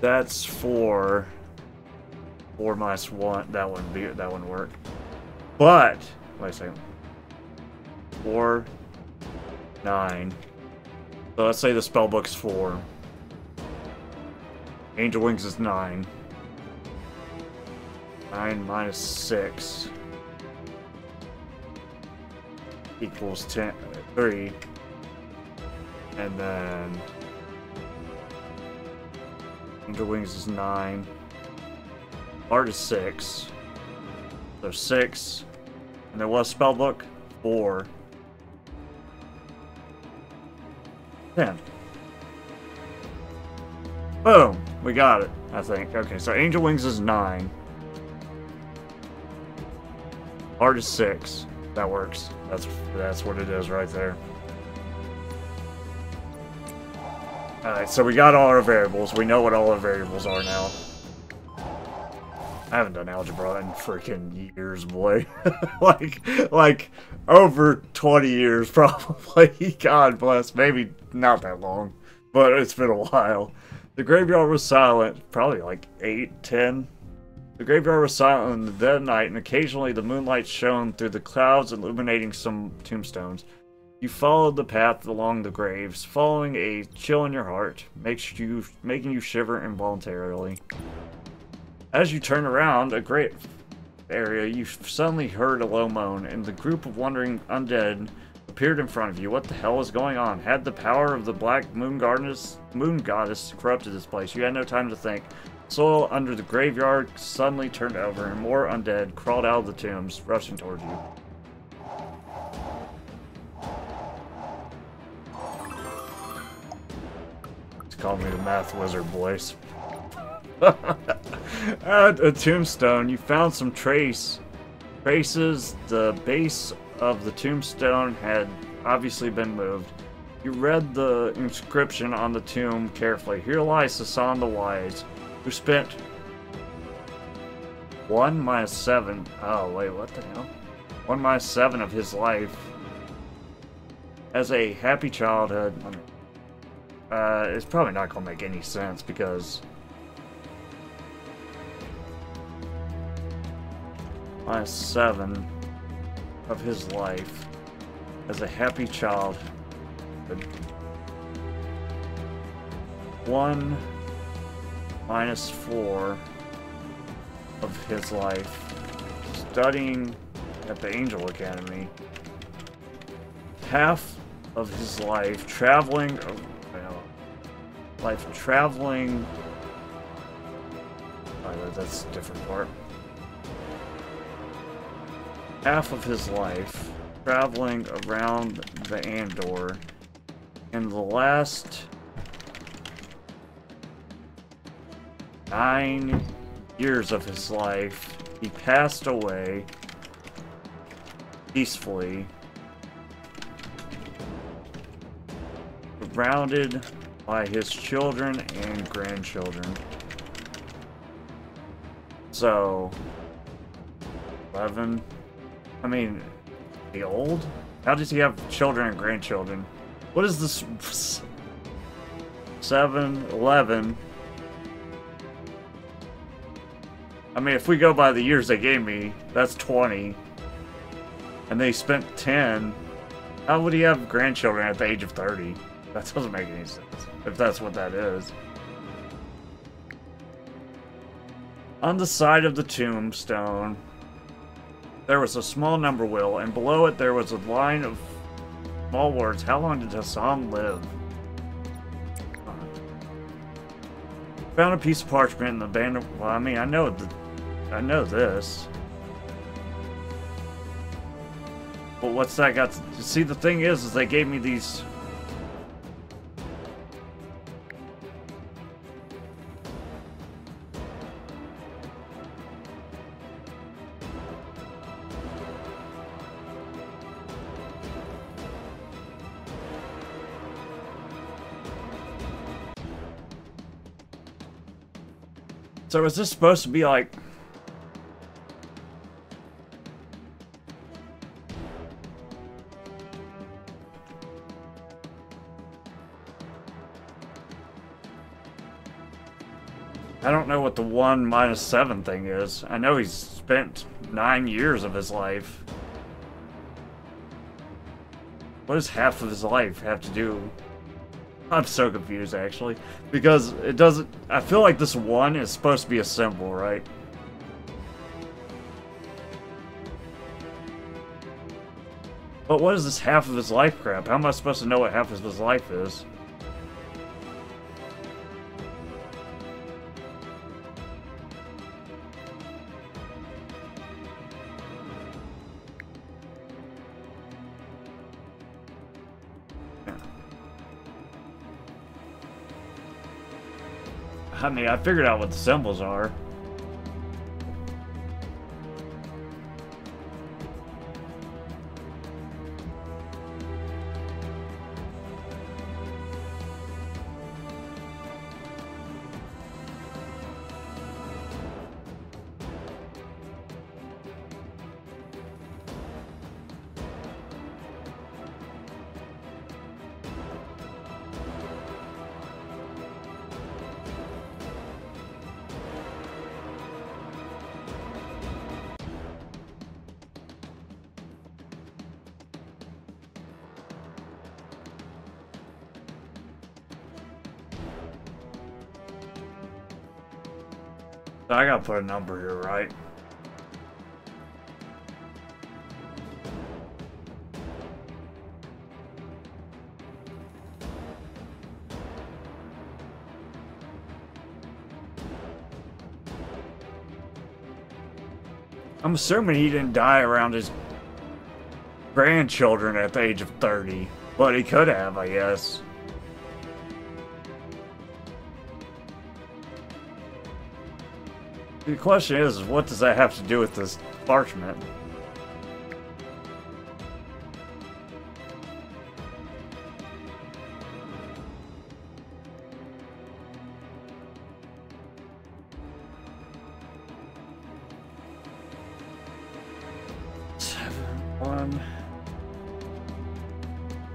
that's 4. 4 minus 1. That wouldn't work. But Wait a second. 4, 9. So let's say the spellbook's 4. Angel Wings is 9. 9 minus 6 equals 3. And then Angel Wings is 9. Art is 6. So 6. And then what's spellbook? 4. 10. Boom! We got it, I think. Okay, so Angel Wings is 9. Art is 6. That works. That's what it is right there. Alright, so we got all our variables. We know what all our variables are now. I haven't done algebra in freaking years, boy. like over 20 years probably. God bless. Maybe not that long, but it's been a while. The graveyard was silent, probably like 8, 10. The graveyard was silent in the dead of night, and occasionally the moonlight shone through the clouds, illuminating some tombstones. You followed the path along the graves, following a chill in your heart, making you shiver involuntarily. As you turn around a great area, you suddenly heard a low moan, and the group of wandering undead appeared in front of you. What the hell is going on? Had the power of the black moon goddess corrupted this place? You had no time to think. Soil under the graveyard suddenly turned over, and more undead crawled out of the tombs, rushing towards you. Just call me the math wizard, boys. At a tombstone, you found some traces. The base of the tombstone had obviously been moved. You read the inscription on the tomb carefully. Here lies Hassan the Wise, who spent 1 minus 7. Oh, wait, what the hell? 1 minus 7 of his life as a happy childhood. It's probably not going to make any sense because minus 7 of his life as a happy child. 1 minus 4 of his life studying at the Angel Academy. Half of his life traveling. Traveling. Oh, that's a different part. Half of his life traveling around the Andor, and the last 9 years of his life he passed away peacefully, surrounded by his children and grandchildren. So 11. I mean, the old? How does he have children and grandchildren? What is this? 7, 11. I mean, if we go by the years they gave me, that's 20. And they spent 10. How would he have grandchildren at the age of 30? That doesn't make any sense, if that's what that is. On the side of the tombstone, there was a small number wheel, and below it there was a line of small words. How long did Hassan live? Found a piece of parchment in the abandoned. Well, I mean, I know this. But what's that got to see? The thing is they gave me these. So is this supposed to be like... I don't know what the 1 minus 7 thing is. I know he's spent 9 years of his life What does half of his life have to do? I'm so confused, actually. Because it doesn't... I feel like this 1 is supposed to be a symbol, right? But what is this half of his life crap? How am I supposed to know what half of his life is? I mean, I figured out what the symbols are. I gotta put a number here, right? I'm assuming he didn't die around his grandchildren at the age of 30, but he could have, I guess. The question is, what does that have to do with this parchment?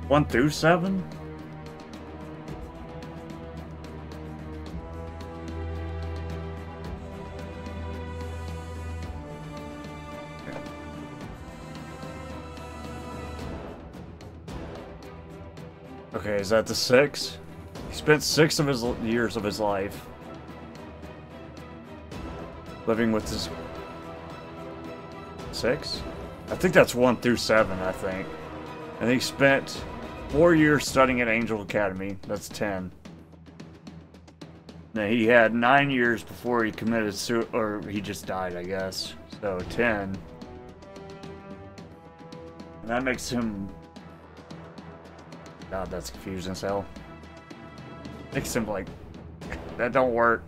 One through 7? Okay, is that the 6? He spent 6 of his years of his life living with his... 6? I think that's 1 through 7, I think. And he spent 4 years studying at Angel Academy. That's 10. Now, he had 9 years before he committed suicide, or he just died, I guess. So, 10. And that makes him... God, that's confusing as hell. Makes him like... That don't work.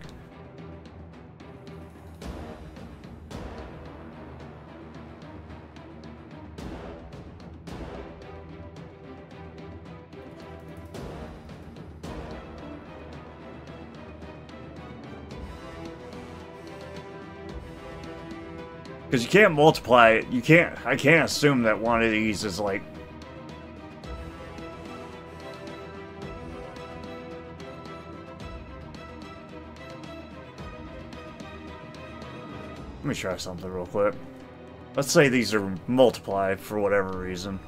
Because you can't multiply it. You can't... I can't assume that one of these is like... Let me try something real quick. Let's say these are multiplied for whatever reason.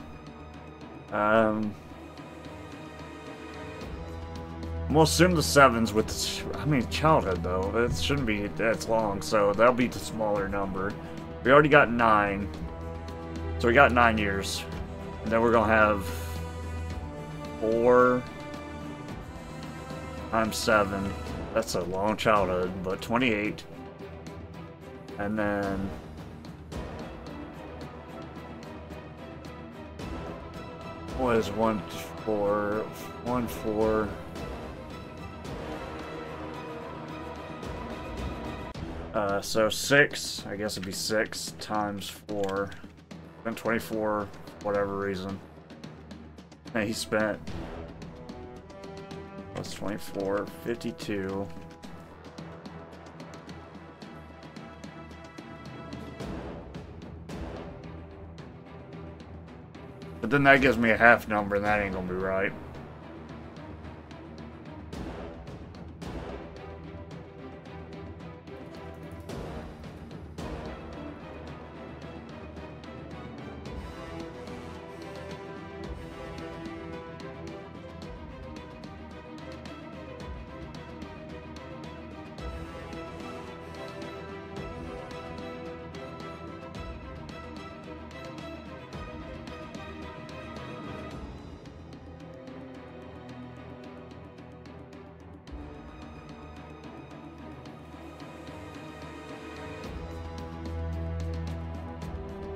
We'll assume the 7's with, I mean, childhood though. It shouldn't be that long, so that'll be the smaller number. We already got 9. So we got 9 years. And then we're gonna have 4 times 7. That's a long childhood, but 28. And then what is 1 4 1 4 so 6, I guess it'd be 6 times 4. Spent 24 whatever reason. And he spent plus 24 52. But then that gives me a half number, and that ain't gonna be right.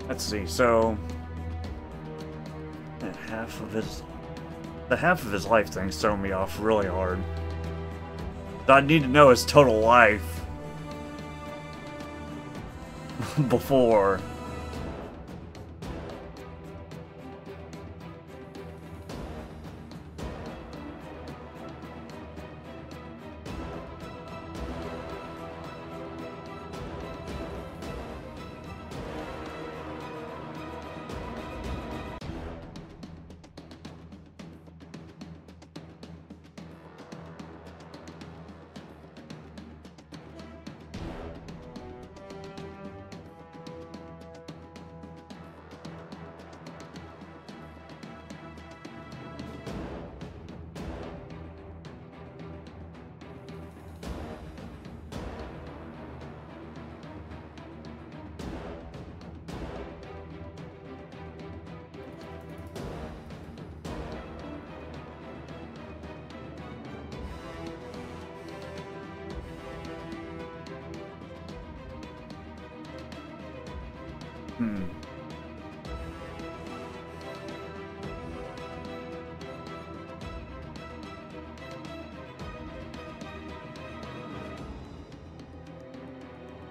Let's see, so the half of his life thing's throwing me off really hard. I need to know his total life before.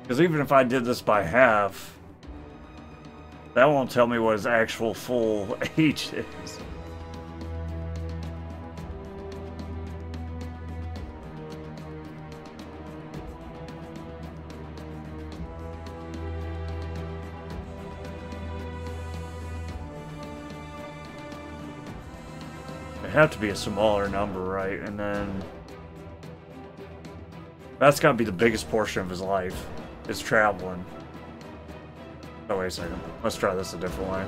Because even if I did this by half, that won't tell me what his actual full age is. It have to be a smaller number, right? And then that's got to be the biggest portion of his life. Is traveling. Oh, wait a second. Let's try this a different way.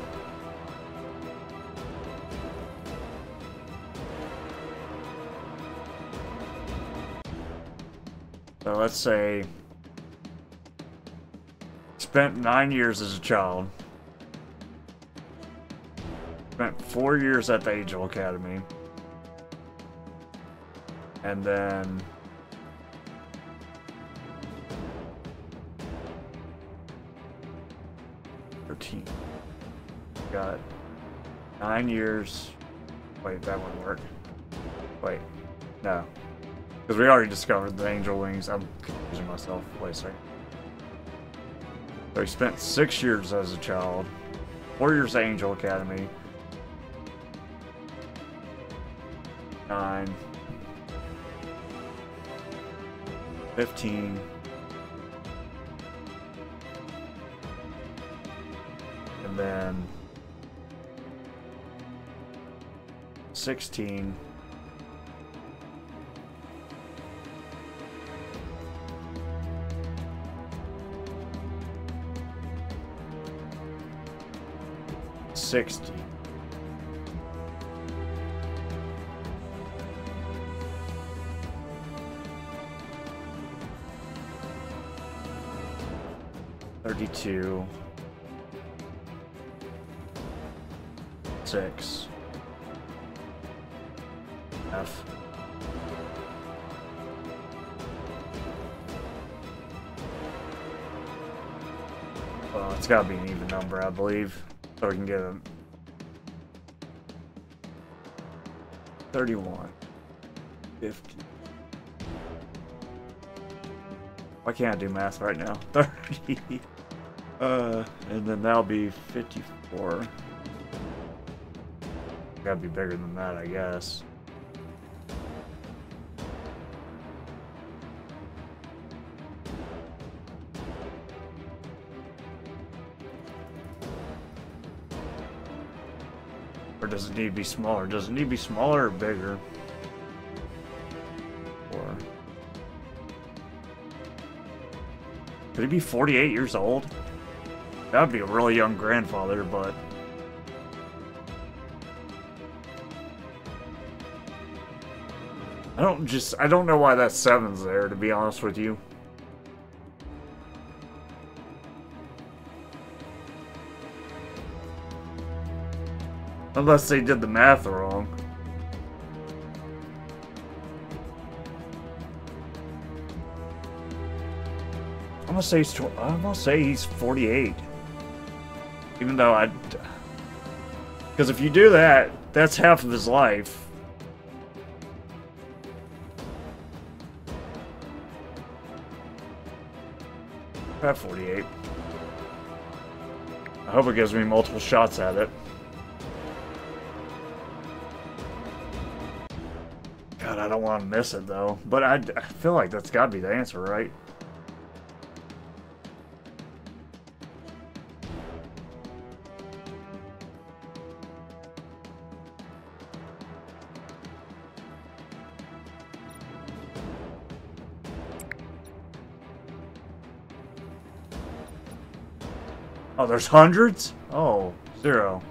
So let's say spent 9 years as a child. Spent 4 years at the Angel Academy. And then got 9 years. Wait, that wouldn't work. Wait, no. Because we already discovered the angel wings. I'm confusing myself. Wait a second. So he spent 6 years as a child. 4 years at Angel Academy. 9. 15. And then 16. $60. $32. 6. F. Well, it's gotta be an even number, I believe. So we can get a 31. 50. Why can't I do math right now? 30. And then that'll be 54. Gotta be bigger than that, I guess. Or does it need to be smaller? Does it need to be smaller or bigger? Or could he be 48 years old? That would be a really young grandfather, but I don't know why that 7's there, to be honest with you. Unless they did the math wrong. I'm gonna say he's 48. Even though I... Because if you do that, that's half of his life. At 48. I hope it gives me multiple shots at it. God, I don't want to miss it though. But I feel like that's got to be the answer, right? Oh, there's hundreds? Oh, 0.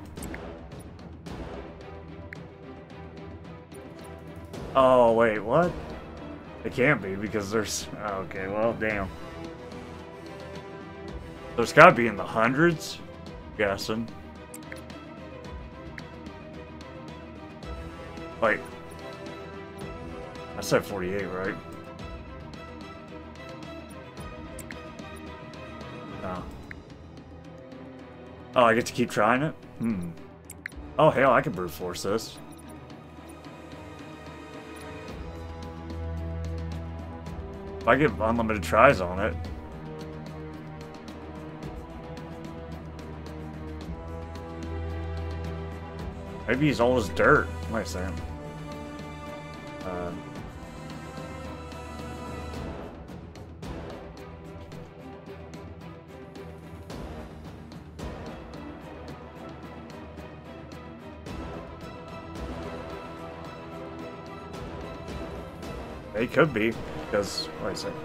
Oh, wait, what? It can't be because there's... Okay, well, damn. There's gotta be in the hundreds? I'm guessing. Wait. I said 48, right? No. Oh, I get to keep trying it? Hmm. Oh, hell, I can brute force this. If I get unlimited tries on it. Maybe he's all as dirt. Wait a second. They could be, because, wait a second.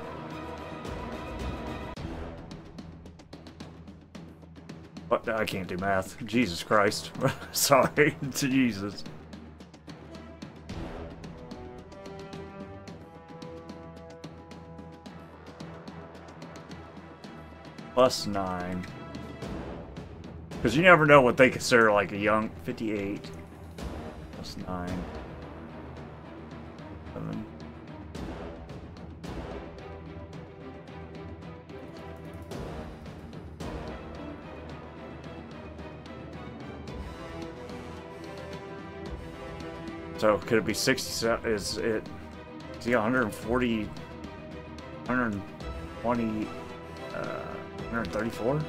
What? I can't do math. Jesus Christ. Sorry. Jesus. Plus 9. Because you never know what they consider like a young 58. Plus 9. 7. So could it be 67? Is he 140, 120, 134?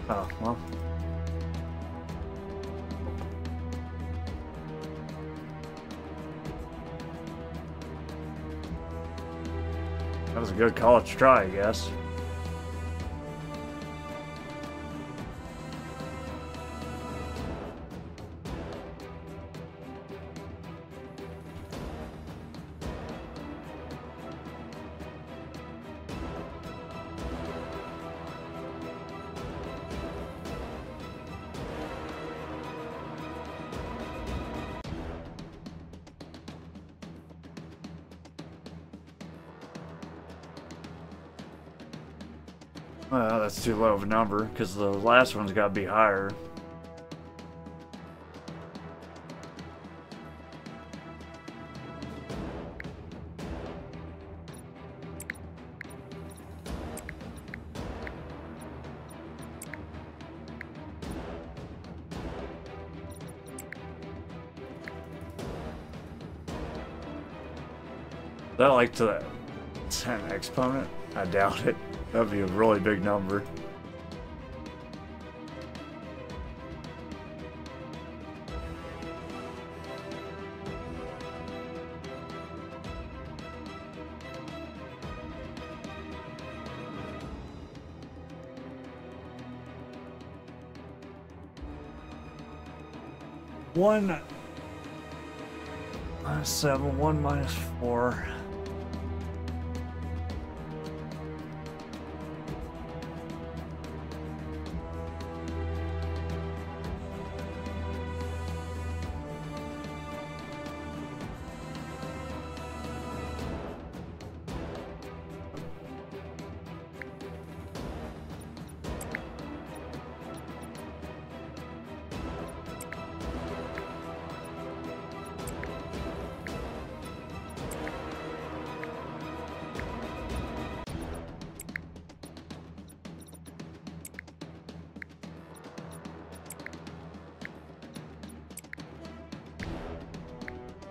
Oh, well. That was a good college try, I guess. Well, that's too low of a number, because the last one's got to be higher. Is that like to the 10 exponent? I doubt it. That'd be a really big number. One minus 7, 1 minus 4.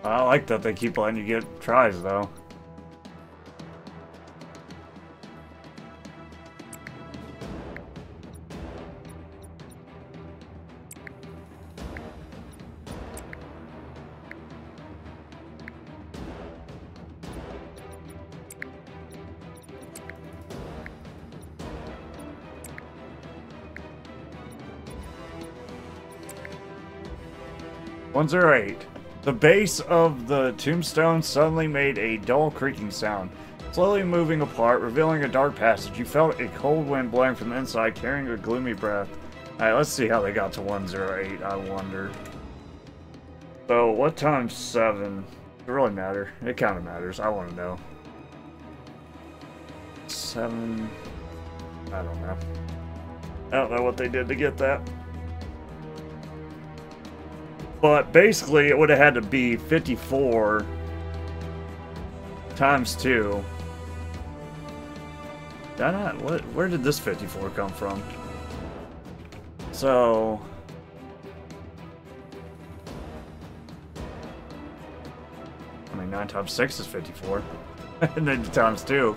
I like that they keep letting you get tries, though. "108. The base of the tombstone suddenly made a dull creaking sound. Slowly moving apart, revealing a dark passage, you felt a cold wind blowing from the inside, carrying a gloomy breath." Alright, let's see how they got to 108, I wonder. So, what times 7? Does it really matter? It kind of matters. I want to know. 7... I don't know. I don't know what they did to get that. But basically, it would have had to be 54 times 2. Did I not? Where did this 54 come from? So... I mean, 9 times 6 is 54. And then times 2.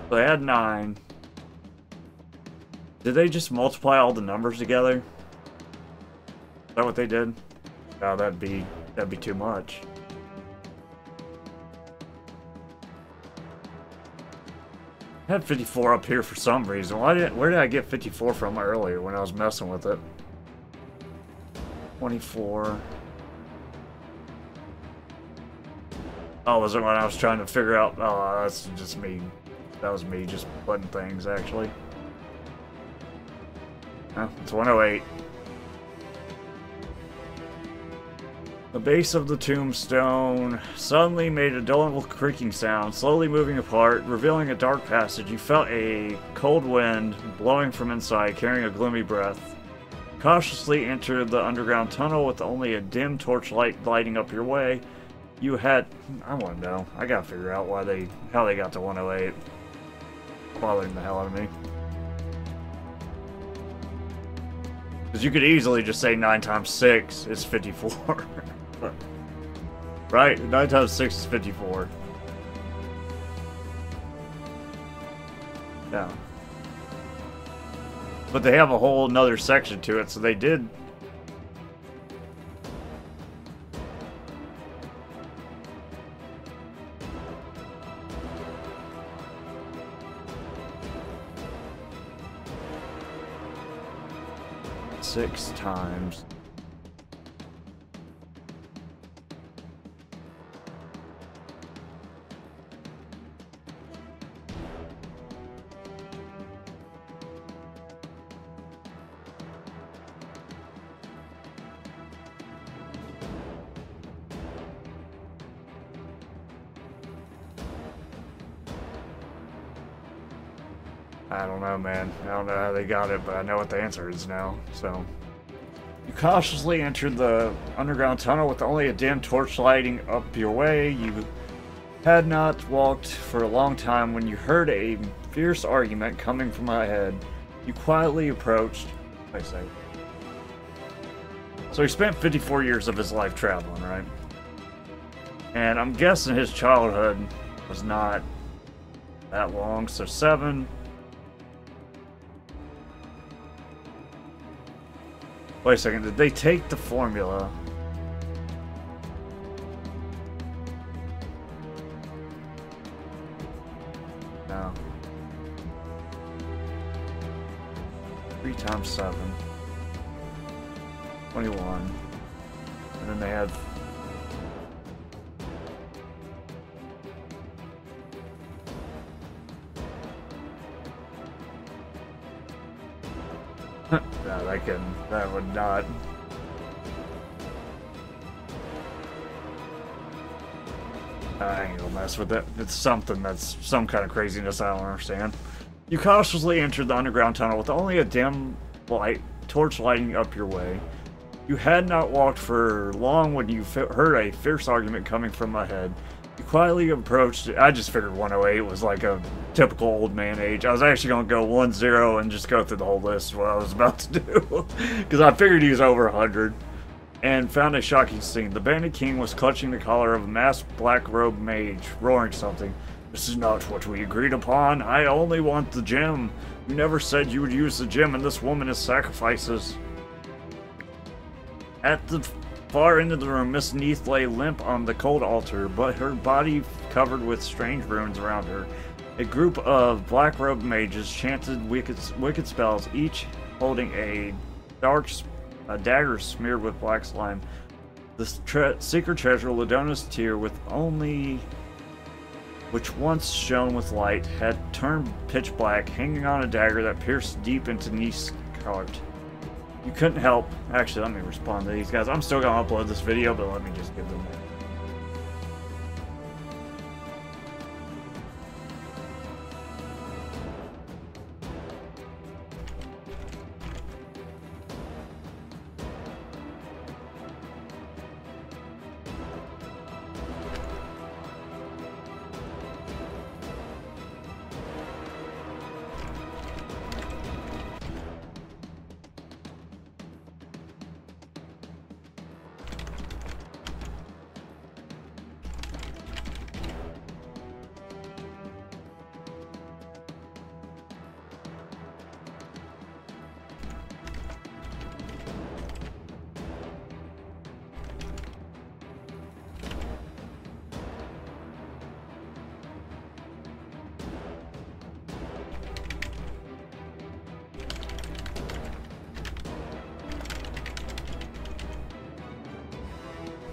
So they had 9. Did they just multiply all the numbers together? Is that what they did? No, that'd be too much. I had 54 up here for some reason. Where did I get 54 from earlier when I was messing with it? 24. Oh, was it when I was trying to figure out? Oh, that's just me. That was me just putting things, actually. Oh, it's 108. The base of the tombstone suddenly made a dull creaking sound, slowly moving apart, revealing a dark passage. You felt a cold wind blowing from inside, carrying a gloomy breath. Cautiously entered the underground tunnel with only a dim torchlight lighting up your way. You had... I want to know. I gotta figure out how they got to 108. Bothering the hell out of me. Because you could easily just say 9 times 6 is 54. Right? 9 times 6 is 54. Yeah. But they have a whole nother section to it, so they did... Six times. I don't know, man. I don't know how they got it, but I know what the answer is now, so... You cautiously entered the underground tunnel with only a dim torch lighting up your way. You had not walked for a long time when you heard a fierce argument coming from ahead. You quietly approached... Wait a second. So he spent 54 years of his life traveling, right? And I'm guessing his childhood was not that long, so 7... Wait a second, did they take the formula? No. 3 times 7. 21. And then they had... No, that would not. I ain't gonna mess with it. It's something that's some kind of craziness I don't understand. You cautiously entered the underground tunnel with only a dim torch lighting up your way. You had not walked for long when you heard a fierce argument coming from ahead. You quietly approached it. I just figured 108 was like a typical old man age. I was actually going to go 10 and just go through the whole list, what I was about to do. Because I figured he was over 100. And found a shocking scene. The Bandit King was clutching the collar of a masked black-robed mage, roaring something. This is not what we agreed upon. I only want the gem. You never said you would use the gem and this woman as sacrifices. At the far end of the room, Miss Neath lay limp on the cold altar, but her body covered with strange runes around her. A group of black-robed mages chanted wicked spells, each holding a dagger smeared with black slime. The secret treasure, Ladona's tear, which once shone with light, had turned pitch black, hanging on a dagger that pierced deep into Neath's heart. You couldn't help. Actually, let me respond to these guys. I'm still gonna upload this video, but let me just give them that.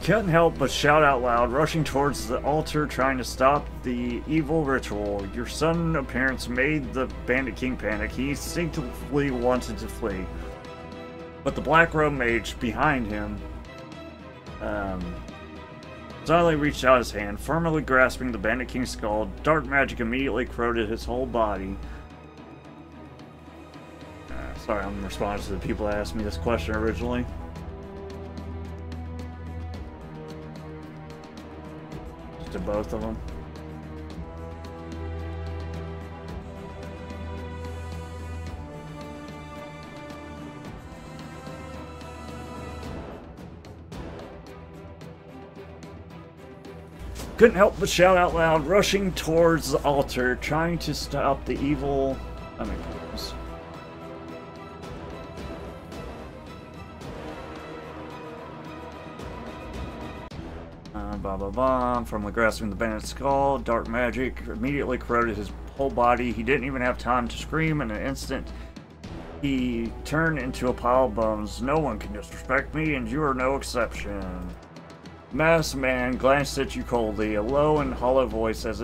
Couldn't help but shout out loud, rushing towards the altar, trying to stop the evil ritual. Your sudden appearance made the Bandit King panic. He instinctively wanted to flee, but the black robe mage behind him suddenly reached out his hand, firmly grasping the Bandit King's skull. Dark magic immediately corroded his whole body. Sorry, I'm responding to the people that asked me this question originally. To both of them. Couldn't help but shout out loud, rushing towards the altar, trying to stop the evil. From the grasping the bandit's skull, dark magic immediately corroded his whole body. He didn't even have time to scream. In an instant, he turned into a pile of bones. No one can disrespect me, and you are no exception. Masked man glanced at you coldly, a low and hollow voice as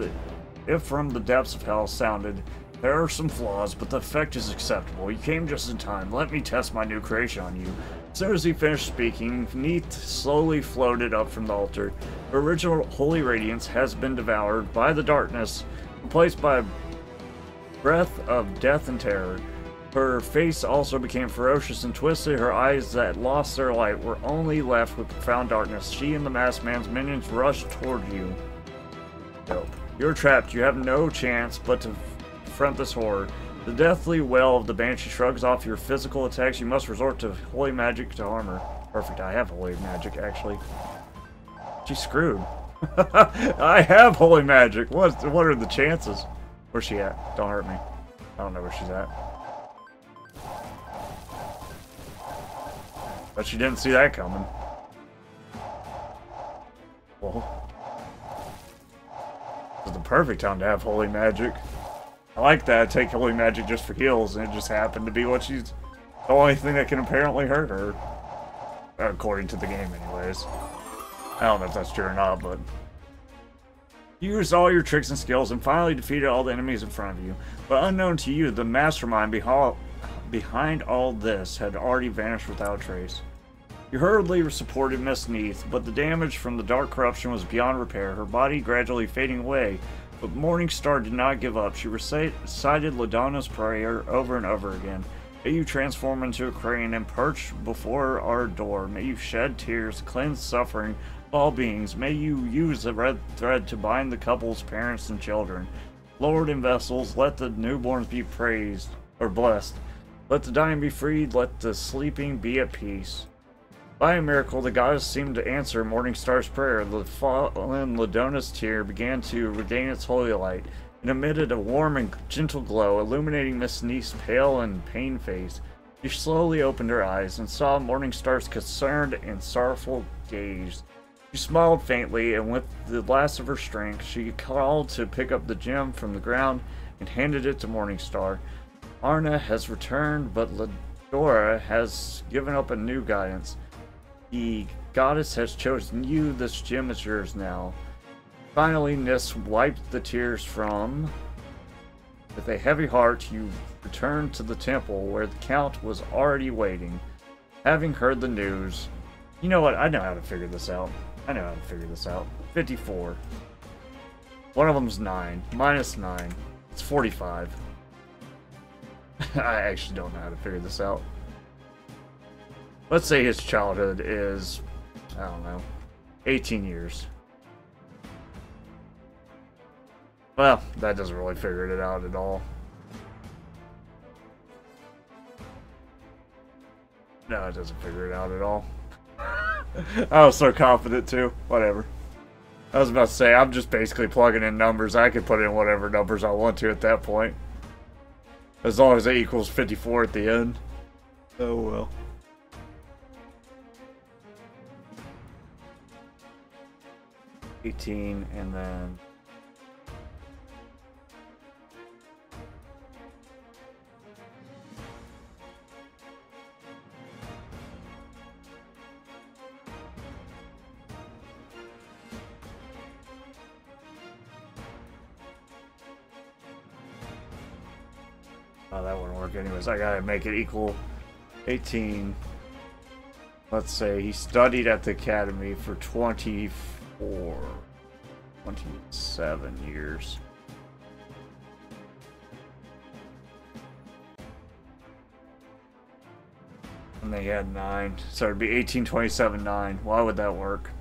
if from the depths of hell sounded. There are some flaws, but the effect is acceptable. You came just in time. Let me test my new creation on you. As soon as he finished speaking, Neath slowly floated up from the altar. Her original holy radiance has been devoured by the darkness, replaced by a breath of death and terror. Her face also became ferocious and twisted. Her eyes that lost their light were only left with profound darkness. She and the masked man's minions rushed toward you. Dope. You're trapped. You have no chance but to confront this horror. The deathly wail of the Banshee shrugs off your physical attacks. You must resort to holy magic to harm her. Perfect, I have holy magic, actually. She's screwed. I have holy magic. What are the chances? Where's she at? Don't hurt me. I don't know where she's at. But she didn't see that coming. Well, this is the perfect time to have holy magic. I like that. I take holy magic just for heals, and it just happened to be what she's the only thing that can apparently hurt her. According to the game, anyways. I don't know if that's true or not, but you used all your tricks and skills and finally defeated all the enemies in front of you. But unknown to you, the mastermind behind all this had already vanished without trace. You hurriedly supported Miss Neath, but the damage from the dark corruption was beyond repair, her body gradually fading away. But Morningstar did not give up. She recited Ladona's prayer over and over again. May you transform into a crane and perch before our door. May you shed tears, cleanse suffering of all beings. May you use the red thread to bind the couple's parents and children. Lord in vessels, let the newborns be praised, or blessed. Let the dying be freed, let the sleeping be at peace. By a miracle, the goddess seemed to answer Morningstar's prayer. The fallen Ladona's tear began to regain its holy light, and emitted a warm and gentle glow, illuminating Miss Neef's pale and pained face. She slowly opened her eyes and saw Morningstar's concerned and sorrowful gaze. She smiled faintly, and with the last of her strength, she called to pick up the gem from the ground and handed it to Morningstar. Arna has returned, but Ladora has given up a new guidance. The goddess has chosen you. This gem is yours now. Finally, Nis wiped the tears from. With a heavy heart, you returned to the temple where the Count was already waiting. Having heard the news, you know what? I know how to figure this out. 54. One of them's 9. Minus 9. It's 45. I actually don't know how to figure this out. Let's say his childhood is, I don't know, 18 years. Well, that doesn't really figure it out at all. No, it doesn't figure it out at all. I was so confident too. Whatever. I was about to say, I'm just basically plugging in numbers. I could put in whatever numbers I want to at that point. As long as it equals 54 at the end. Oh well. $18 and then... Oh, that wouldn't work anyways. I gotta make it equal 18. Let's say he studied at the academy for 27 years. And they had 9. So it'd be 18, 27, 9. Why would that work?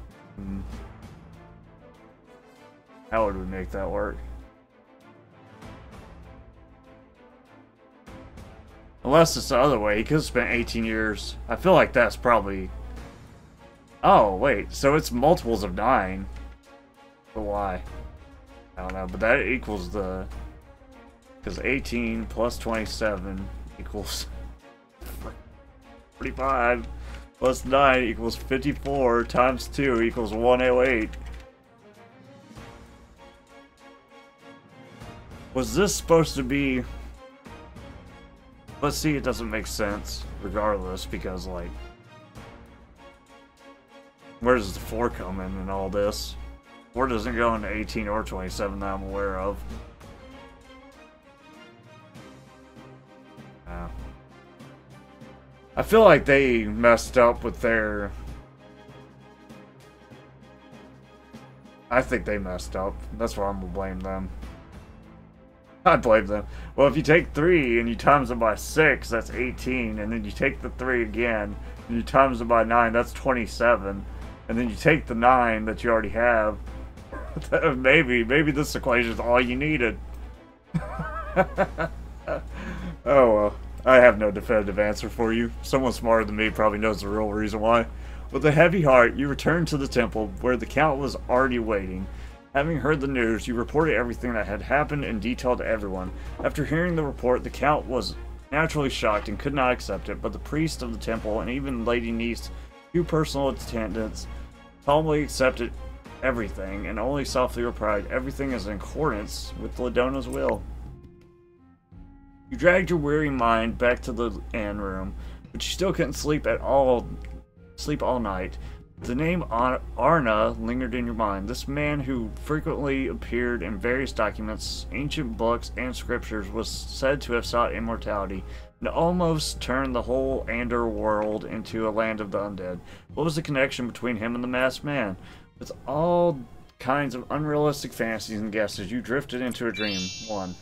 How would we make that work? Unless it's the other way. He could have spent 18 years. I feel like that's probably... Oh, wait. So it's multiples of 9. But why? I don't know. But that equals the... Because 18 plus 27 equals... 45. Plus 9 equals 54. Times 2 equals 108. Was this supposed to be... But see, it doesn't make sense, regardless, because, like... Where does the 4 come in and all this? 4 doesn't go into 18 or 27 that I'm aware of. I feel like they messed up with their... I think they messed up. That's why I'm gonna blame them. I blame them. Well, if you take 3 and you times it by 6, that's 18. And then you take the 3 again, and you times it by 9, that's 27. And then you take the 9 that you already have. maybe this equation is all you needed. Oh, well. I have no definitive answer for you. Someone smarter than me probably knows the real reason why. With a heavy heart, you returned to the temple, where the Count was already waiting. Having heard the news, you reported everything that had happened in detail to everyone. After hearing the report, the Count was naturally shocked and could not accept it, but the priest of the temple and even Lady Neef's few personal attendants calmly accepted everything and only softly replied, "Everything is in accordance with Ladona's will." You dragged your weary mind back to the inn room, but you still couldn't sleep all night. The name Arna lingered in your mind. This man who frequently appeared in various documents, ancient books, and scriptures was said to have sought immortality and almost turned the whole Ander world into a land of the undead. What was the connection between him and the masked man? With all kinds of unrealistic fantasies and guesses, you drifted into a dream. 1.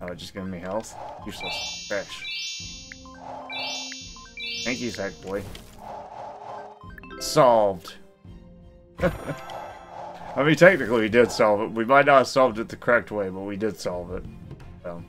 Oh, it just gave me health? Useless. Trash. Thank you, Sack Boy. Solved. I mean, technically we did solve it. We might not have solved it the correct way, but we did solve it. So.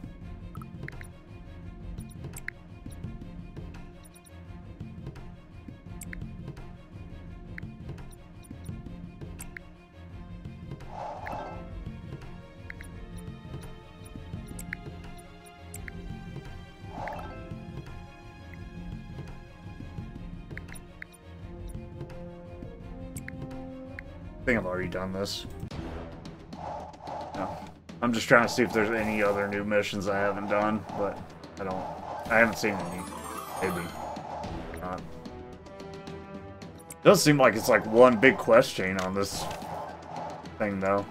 I think I've already done this. No. I'm just trying to see if there's any other new missions I haven't done, but I haven't seen any. Maybe. Does seem like it's like one big quest chain on this thing, though.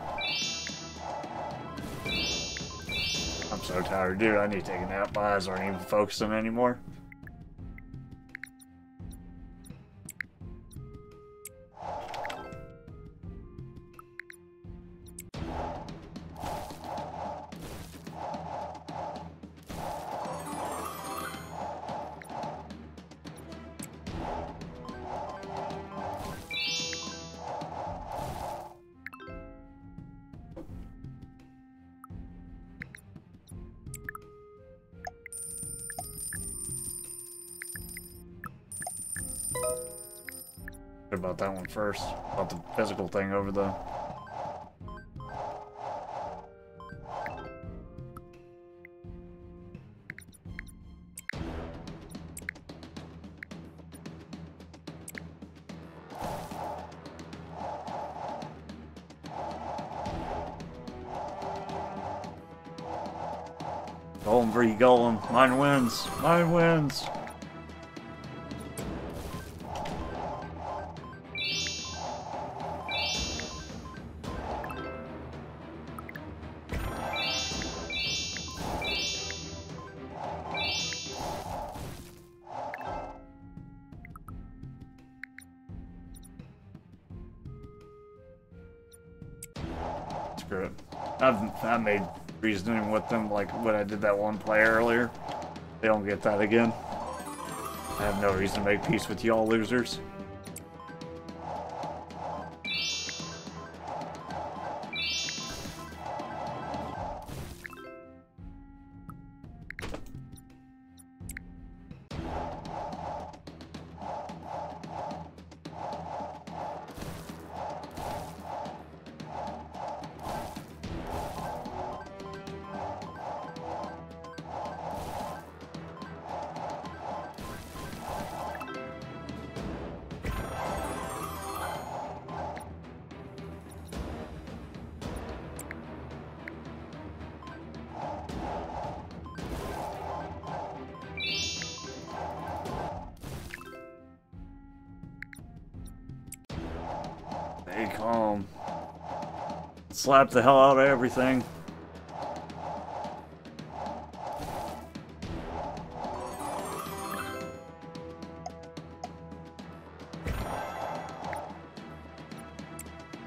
I'm so tired, dude. I need to take a nap. My eyes aren't even focusing anymore. About that one first. About the physical thing over the... Golem Bree Golem. Mine wins. Mine wins. Screw it. I've made reasoning with them like when I did that one play earlier. They don't get that again. I have no reason to make peace with y'all losers. Stay calm. Slap the hell out of everything.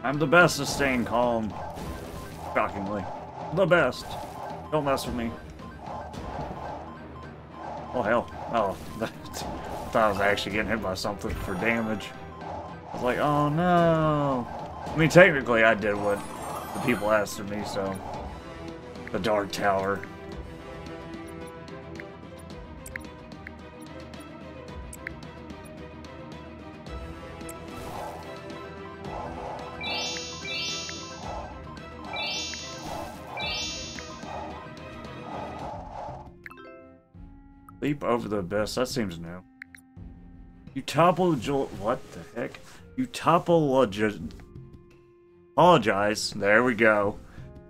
I'm the best at staying calm. Shockingly. The best. Don't mess with me. Oh hell. Oh, I thought I was actually getting hit by something for damage. I was like, oh no. I mean, technically I did what the people asked of me, so. The Dark Tower. Leap over the abyss. That seems new. You topple what the heck? You apologize. There we go.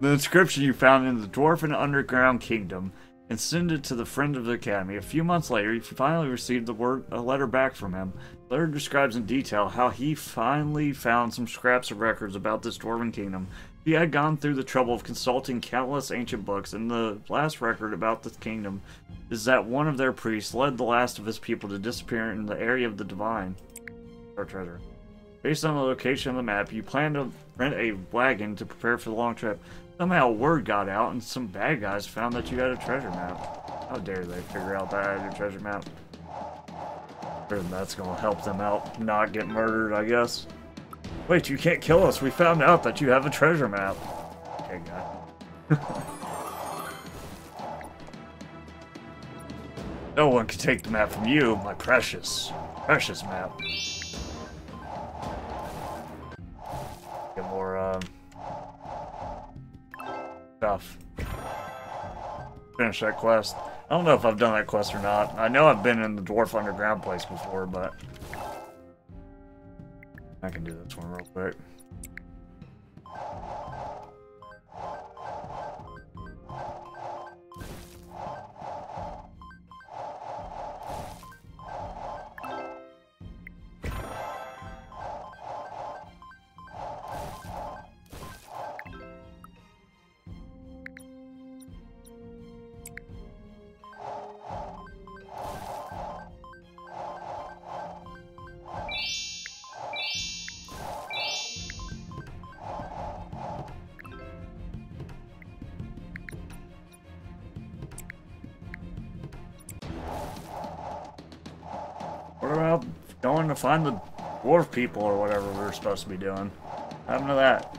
The inscription you found in the Dwarven Underground Kingdom and send it to the friend of the Academy. A few months later, you finally received a letter back from him. The letter describes in detail how he finally found some scraps of records about this Dwarven Kingdom. He had gone through the trouble of consulting countless ancient books, and the last record about the kingdom is that one of their priests led the last of his people to disappear in the area of the Divine or treasure. Based on the location of the map, you plan to rent a wagon to prepare for the long trip. Somehow word got out, and some bad guys found that you had a treasure map. How dare they figure out that I had a treasure map? And that's gonna help them out not get murdered, I guess. Wait, you can't kill us. We found out that you have a treasure map. Okay, guy. No one can take the map from you, my precious, precious map. Get more, stuff. Finish that quest. I don't know if I've done that quest or not. I know I've been in the Dwarf Underground place before, but I can do this one real quick. What about going to find the dwarf people or whatever we were supposed to be doing? What happened to that?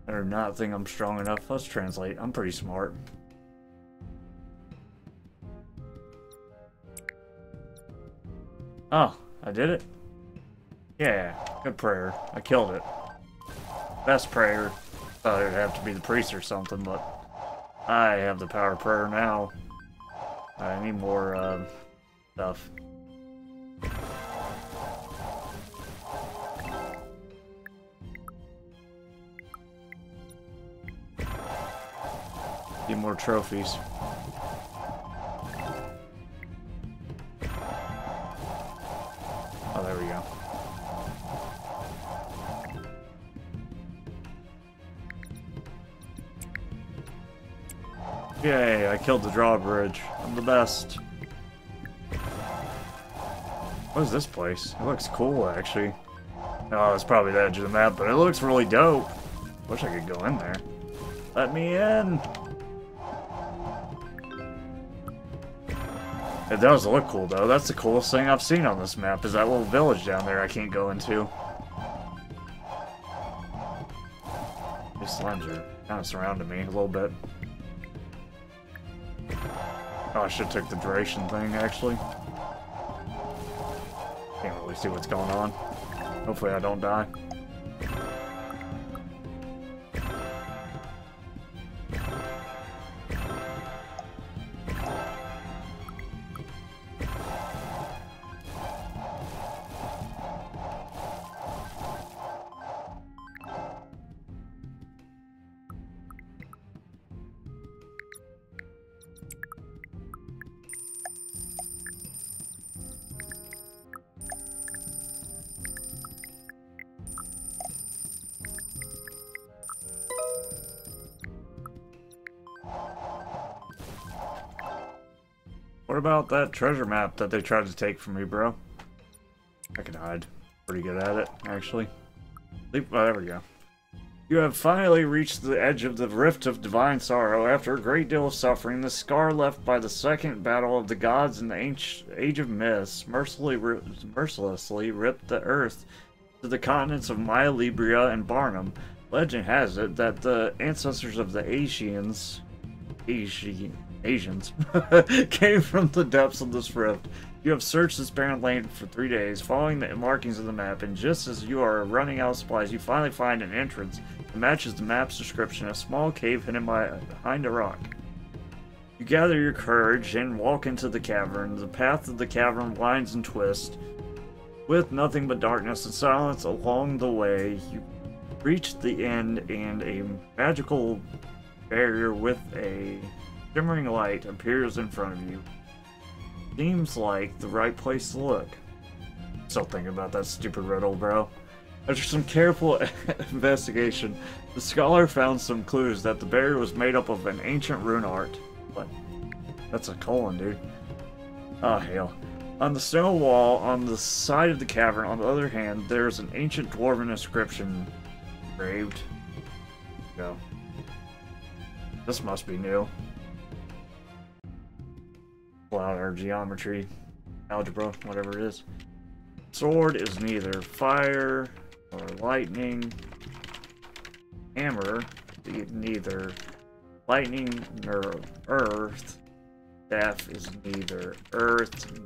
I do not think I'm strong enough. Let's translate. I'm pretty smart. Oh, I did it? Yeah, good prayer. I killed it. Best prayer. Thought it would have to be the priest or something, but I have the power of prayer now. I need more stuff. Get more trophies. Oh, there we go. Yay, I killed the drawbridge. I'm the best. What is this place? It looks cool, actually. Oh, it's probably the edge of the map, but it looks really dope. Wish I could go in there. Let me in! It does look cool, though. That's the coolest thing I've seen on this map, is that little village down there I can't go into. These slimes are kind of surrounding me a little bit. Oh, I should have took the duration thing, actually. Can't really see what's going on. Hopefully I don't die. What about that treasure map that they tried to take from me, bro? I can hide. Pretty good at it, actually. Oh, there we go. You have finally reached the edge of the Rift of Divine Sorrow. After a great deal of suffering, the scar left by the second battle of the gods in the Age of Mist mercilessly ripped the earth to the continents of Myalibria and Barnum. Legend has it that the ancestors of the Asians came from the depths of this rift. You have searched this barren land for 3 days, following the markings of the map, and just as you are running out of supplies, you finally find an entrance that matches the map's description, a small cave hidden behind a rock. You gather your courage and walk into the cavern. The path of the cavern winds and twists, with nothing but darkness and silence along the way. You reach the end, and a magical barrier with a shimmering light appears in front of you. Seems like the right place to look. Still thinking about that stupid riddle, bro. After some careful investigation, the scholar found some clues that the barrier was made up of an ancient rune art. What? That's a colon, dude. Oh, hell. On the stone wall on the side of the cavern, on the other hand, there's an ancient dwarven inscription engraved. Go. This must be new. Pull out our geometry, algebra, whatever it is. Sword is neither fire or lightning. Hammer, neither lightning nor earth. Staff is neither earth,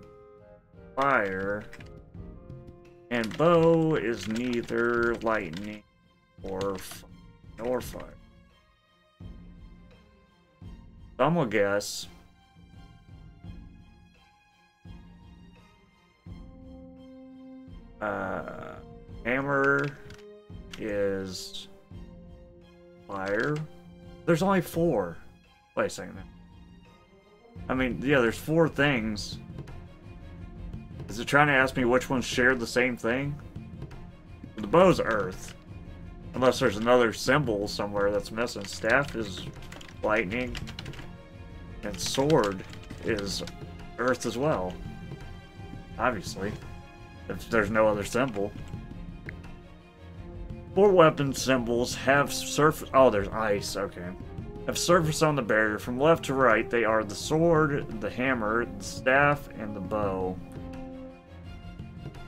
fire, and bow is neither lightning nor fire. So I'm gonna guess hammer is fire. There's only 4. Wait a second. I mean, yeah, there's 4 things. Is it trying to ask me which ones share the same thing? The bow's earth. Unless there's another symbol somewhere that's missing. Staff is lightning. And sword is earth as well. Obviously. If there's no other symbol. 4 weapon symbols have surface. Oh, there's ice. Okay. Have surface on the barrier. From left to right, they are the sword, the hammer, the staff, and the bow.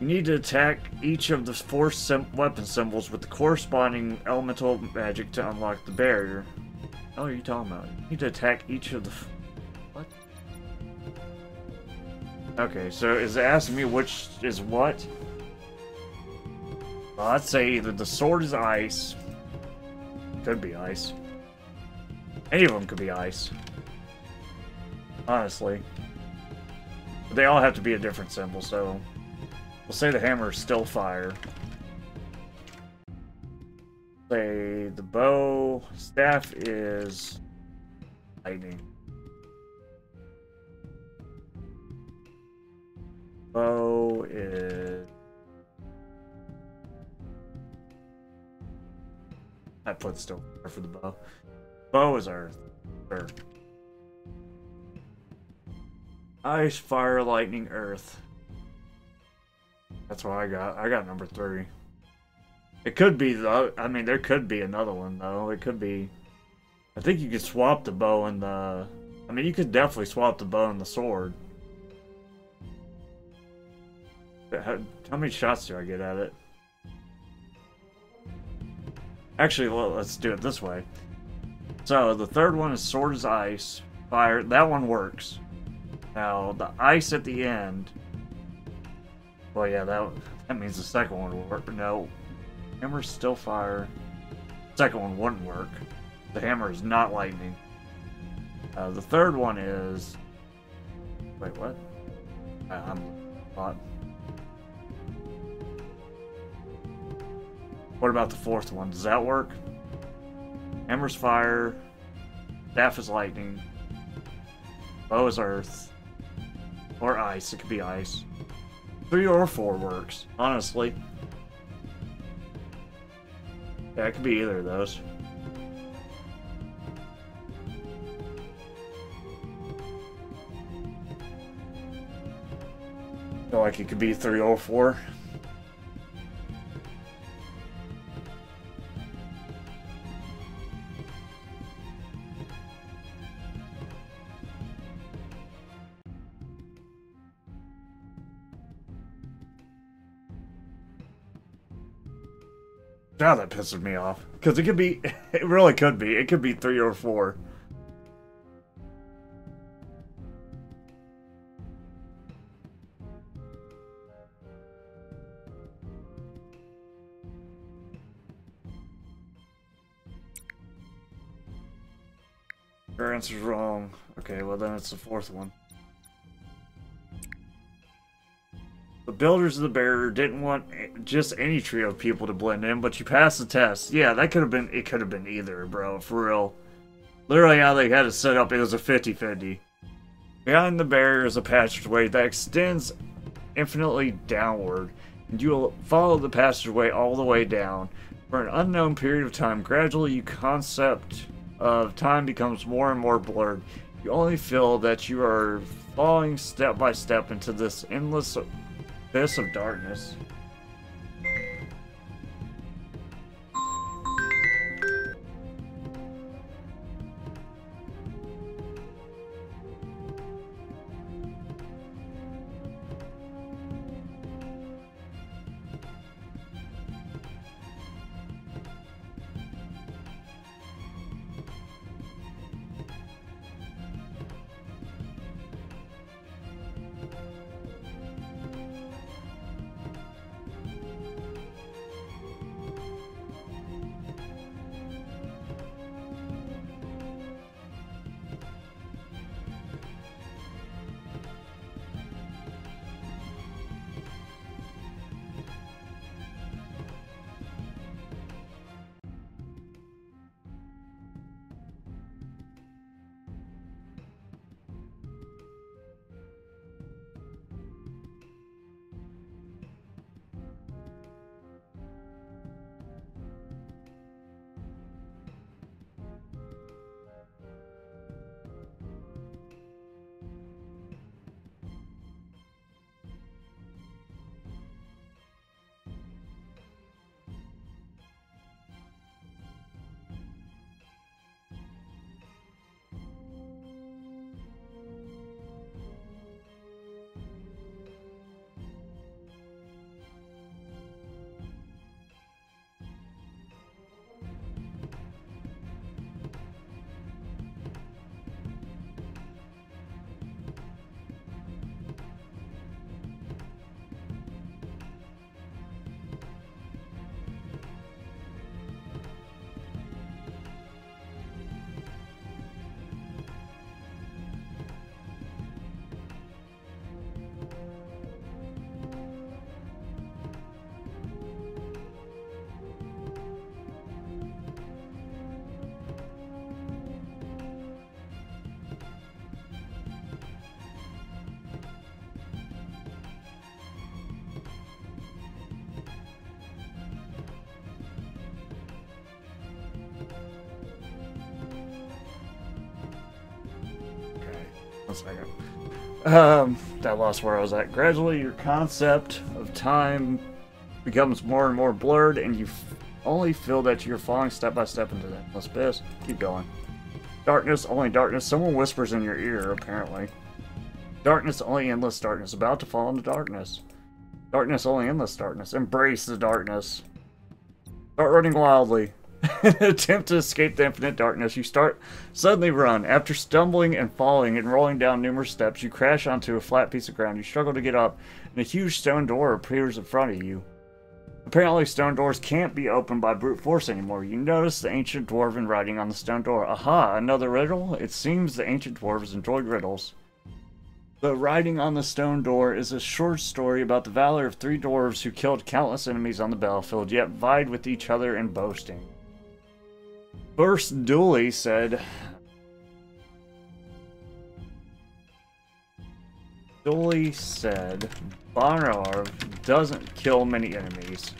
You need to attack each of the 4 weapon symbols with the corresponding elemental magic to unlock the barrier. Oh, are you talking about? You need to attack each of the... What? Okay, so is it asking me which is what? Well, I'd say either the sword is ice. Could be ice. Any of them could be ice. Honestly. But they all have to be a different symbol, so... We'll say the hammer is still fire. Say the bow... Staff is... lightning. Bow is... I put still for the bow. Bow is earth. Earth. Ice, fire, lightning, earth. That's what I got. I got number 3. It could be though. I mean, there could be another one though. It could be. I think you could swap the bow and the. I mean, you could definitely swap the bow and the sword. How many shots do I get at it? Actually, well, let's do it this way. So, the third one is sword is ice, fire. That one works. Now, the ice at the end... Well, yeah, that means the second one will work. No. Hammer's still fire. Second one wouldn't work. The hammer is not lightning. The third one is... Wait, what? I'm... What about the fourth one? Does that work? Hammer's fire. Staff is lightning. Bow is earth. Or ice. It could be ice. 3 or 4 works, honestly. Yeah, it could be either of those. I feel like it could be 3 or 4. Now that pisses me off. Because it could be, it really could be. It could be 3 or 4. Your answer's wrong. Okay, well then it's the fourth one. The builders of the barrier didn't want just any trio of people to blend in, but you passed the test. Yeah, that could have been, it could have been either, bro, for real. Literally how they had it set up, it was a 50-50. Behind the barrier is a passageway that extends infinitely downward. and you will follow the passageway all the way down. For an unknown period of time, gradually your concept of time becomes more and more blurred. You only feel that you are falling step by step into this endless abyss of darkness. One second. I lost where I was at. Gradually, your concept of time becomes more and more blurred, and you only feel that you're falling step by step into that endless abyss. Keep going. Darkness, only darkness. Someone whispers in your ear, apparently. Darkness, only endless darkness. About to fall into darkness. Darkness, only endless darkness. Embrace the darkness. Start running wildly. Attempt to escape the infinite darkness. You suddenly run. After stumbling and falling and rolling down numerous steps, you crash onto a flat piece of ground. You struggle to get up, and a huge stone door appears in front of you. Apparently, stone doors can't be opened by brute force anymore. You notice the ancient dwarven writing on the stone door. Aha, another riddle? It seems the ancient dwarves enjoyed riddles. The writing on the stone door is a short story about the valor of three dwarves who killed countless enemies on the battlefield, yet vied with each other in boasting. First Dooley said... Bonarv doesn't kill many enemies.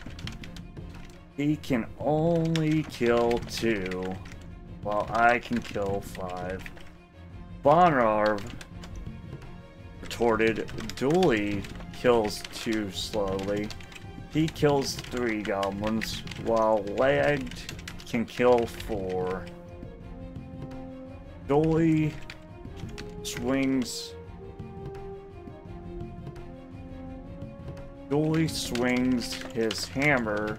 He can only kill 2, while I can kill 5. Bonarv retorted, Dooley kills 2 slowly. He kills 3 goblins, while Lagged can kill 4. Dooley swings his hammer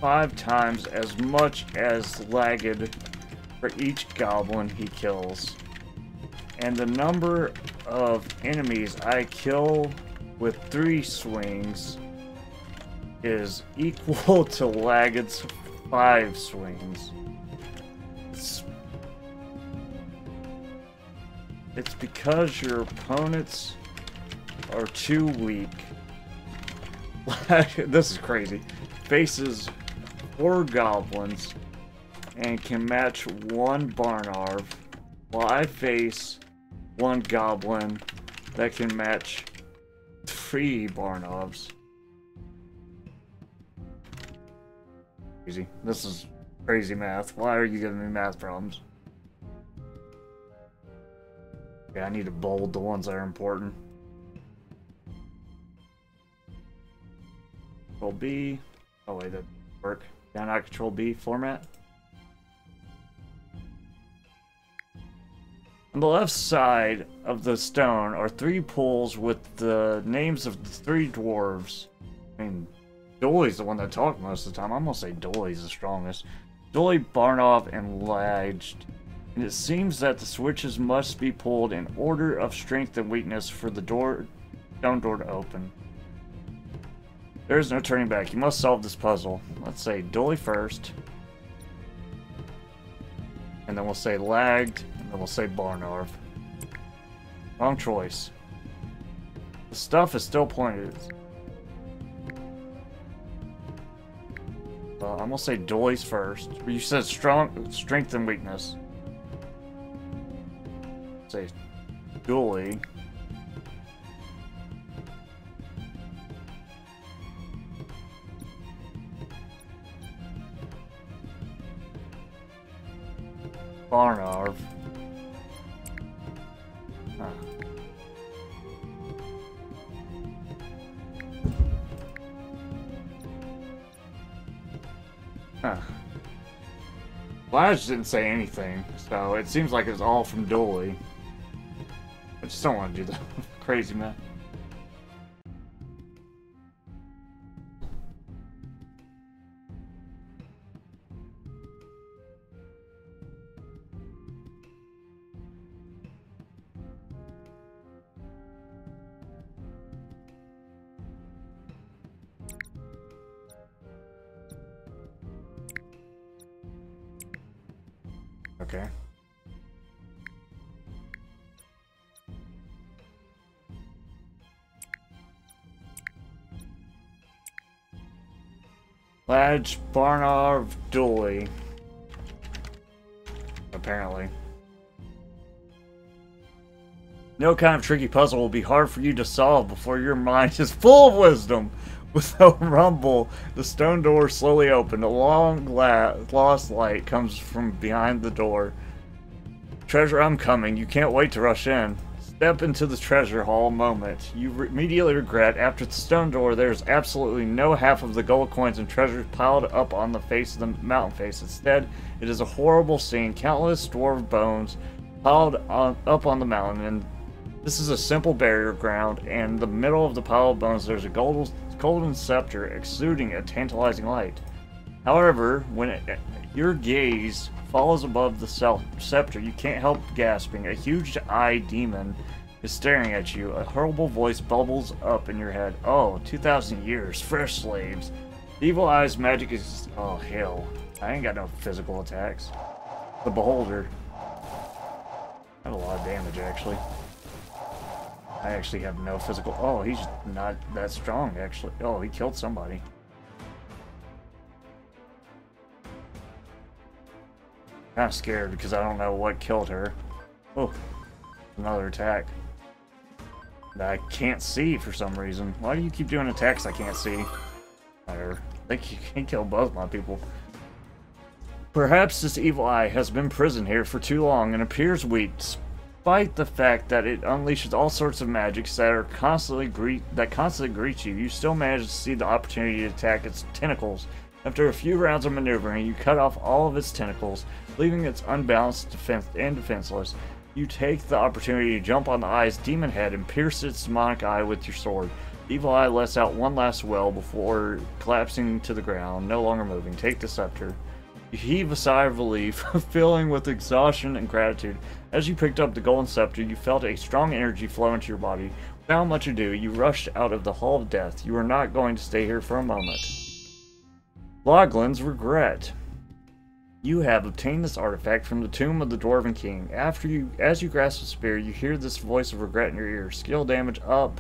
5 times as much as Lagged for each goblin he kills. And the number of enemies I kill with 3 swings is equal to Lagged's 5 swings. It's because your opponents are too weak. This is crazy. Faces 4 goblins and can match 1 Barnarv, while I face 1 goblin that can match 3 Barnarvs. Crazy. This is crazy math. Why are you giving me math problems? Okay, I need to bold the ones that are important. Control B. Oh wait, that didn't work. Can I not Control B format? On the left side of the stone are 3 pools with the names of the 3 dwarves. I mean, Dooley's the one that talked most of the time. I'm gonna say Dooley's the strongest. Dooley, Barnov, and Laged. And it seems that the switches must be pulled in order of strength and weakness for the stone door to open. There is no turning back. You must solve this puzzle. Let's say Dooley first. And then we'll say Lagged. And then we'll say Barnarv. Wrong choice. The stuff is still pointed. I'm gonna say Dooley's first. You said strength and weakness. Say Dooley. Barnarv. Huh. Huh. Lodge didn't say anything, so it seems like it's all from Dooley. I just don't want to do the crazy math. Okay. Ladge, Barnarv, Dooley. Apparently. No kind of tricky puzzle will be hard for you to solve before your mind is full of wisdom. With a rumble, the stone door slowly opened. A long lost light comes from behind the door. Treasure, I'm coming. You can't wait to rush in. Step into the treasure hall moment. You immediately regret. After the stone door, there's absolutely no half of the gold coins and treasures piled up on the face of the mountain face. Instead, it is a horrible scene. Countless dwarf bones piled up on the mountain, and this is a simple barrier ground. And in the middle of the pile of bones, there's a golden scepter exuding a tantalizing light. However, when your gaze falls above the scepter, you can't help gasping. A huge eye demon is staring at you. A horrible voice bubbles up in your head. Oh, 2,000 years, fresh slaves. The evil eye's magic is... Oh, hell. I ain't got no physical attacks. The beholder. Had a lot of damage, actually. I actually have no physical... Oh, he's not that strong, actually. Oh, he killed somebody. I'm kind of scared because I don't know what killed her. Oh, another attack that I can't see for some reason. Why do you keep doing attacks I can't see? I think you can kill both my people. Perhaps this evil eye has been imprisoned here for too long and appears weak, despite the fact that it unleashes all sorts of magics that are constantly greet you. You still manage to see the opportunity to attack its tentacles. After a few rounds of maneuvering, you cut off all of its tentacles, leaving it unbalanced and defenseless. You take the opportunity to jump on the eye's demon head and pierce its demonic eye with your sword. The evil eye lets out one last wail before collapsing to the ground, no longer moving. Take the scepter. You heave a sigh of relief, filling with exhaustion and gratitude. As you picked up the golden scepter, you felt a strong energy flow into your body. Without much ado, you rushed out of the Hall of Death. You are not going to stay here for a moment. Loglin's regret. You have obtained this artifact from the tomb of the Dwarven King. As you grasp the spear, you hear this voice of regret in your ear. Skill damage up.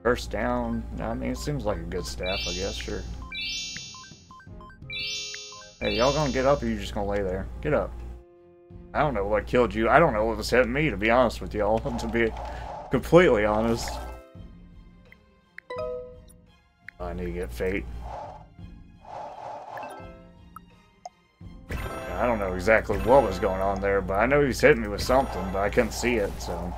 Burst down. I mean, it seems like a good staff, I guess. Sure. Hey, y'all gonna get up or you just gonna lay there? Get up. I don't know what killed you. I don't know what was hitting me, to be honest with y'all. To be completely honest. I need to get fate. I don't know exactly what was going on there, but I know he's hitting me with something, but I couldn't see it, so...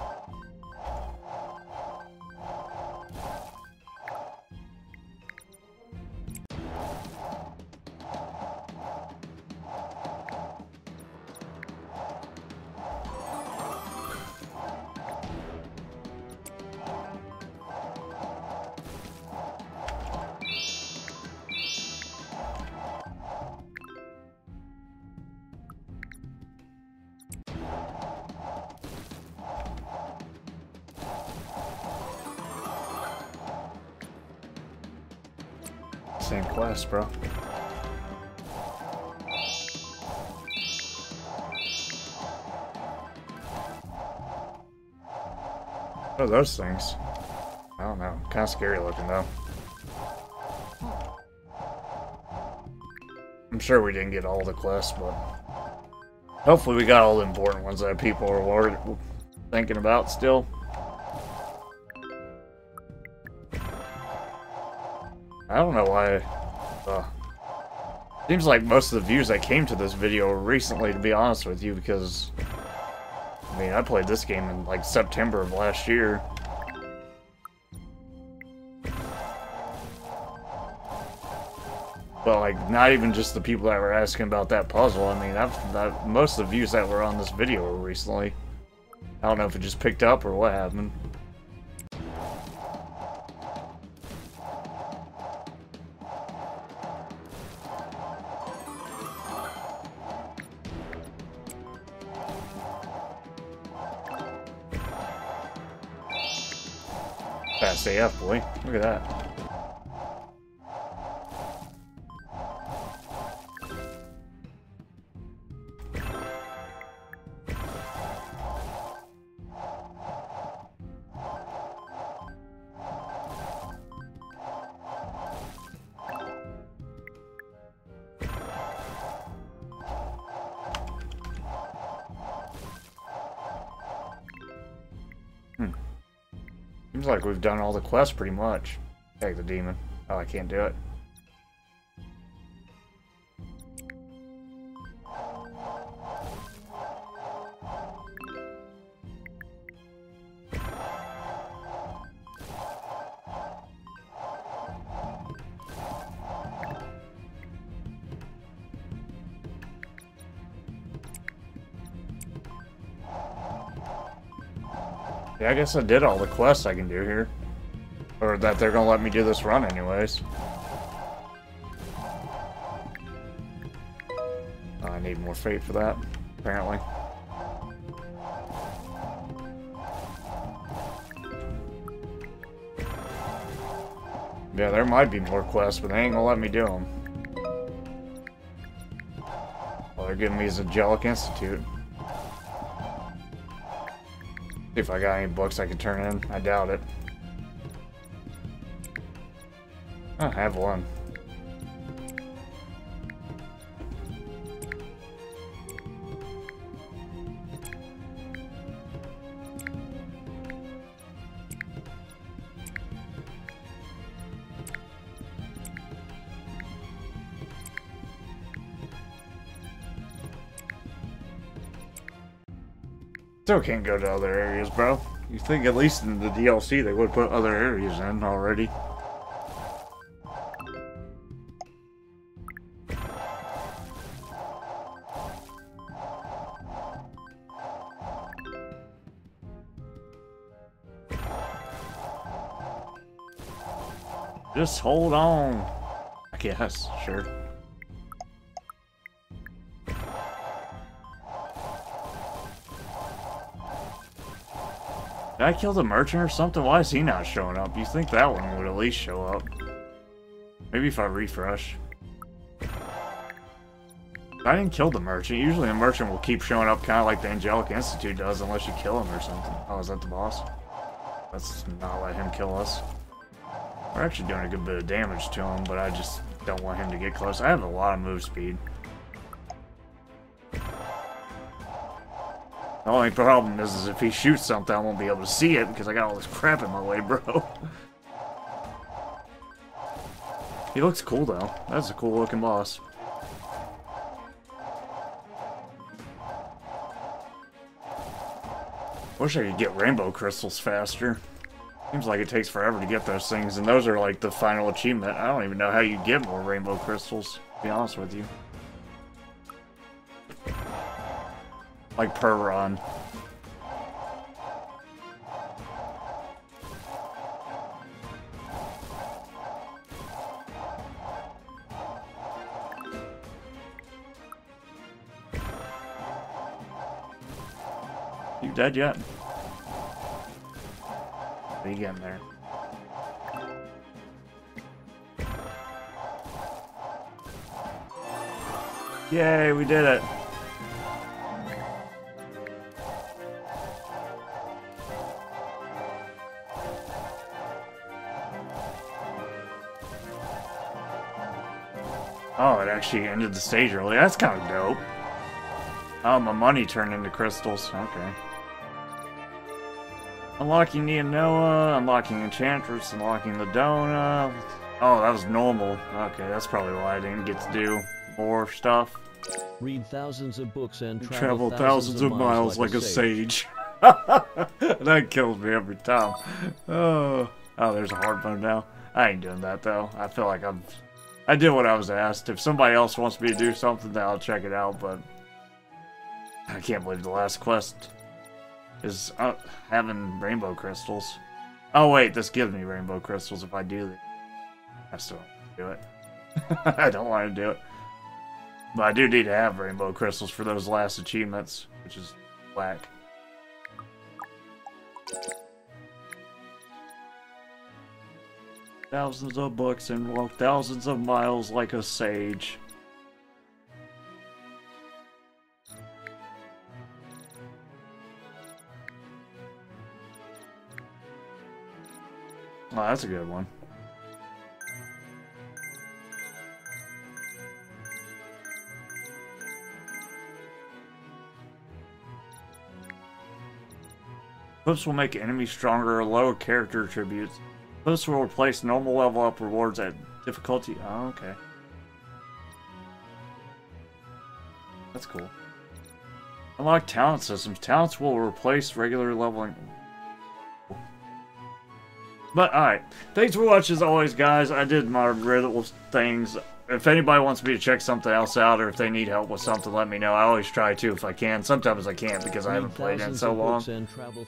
Same quest, bro. What are those things? I don't know. Kind of scary looking, though. I'm sure we didn't get all the quests, but... hopefully we got all the important ones that people are thinking about still. I don't know why. Seems like most of the views that came to this video were recently, to be honest with you, because I mean, I played this game in like September of last year. But like, not even just the people that were asking about that puzzle. I mean, most of the views that were on this video were recently. I don't know if it just picked up or what happened. Fast AF, boy. Look at that. Seems like we've done all the quests pretty much. Take the demon. Oh, I can't do it. Yeah, I guess I did all the quests I can do here. Or that they're gonna let me do this run anyways. I need more fate for that, apparently. Yeah, there might be more quests, but they ain't gonna let me do them. All they're giving me is Angelic Institute. If I got any books I could turn in, I doubt it. I have one. Still can't go to other areas, bro. You think at least in the DLC they would put other areas in already. Just hold on. I guess, sure. Did I kill the merchant or something? Why is he not showing up? You think that one would at least show up. Maybe if I refresh. I didn't kill the merchant. Usually a merchant will keep showing up kind of like the Angelic Institute does unless you kill him or something. Oh, is that the boss? Let's not let him kill us. We're actually doing a good bit of damage to him, but I just don't want him to get close. I have a lot of move speed. The only problem is if he shoots something, I won't be able to see it because I got all this crap in my way, bro. He looks cool, though. That's a cool looking boss. Wish I could get rainbow crystals faster. Seems like it takes forever to get those things, and those are like the final achievement. I don't even know how you get more rainbow crystals, to be honest with you. Like per run. You dead yet? Are you getting there? Yay, we did it! Oh, it actually ended the stage early. That's kind of dope. Oh, my money turned into crystals. Okay. Unlocking Neonoa, unlocking Enchantress, unlocking the donut. Oh, that was normal. Okay, that's probably why I didn't get to do more stuff. Read thousands of books and Travel thousands of miles like a sage. That kills me every time. Oh, there's a hard mode now. I ain't doing that though. I feel like I did what I was asked. If somebody else wants me to do something, then I'll check it out, but I can't believe the last quest is having rainbow crystals. Oh wait, this gives me rainbow crystals if I do this. I still don't do it. I don't want to do it. But I do need to have rainbow crystals for those last achievements, which is whack. Thousands of books and walk thousands of miles like a sage. Oh, that's a good one. Clips will make enemies stronger or lower character attributes. Clips will replace normal level up rewards at difficulty. Oh, okay. That's cool. Unlock talent systems. Talents will replace regular leveling. But, alright. Thanks for watching as always, guys. I did my Riddles things. If anybody wants me to check something else out, or if they need help with something, let me know. I always try to if I can. Sometimes I can't because I haven't played in so long.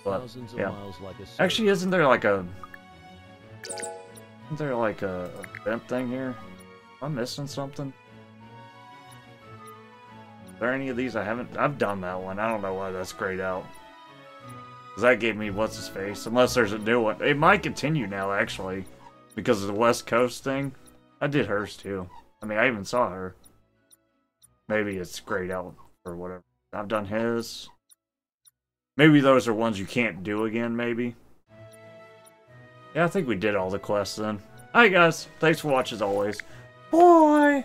But, yeah. Actually, isn't there like a event thing here? Am I missing something? Are there any of these I haven't? I've done that one. I don't know why that's grayed out. Because that gave me what's his face. Unless there's a new one. It might continue now, actually. Because of the West Coast thing. I did hers, too. I mean, I even saw her. Maybe it's grayed out or whatever. I've done his. Maybe those are ones you can't do again, maybe. Yeah, I think we did all the quests then. Alright, guys. Thanks for watching as always. Bye!